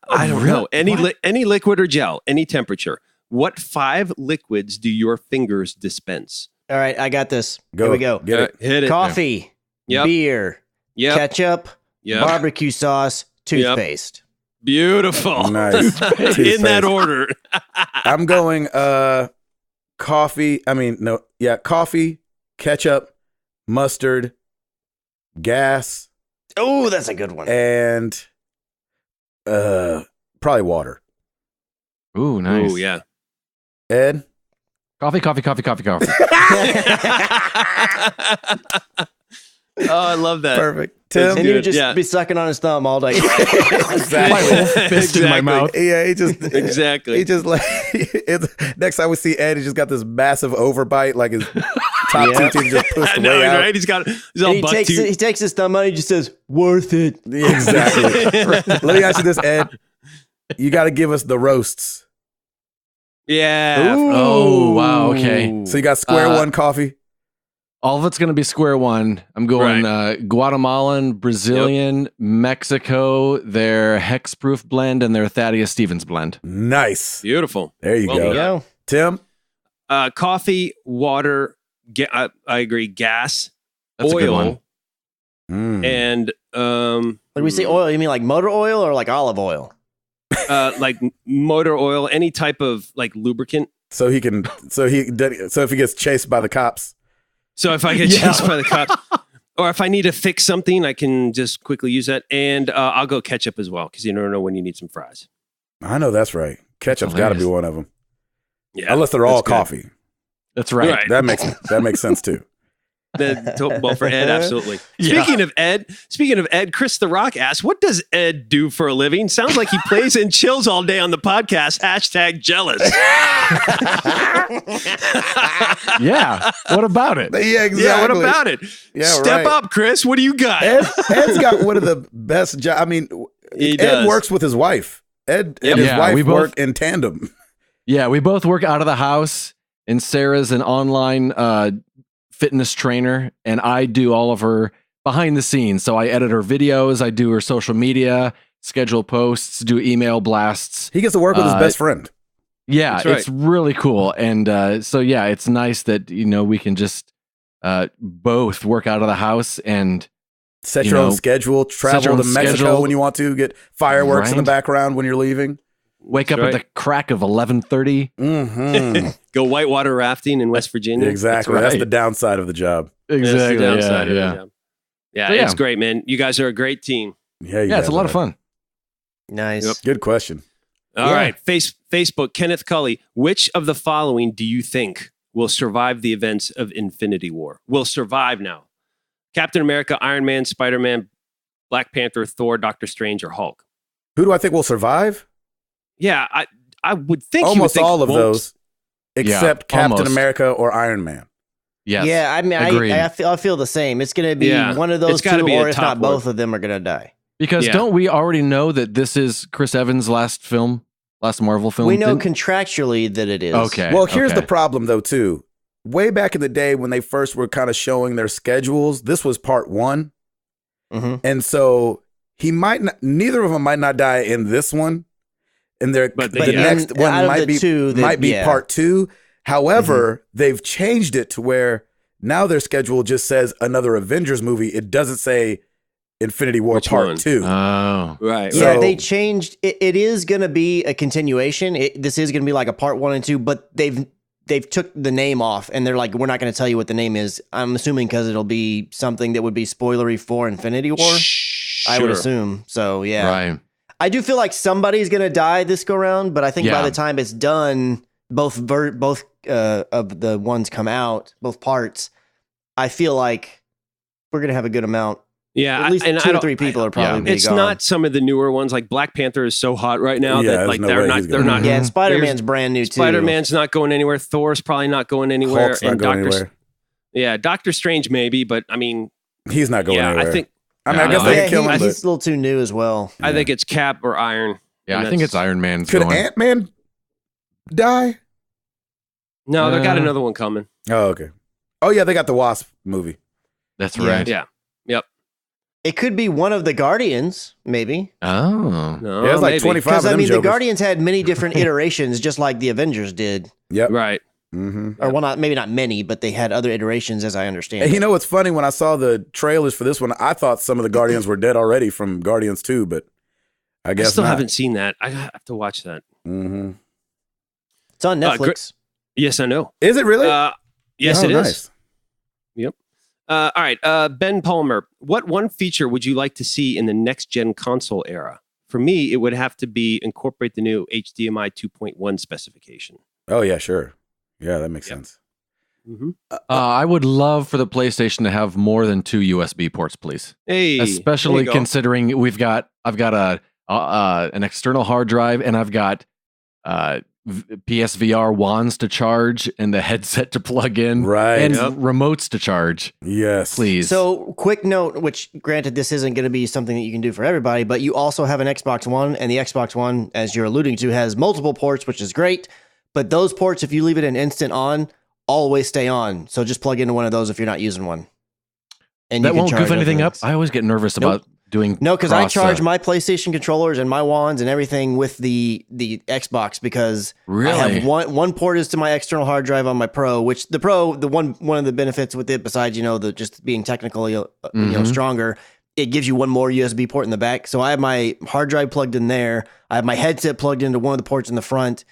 I don't know. Any liquid or gel, any temperature. What 5 liquids do your fingers dispense? All right, I got this. Go. Here we go. Get it. Hit it. Coffee, Yep. beer, Yep. ketchup, Yep. barbecue sauce, toothpaste. Beautiful. Nice. In that order. I'm going coffee, ketchup, mustard, gas, Oh, that's a good one. and probably water. Ooh, nice. Ooh, yeah. Ed? Coffee. Oh, I love that. Perfect. That's Tim? And you good. just Yeah. be sucking on his thumb all day. Exactly. Fist in my mouth. Yeah, he just Exactly. He just like next time we see Ed, he just got this massive overbite, like his top Yeah. 2 teeth just pushed I know, way out. right? He's all And he butt takes tooth. he takes his thumb out. He just says, "Worth it." Exactly. Let me ask you this, Ed. You got to give us the roasts. Yeah. Oh, wow, okay. So you got square one coffee. All of it's going to be square one. I'm going Guatemalan, Brazilian, Mexico, their hexproof blend, and their Thaddeus Stevens blend. Nice. Beautiful. There you Well go. There you go. Tim? Coffee, water, I agree, gas, That's a good oil, one. and When we say oil, you mean like motor oil or like olive oil? like motor oil, any type of like lubricant. So if he gets chased by the cops. So if I get chased by the cops, or if I need to fix something, I can just quickly use that. And I'll go ketchup as well, because you never know when you need some fries. I know that's right. Ketchup's got to be hilarious. one of them. Yeah, Unless they're all that's good. coffee. That's right. Right. That makes sense too. Well, for Ed, absolutely. Yeah. Speaking of Ed, Chris the Rock asks, "What does Ed do for a living?" Sounds like he plays and chills all day on the podcast. #jealous. Yeah. What about it? Yeah, exactly. Yeah, what about it? Yeah, Step right. up, Chris. What do you got? Ed's got one of the best jobs. I mean, He Ed does. works with his wife. Ed Yep. and his Yeah, wife we both- work in tandem. Yeah, we both work out of the house, and Sarah's an online fitness trainer, and I do all of her behind the scenes. So I edit her videos, I do her social media, schedule posts, do email blasts. He gets to work with his best friend. Yeah, That's right. it's really cool. And so, yeah, it's nice that, we can just both work out of the house and Set You your own know, schedule. set your Travel to own Mexico schedule. when you want to. Get fireworks in the Right. background when you're leaving. wake up That's at the crack of 11:30. Mm-hmm. Go whitewater rafting in West Virginia. Exactly. right. That's the downside of the job. That's the Exactly. downside of Yeah, the job. Yeah, So, yeah. it's great, man. You guys are a great team. Yeah, yeah, it's a lot of fun. Nice. Yep. Good question. All Yeah. right, Facebook, Kenneth Cully. Which of the following do you think will survive the events of Infinity War? Will survive now? Captain America, Iron Man, Spider-Man, Black Panther, Thor, Doctor Strange, or Hulk. Who do I think will survive? Yeah, I would think you would Almost think all of won't. those, except Captain almost. America or Iron Man. Yes. Yeah, I mean, Agreed. I feel the same. It's going to be Yeah. one of those It's gotta two, be a or if top not both one. of them are going to die. Because Yeah. don't we already know that this is Chris Evans' last Marvel film? We know Didn't- contractually that it is. Okay. Well, here's okay. the problem, though, too. Way back in the day when they first were kind of showing their schedules, this was part 1. hmm And so neither of them might not die in this one. And But the yeah. next one out of might the be two, yeah. part 2. However, they've changed it to where now their schedule just says another Avengers movie. It doesn't say Infinity War Which part one? 2. Oh. Right. Yeah, So- they changed. It is going to be a continuation. This is going to be like a part 1 and 2, but they've took the name off, and they're like, we're not going to tell you what the name is. I'm assuming because it'll be something that would be spoilery for Infinity War. I would Sure. assume. So yeah, Right. I do feel like somebody's going to die this go round, but I think by Yeah. the time it's done, both of the ones come out, both parts. I feel like we're going to have a good amount. Yeah, At least and 2 I or don't- 3 people are probably yeah. gonna be It's gone. not some of the newer ones. Like Black Panther is so hot right now Yeah, that there's like no they're way not he's they're gonna- not. Yeah, and Mhm. Spider-Man's brand new too. Spider-Man's not going anywhere. Thor's probably not going anywhere. Hulk's not and going Doctor anywhere. Yeah, Doctor Strange maybe, but I mean, He's not going yeah, anywhere. I think I No, guess no, they Yeah, can kill him, but he's a little too new as well. I think it's Cap or Iron. Yeah, And I think that's- it's Iron Man's could going. Ant-Man die? No, they got Uh, another one coming. Oh, okay. Oh, yeah, they got the Wasp movie. That's Yeah. right. Yeah. Yep. It could be one of the Guardians, maybe. Oh. No, Yeah, it's like maybe. 25 Because of I them mean, the jokers. Guardians had many different iterations, just like the Avengers did. Yep. Right. Mm-hmm. Or well, maybe not many, but they had other iterations, as I understand. And it. you know what's funny? When I saw the trailers for this one, I thought some of the Guardians were dead already from Guardians 2, but I I guess still not. haven't seen that. I have to watch that. Mm-hmm. It's on Uh, Netflix. Yes, I know. Is it really? Yes, Oh, it is. nice. All right. Ben Palmer, what one feature would you like to see in the next gen console era? For me, it would have to be incorporate the new HDMI 2.1 specification. Oh, yeah, sure. Yeah, that makes Yep. sense. Mm-hmm. I would love for the PlayStation to have more than 2 USB ports, please. Hey, Especially there you go. considering I've got an external hard drive, and I've got PSVR wands to charge and the headset to plug in, Right. and Yep. remotes to charge. Yes. Please. So, quick note, which granted, this isn't going to be something that you can do for everybody, but you also have an Xbox One, and the Xbox One, as you're alluding to, has multiple ports, which is great. But those ports, if you leave it an instant on, always stay on. So just plug into one of those if you're not using one. And that you can won't charge goof anything up. things. I always get nervous Nope. about doing No, because I cross, charge my PlayStation controllers and my wands and everything with the Xbox because really. I have one port is to my external hard drive on my Pro, which the Pro, one of the benefits with it, besides the just being technically Mhm. stronger, it gives you one more USB port in the back. So I have my hard drive plugged in there. I have my headset plugged into one of the ports in the front,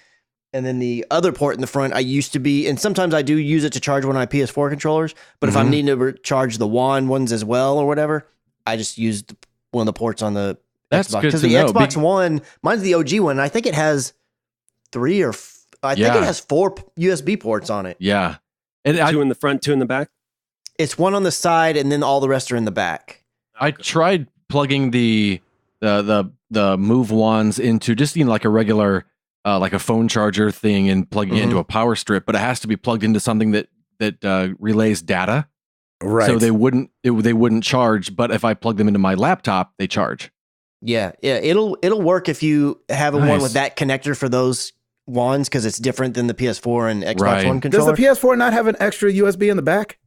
and then the other port in the front. I used to be, and sometimes I do use it to charge one of my PS4 controllers. But if I'm Mhm. needing to charge the wand ones as well or whatever, I just use one of the ports on the That's Xbox. good Because to the know. Xbox One, mine's the OG one. And I think it has I think Yeah. it has 4 USB ports on it. Yeah. And Two in the front, two in the back. It's one on the side, and then all the rest are in the back. I tried plugging the Move wands into just like a regular like a phone charger thing and plugging it into a power strip, but it has to be plugged into something that relays data. Right. So they wouldn't charge, but if I plug them into my laptop, they charge. Yeah, it'll work if you have a one Nice. with that connector for those wands because it's different than the PS4 and Xbox Right. One Does controller. the PS4 not have an extra USB in the back?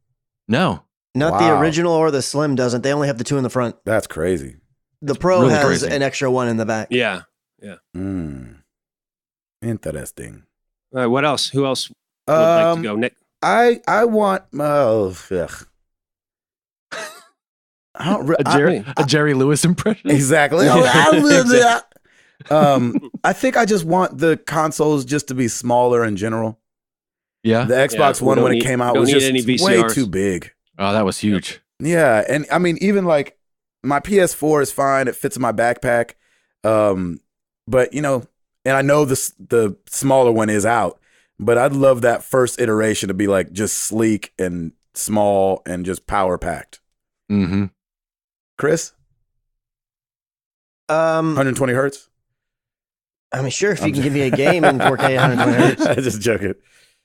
No. Not the Wow. original or the Slim doesn't. They only have the 2 in the front. That's crazy. The Pro really has crazy. an extra one in the back. Yeah. Interesting. All right. What else? Who else would like to go? Nick. I want ugh. I don't A Jerry Lewis impression. exactly. Yeah. I think I just want the consoles just to be smaller in general. Yeah. The Xbox we One don't when it need- came out don't was need just any way VCRs. too big. Oh, that was huge. Yeah, and I mean even like my PS4 is fine; it fits in my backpack. But and I know the smaller one is out, but I'd love that first iteration to be like just sleek and small and just power packed. Mm-hmm. Chris, Um, 120 hertz? I mean, sure, if you can give me a game in 4K 120 hertz. I just joking.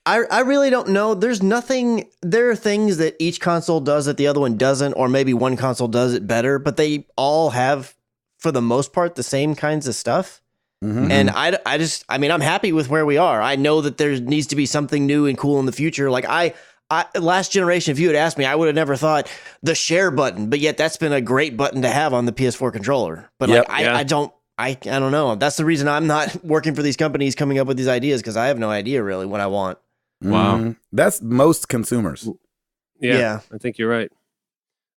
I really don't know. There's nothing. There are things that each console does that the other one doesn't, or maybe one console does it better, but they all have, for the most part, the same kinds of stuff. Mhm. And I mean, I'm happy with where we are. I know that there needs to be something new and cool in the future. Like last generation, if you had asked me, I would have never thought the share button, but yet that's been a great button to have on the PS4 controller. But Yep. I don't know. That's the reason I'm not working for these companies coming up with these ideas, because I have no idea really what I want. Wow. Mhm. That's most consumers. Yeah. I think you're right.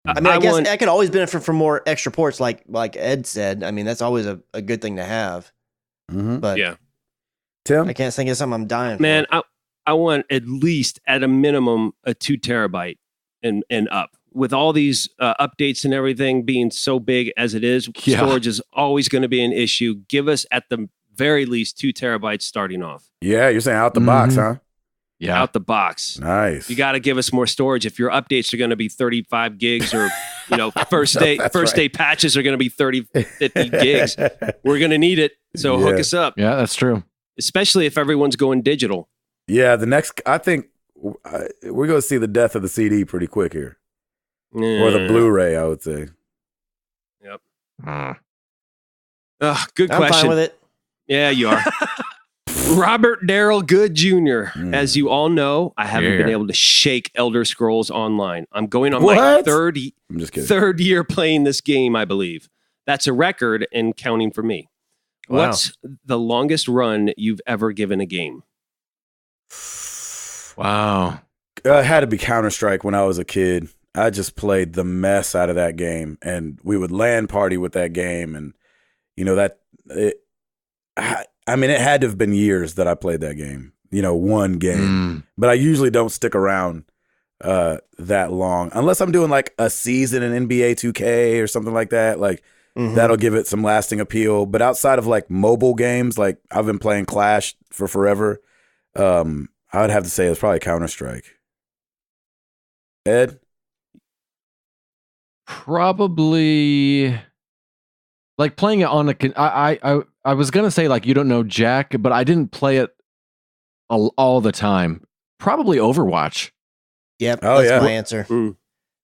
I mean, I guess want- I could always benefit from more extra ports, like Ed said. I mean, that's always a good thing to have. Mhm. But Yeah. Tim? I can't think of something I'm dying Man, for. I want at least at a minimum a 2 terabyte and up. With all these updates and everything being so big as it is, Yeah. storage is always going to be an issue. Give us at the very least 2 terabytes starting off Yeah, you're saying out the box, Mhm. huh? Yeah. out the box. Nice. You got to give us more storage. If your updates are going to be 35 gigs or, first That's right. day patches are going to be 30, 50 gigs, we're going to need it. So hook Yeah. us up, Yeah, that's true. especially if everyone's going digital. Yeah, I think we're going to see the death of the CD pretty quick here. Or the Blu-ray, I would say. Good I'm question. fine with it. Yeah, you are. Robert Darrell Good Jr. Mm. As you all know, I haven't been Yeah. able to shake Elder Scrolls Online. I'm going on What? my third I'm just kidding. year playing this game, I believe. That's a record and counting for me. Wow. What's the longest run you've ever given a game? Wow. It had to be Counter-Strike when I was a kid. I just played the mess out of that game, and we would LAN party with that game, and it had to have been years that I played that game. One game, but I usually don't stick around that long unless I'm doing like a season in NBA 2K or something like that. Like Mhm. that'll give it some lasting appeal. But outside of like mobile games, like I've been playing Clash for forever. I would have to say it's probably Counter-Strike. Ed? Probably like playing it on I was gonna say like you don't know Jack, but I didn't play it all the time. Probably Overwatch. Yep, Oh, that's yeah. my answer. Mm.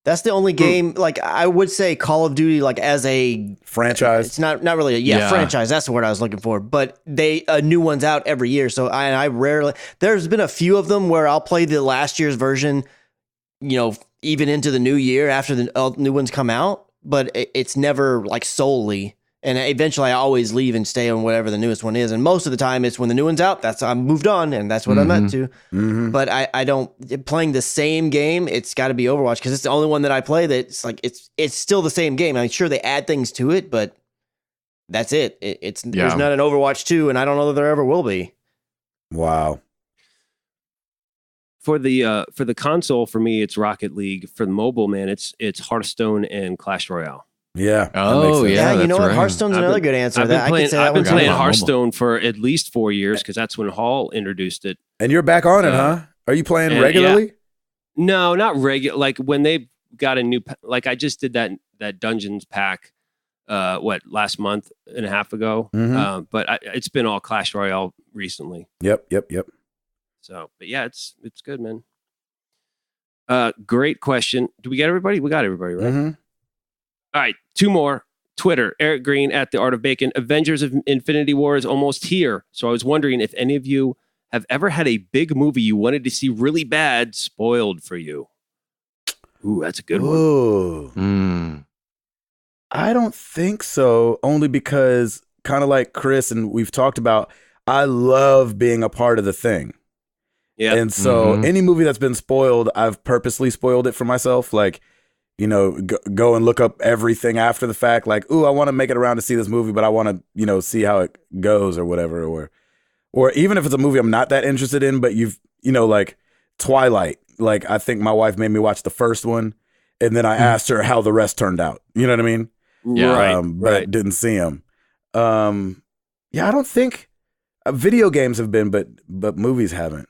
That's the only game. Like I would say, Call of Duty, like as a Franchise? It's not really Yeah. franchise. That's the word I was looking for. But they new ones out every year. So I rarely. There's been a few of them where I'll play the last year's version. Even into the new year after the new ones come out. But it's never like solely. And eventually, I always leave and stay on whatever the newest one is. And most of the time, it's when the new one's out. I'm moved on, and that's what I'm at to. Mm-hmm. But I don't playing the same game. It's got to be Overwatch because it's the only one that I play. That's like it's still the same game. I'm sure they add things to it, but that's it. There's not an Overwatch 2, and I don't know that there ever will be. Wow. For the console, for me, it's Rocket League. For the mobile, man, it's Hearthstone and Clash Royale. Yeah. that Oh, makes sense. yeah. you know that's what? right. Hearthstone's I've another been- good answer. I've been I could playing, say that I've been one's playing on mobile. Hearthstone for at least 4 years because that's when Hall introduced it. And you're back on it, Uh, huh? Are you playing and- regularly? No, not regular. Like when they got a new, like I just did that Dungeons pack, last month and a half ago. Mhm. But it's been all Clash Royale recently. Yep. So, but yeah, it's good, man. Great question. Do we get everybody? We got everybody, right? Mm-hmm. All right, 2 more. Twitter, Eric Green at The Art of Bacon. Avengers of Infinity War is almost here. So I was wondering if any of you have ever had a big movie you wanted to see really bad spoiled for you. Ooh, that's a good one. Ooh. Mm. I don't think so, only because kind of like Chris and we've talked about, I love being a part of the thing. Yeah. And so Mhm. any movie that's been spoiled, I've purposely spoiled it for myself. Like, go and look up everything after the fact. Like, ooh, I want to make it around to see this movie, but I want to, see how it goes or whatever. Or even if it's a movie I'm not that interested in, but like Twilight. Like, I think my wife made me watch the first one, and then I asked her how the rest turned out. You know what I mean? Yeah. Right. But didn't see them. I don't think video games have been, but movies haven't.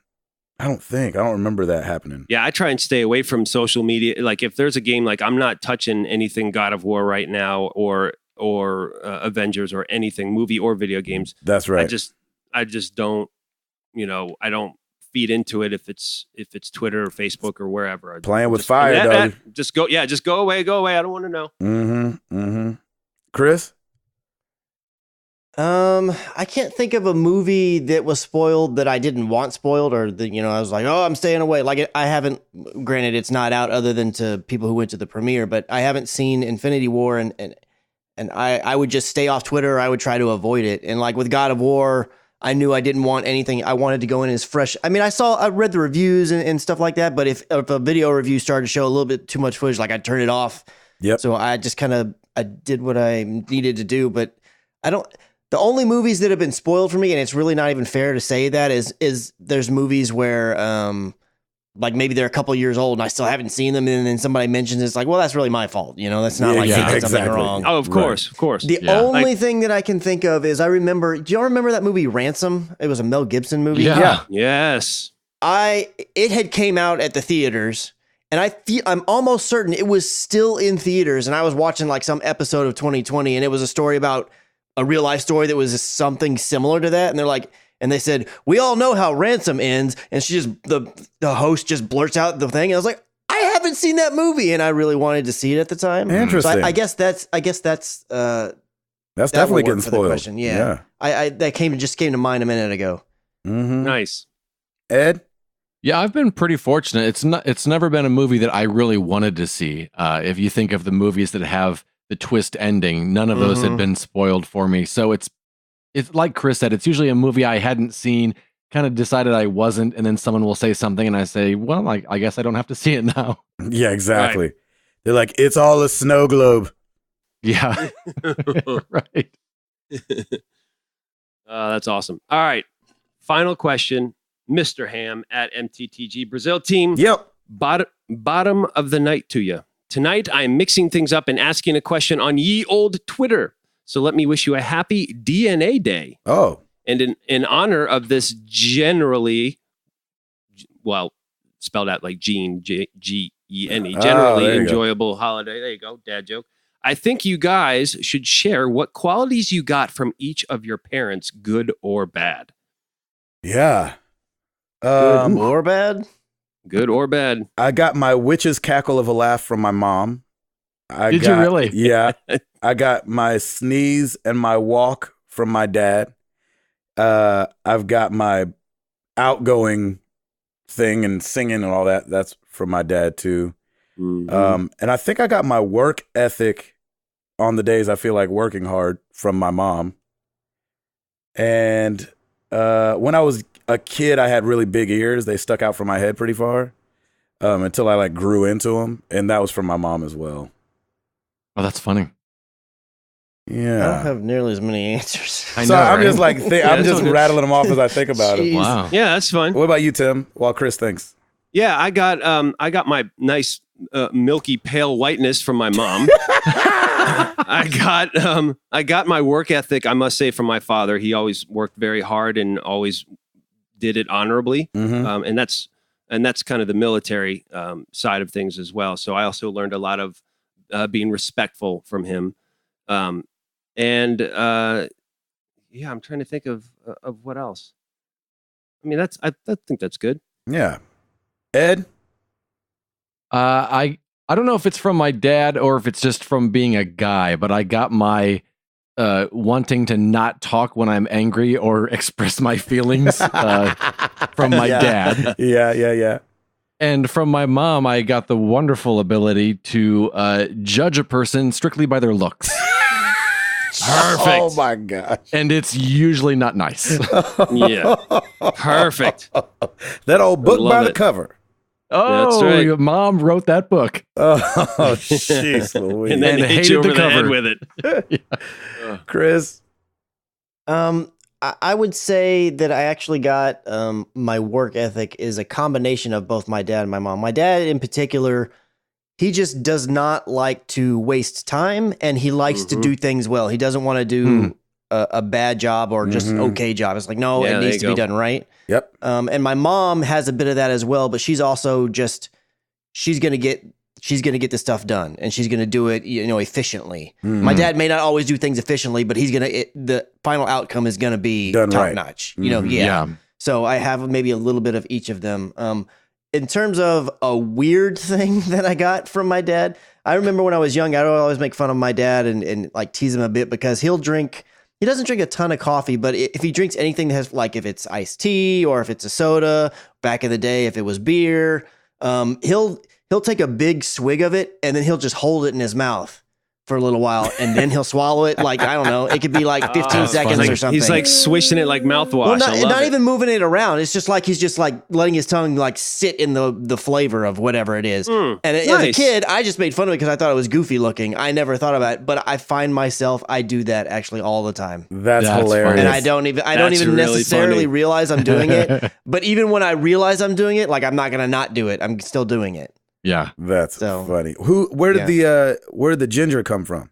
I don't remember that happening. Yeah, I try and stay away from social media. Like if there's a game, like I'm not touching anything God of War right now or or Avengers or anything, movie or video games. That's right. I just don't, I don't feed into it if it's Twitter or Facebook or wherever. Playing with fire, dog. Just go away. I don't want to know. Mm-hmm. Chris? I can't think of a movie that was spoiled that I didn't want spoiled, or that, I was like, oh, I'm staying away. Like, I haven't, granted, it's not out other than to people who went to the premiere, but I haven't seen Infinity War, and I would just stay off Twitter. I would try to avoid it. And like with God of War, I knew I didn't want anything. I wanted to go in as fresh. I mean, I read the reviews and stuff like that, but if a video review started to show a little bit too much footage, like I'd turn it off. Yep. So I just I did what I needed to do, but the only movies that have been spoiled for me, and it's really not even fair to say that, is there's movies where, like maybe they're a couple years old and I still haven't seen them, and then somebody mentions it's like, well, that's really my fault. That's not like I did something wrong. Oh, of course. The only thing that I can think of is do y'all remember that movie Ransom? It was a Mel Gibson movie. Yeah. Yes. It had came out at the theaters, and I'm almost certain it was still in theaters, and I was watching like some episode of 2020, and it was a story about a real life story that was something similar to that. And they're like, and they said, we all know how Ransom ends. And she just, the host just blurts out the thing. And I was like, I haven't seen that movie. And I really wanted to see it at the time. Interesting. So I guess that's definitely getting spoiled. Yeah. That just came to mind a minute ago. Mm-hmm. Nice. Ed? Yeah, I've been pretty fortunate. It's never been a movie that I really wanted to see. If you think of the movies that have the twist ending, none of those had been spoiled for me. So it's like Chris said, it's usually a movie I hadn't seen, kind of decided I wasn't, and then someone will say something and I say, well, I guess I don't have to see it now. Yeah, exactly. Right. They're like, it's all a snow globe. Yeah. Right. That's awesome. All right. Final question. Mr. Ham at MTTG Brazil team. Yep. Bottom of the night to you. Tonight, I'm mixing things up and asking a question on ye old Twitter. So let me wish you a happy DNA Day. Oh. And in honor of this generally, well, spelled out like Gene, Gene, generally enjoyable holiday. There you go, dad joke. I think you guys should share what qualities you got from each of your parents, good or bad. Yeah. Good or bad? Good or bad. I got my witch's cackle of a laugh from my mom. Did you really? Yeah. I got my sneeze and my walk from my dad. I've got my outgoing thing and singing and all that. That's from my dad too. Mm-hmm. And I think I got my work ethic on the days I feel like working hard from my mom. And when I was a kid, I had really big ears. They stuck out from my head pretty far until I like grew into them. And that was from my mom as well. Oh, that's funny. Yeah. I don't have nearly as many answers. I'm just like, I'm just rattling them off as I think about it. Wow. Yeah, that's fine. What about you, Tim? While Chris thinks. Yeah, I got my nice milky pale whiteness from my mom. I got my work ethic, I must say, from my father. He always worked very hard and always did it honorably. Mm-hmm. And that's kind of the military side of things as well. So I also learned a lot of being respectful from him. I'm trying to think of what else. I mean, I think that's good. Yeah. Ed? I don't know if it's from my dad or if it's just from being a guy, but I got my wanting to not talk when I'm angry or express my feelings from my dad. Yeah. And from my mom, I got the wonderful ability to judge a person strictly by their looks. Perfect. Oh my gosh. And it's usually not nice. Yeah. Perfect. That old book by the cover. Oh, that's right. Your mom wrote that book. Oh, jeez Louise. And then hit you over the head with it. Chris? I would say that I actually got my work ethic is a combination of both my dad and my mom. My dad in particular, he just does not like to waste time, and he likes to do things well. He doesn't want to do a bad job or just okay job. It's like, no, it needs to be done right. Yep. And my mom has a bit of that as well, but she's also she's going to get she's going to get the stuff done, and she's going to do it, efficiently. My dad may not always do things efficiently, but the final outcome is going to be Done top right. notch. Yeah. So I have maybe a little bit of each of them. In terms of a weird thing that I got from my dad, I remember when I was young, I would always make fun of my dad and like tease him a bit because he doesn't drink a ton of coffee, but if he drinks anything that has, like, if it's iced tea or if it's a soda, back in the day, if it was beer, he'll take a big swig of it and then he'll just hold it in his mouth for a little while and then he'll swallow it. Like, I don't know, it could be like 15 seconds or something. He's like swishing it like mouthwash. Well, I love not it. even moving it around. It's just like he's just like letting his tongue like sit in the flavor of whatever it is. And as a nice. kid, I just made fun of it because I thought it was goofy looking. I never thought about it, but I find myself, I do that actually all the time. That's That's hilarious. funny. And I don't even really necessarily funny. realize I'm doing it. But even when I realize I'm doing it, like, I'm not going to not do it. I'm still doing it. Yeah. That's So, funny. Where did the ginger come from?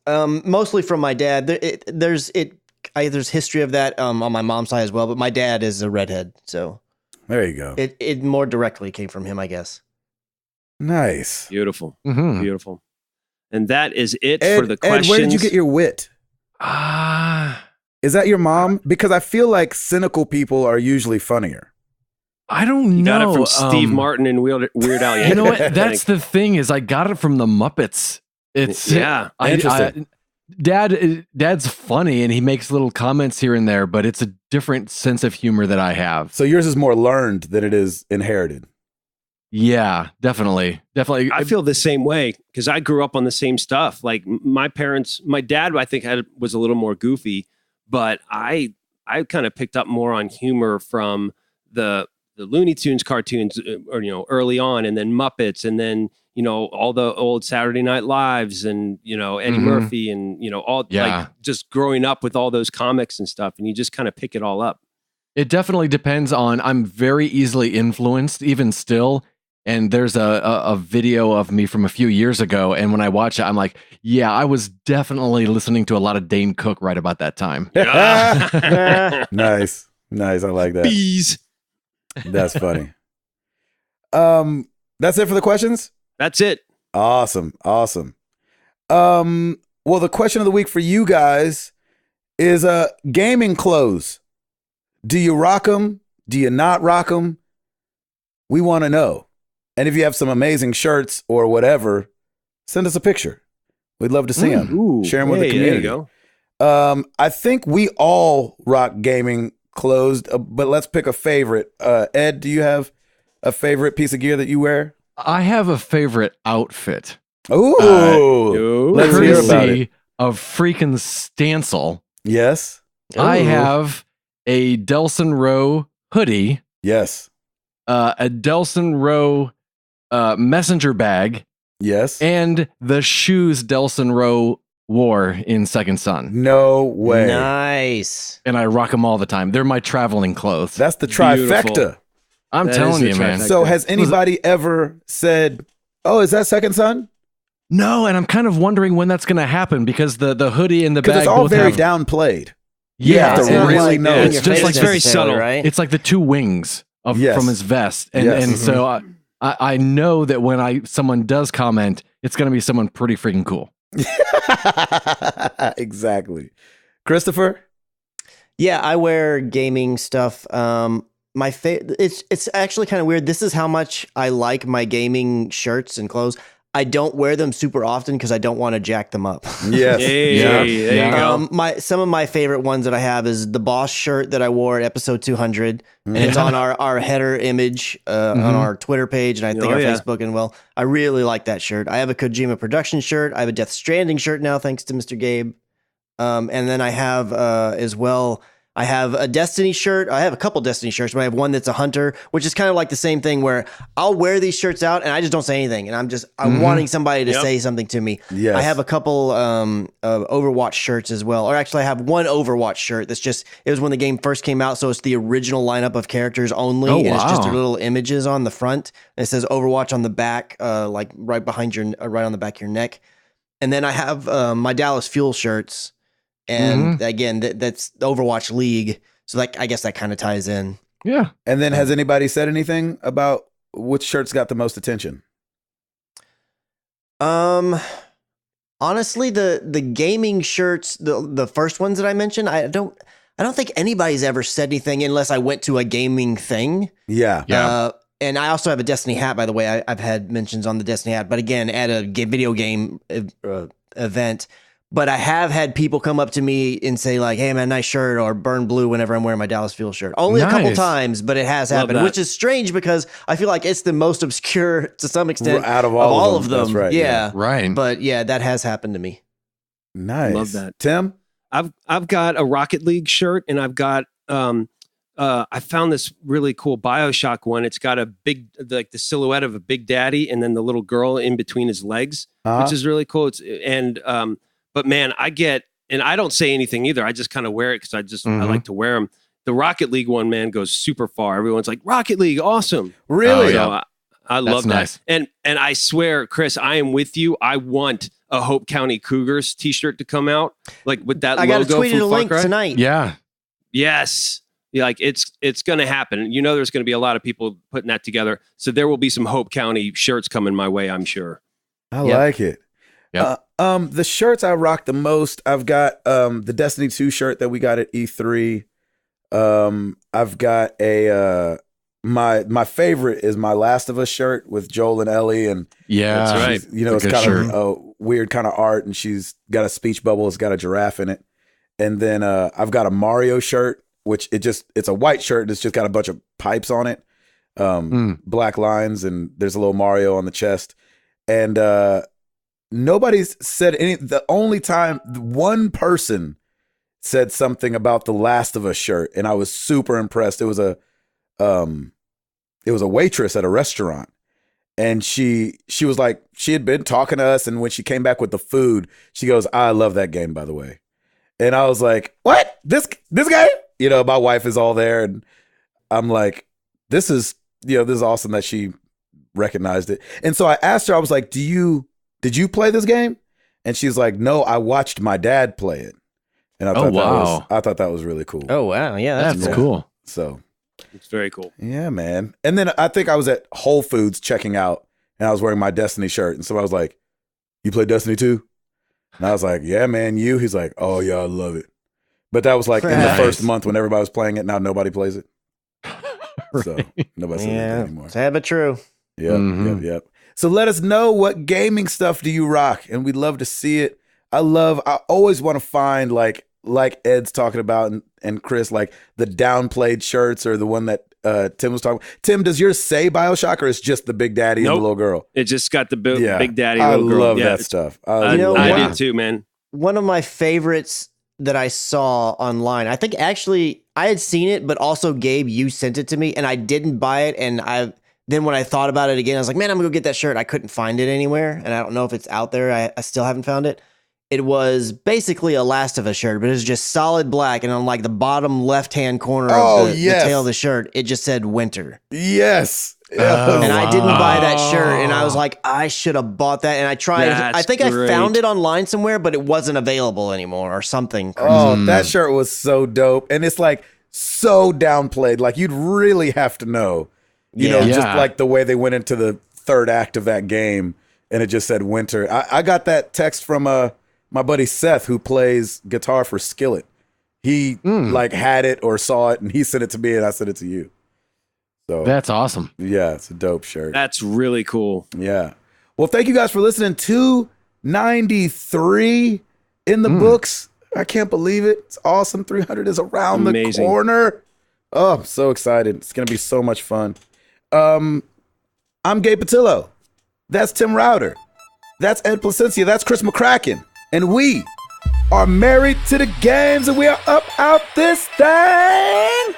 Mostly from my dad. There's history of that on my mom's side as well, but my dad is a redhead, so There you go. it more directly came from him, I guess. Nice. Beautiful. Mhm. Beautiful. And that is it Ed, for the Ed, questions. where did you get your wit? Is that your mom? Because I feel like cynical people are usually funnier. I don't You know. got it from Steve Martin and Weird Al Yankovic. You know what? That's the thing is I got it from the Muppets. It's Yeah. Interesting. Dad's funny and he makes little comments here and there, but it's a different sense of humor that I have. So yours is more learned than it is inherited. Yeah, definitely. I feel the same way because I grew up on the same stuff. Like my dad, I think was a little more goofy, but I kind of picked up more on humor from the Looney Tunes cartoons, or early on, and then Muppets, and then all the old Saturday Night Lives, and Eddie Murphy, and all like just growing up with all those comics and stuff, and you just kind of pick it all up. It definitely depends on. I'm very easily influenced, even still. And there's a video of me from a few years ago, and when I watch it, I'm like, yeah, I was definitely listening to a lot of Dane Cook right about that time. Nice. I like that. Bees. That's funny. That's it for the questions? That's it. Awesome. Well, the question of the week for you guys is gaming clothes. Do you rock them? Do you not rock them? We want to know. And if you have some amazing shirts or whatever, send us a picture. We'd love to see them. Ooh, Share them with the hey, community. There you go. I think we all rock gaming clothes, but let's pick a favorite. Ed, do you have a favorite piece of gear that you wear? I have a favorite outfit. Ooh, let's hear about Courtesy it. of freaking Stancil. Yes, I Ooh. have a Delson Rowe hoodie, yes, a Delson Rowe messenger bag, yes. and the shoes Delson Rowe wore in Second Son. No way. Nice. And I rock them all the time. They're my traveling clothes. That's the trifecta. Beautiful. I'm That telling is you, the man. trifecta. So has anybody ever said, "Oh, is that Second Son?" No, and I'm kind of wondering when that's going to happen because the hoodie and the Because bag it's all both very have, downplayed. Yeah, have to it's not really like know. in It's your just face like very necessarily, subtle. right? It's like the two wings of Yes. from his vest, and Yes. and so I know that when someone does comment, it's going to be someone pretty freaking cool. Exactly. Christopher? Yeah, I wear gaming stuff. My it's actually kind of weird. This is how much I like my gaming shirts and clothes. I don't wear them super often because I don't want to jack them up. Yes. Hey, Yeah. there you Yeah. go. Some of my favorite ones that I have is the Boss shirt that I wore at episode 200, and it's on our header image on our Twitter page, and I think Oh, our yeah. Facebook. And well, I really like that shirt. I have a Kojima Production shirt. I have a Death Stranding shirt now, thanks to Mr. Gabe. And then I have as well. I have a Destiny shirt. I have a couple Destiny shirts, but I have one that's a Hunter, which is kind of like the same thing where I'll wear these shirts out and I just don't say anything, and I'm wanting somebody to Yep. say something to me. Yes. I have a couple Overwatch shirts as well, or actually I have one Overwatch shirt that's just, it was when the game first came out, so it's the original lineup of characters only, Oh, and it's just wow. little images on the front, and it says Overwatch on the back, like right behind right on the back of your neck. And then I have my Dallas Fuel shirts. And again, that's the Overwatch League. So like, I guess that kind of ties in. Yeah. And then has anybody said anything about which shirts got the most attention? Honestly, the gaming shirts, the first ones that I mentioned, I don't think anybody's ever said anything unless I went to a gaming thing. Yeah. Yeah. And I also have a Destiny hat, by the way. I've had mentions on the Destiny hat, but again, at a video game event. But I have had people come up to me and say like, "Hey man, nice shirt," or "Burn blue" whenever I'm wearing my Dallas Fuel shirt. Only a couple Nice. times, but it has Love happened, that. which is strange because I feel like it's the most obscure to some extent Out of all of them. That's right. Yeah. Right. But yeah, that has happened to me. Nice. Love that. Tim? I've got a Rocket League shirt, and I've got I found this really cool BioShock one. It's got a big, like the silhouette of a Big Daddy, and then the little girl in between his legs, which is really cool. But man, I don't say anything either. I just kind of wear it because I like to wear them. The Rocket League one, man, goes super far. Everyone's like, Rocket League, awesome. Really? Oh, So yeah. I love That's that. nice. And I swear, Chris, I am with you. I want a Hope County Cougars t-shirt to come out, like with that I got logo to tweet from a Far link Cry. tonight. Yeah. Yes. Yeah, like it's going to happen. You know, there's going to be a lot of people putting that together. So there will be some Hope County shirts coming my way, I'm sure. I Yep. like it. Yep. The shirts I rock the most, I've got the Destiny 2 shirt that we got at E3. I've got a my favorite is my Last of Us shirt with Joel and Ellie, and Yeah. That's right. she's- you know, It's it's a good kind of a weird kind of art, and she's got a speech bubble. It's got a giraffe in it. And then I've got a Mario shirt, which it's a white shirt, and it's just got a bunch of pipes on it, black lines, and there's a little Mario on the chest. And nobody's said any. The only time one person said something about the Last of Us shirt, and I was super impressed. It was a waitress at a restaurant. And she was like, she had been talking to us, and when she came back with the food, she goes, "I love that game, by the way." And I was like, "What? This guy?" You know, my wife is all there, and I'm like, this is awesome that she recognized it. And so I asked her, I was like, did you play this game? And she's like, "No, I watched my dad play it." And I thought that was really cool. Oh wow, yeah, That's cool. So It's very cool. yeah, man. And then I think I was at Whole Foods checking out, and I was wearing my Destiny shirt, and somebody was like, "You play Destiny 2?" And I was like, "Yeah, man, you?" He's like, "Oh yeah, I love it." But that was like in the Nice. first month when everybody was playing it. Now nobody plays it. So nobody says Yeah, anything anymore. sad but true. Yep, yep. So let us know, what gaming stuff do you rock? And we'd love to see it. I always want to find like Ed's talking about and Chris, like the downplayed shirts or the one that Tim was talking about. Tim, does yours say BioShock, or it's just the Big Daddy and Nope. the little girl? It just got the Big Daddy I little girl. love Yeah, that it's- stuff. I, You know I what? did too, man. One of my favorites that I saw online, I think actually I had seen it, but also Gabe, you sent it to me, and I didn't buy it. And then when I thought about it again, I was like, man, I'm gonna go get that shirt. I couldn't find it anywhere, and I don't know if it's out there. I still haven't found it. It was basically a Last of Us shirt, but it was just solid black, and on like the bottom left-hand corner Oh, of the yes. tail of the shirt, it just said winter. Yes. Oh, And I didn't wow. buy that shirt, and I was like, I should have bought that. And I tried. That's I think I great. found it online somewhere, but it wasn't available anymore, or something. Oh, that shirt was so dope. And it's like so downplayed. Like you'd really have to know, you know, Yeah. just Yeah. like the way they went into the third act of that game and it just said winter. I got that text from my buddy Seth, who plays guitar for Skillet. He like had it or saw it, and he sent it to me, and I sent it to you. So That's awesome. yeah, it's a dope shirt. That's really cool. Yeah. Well, thank you guys for listening. 293 in the books. I can't believe it. It's awesome. 300 is around the Amazing. corner. Oh, I'm so excited. It's going to be so much fun. I'm Gabe Patillo. That's Tim Router. That's Ed Placencia. That's Chris McCracken. And we are married to the games, and we are up out this thing.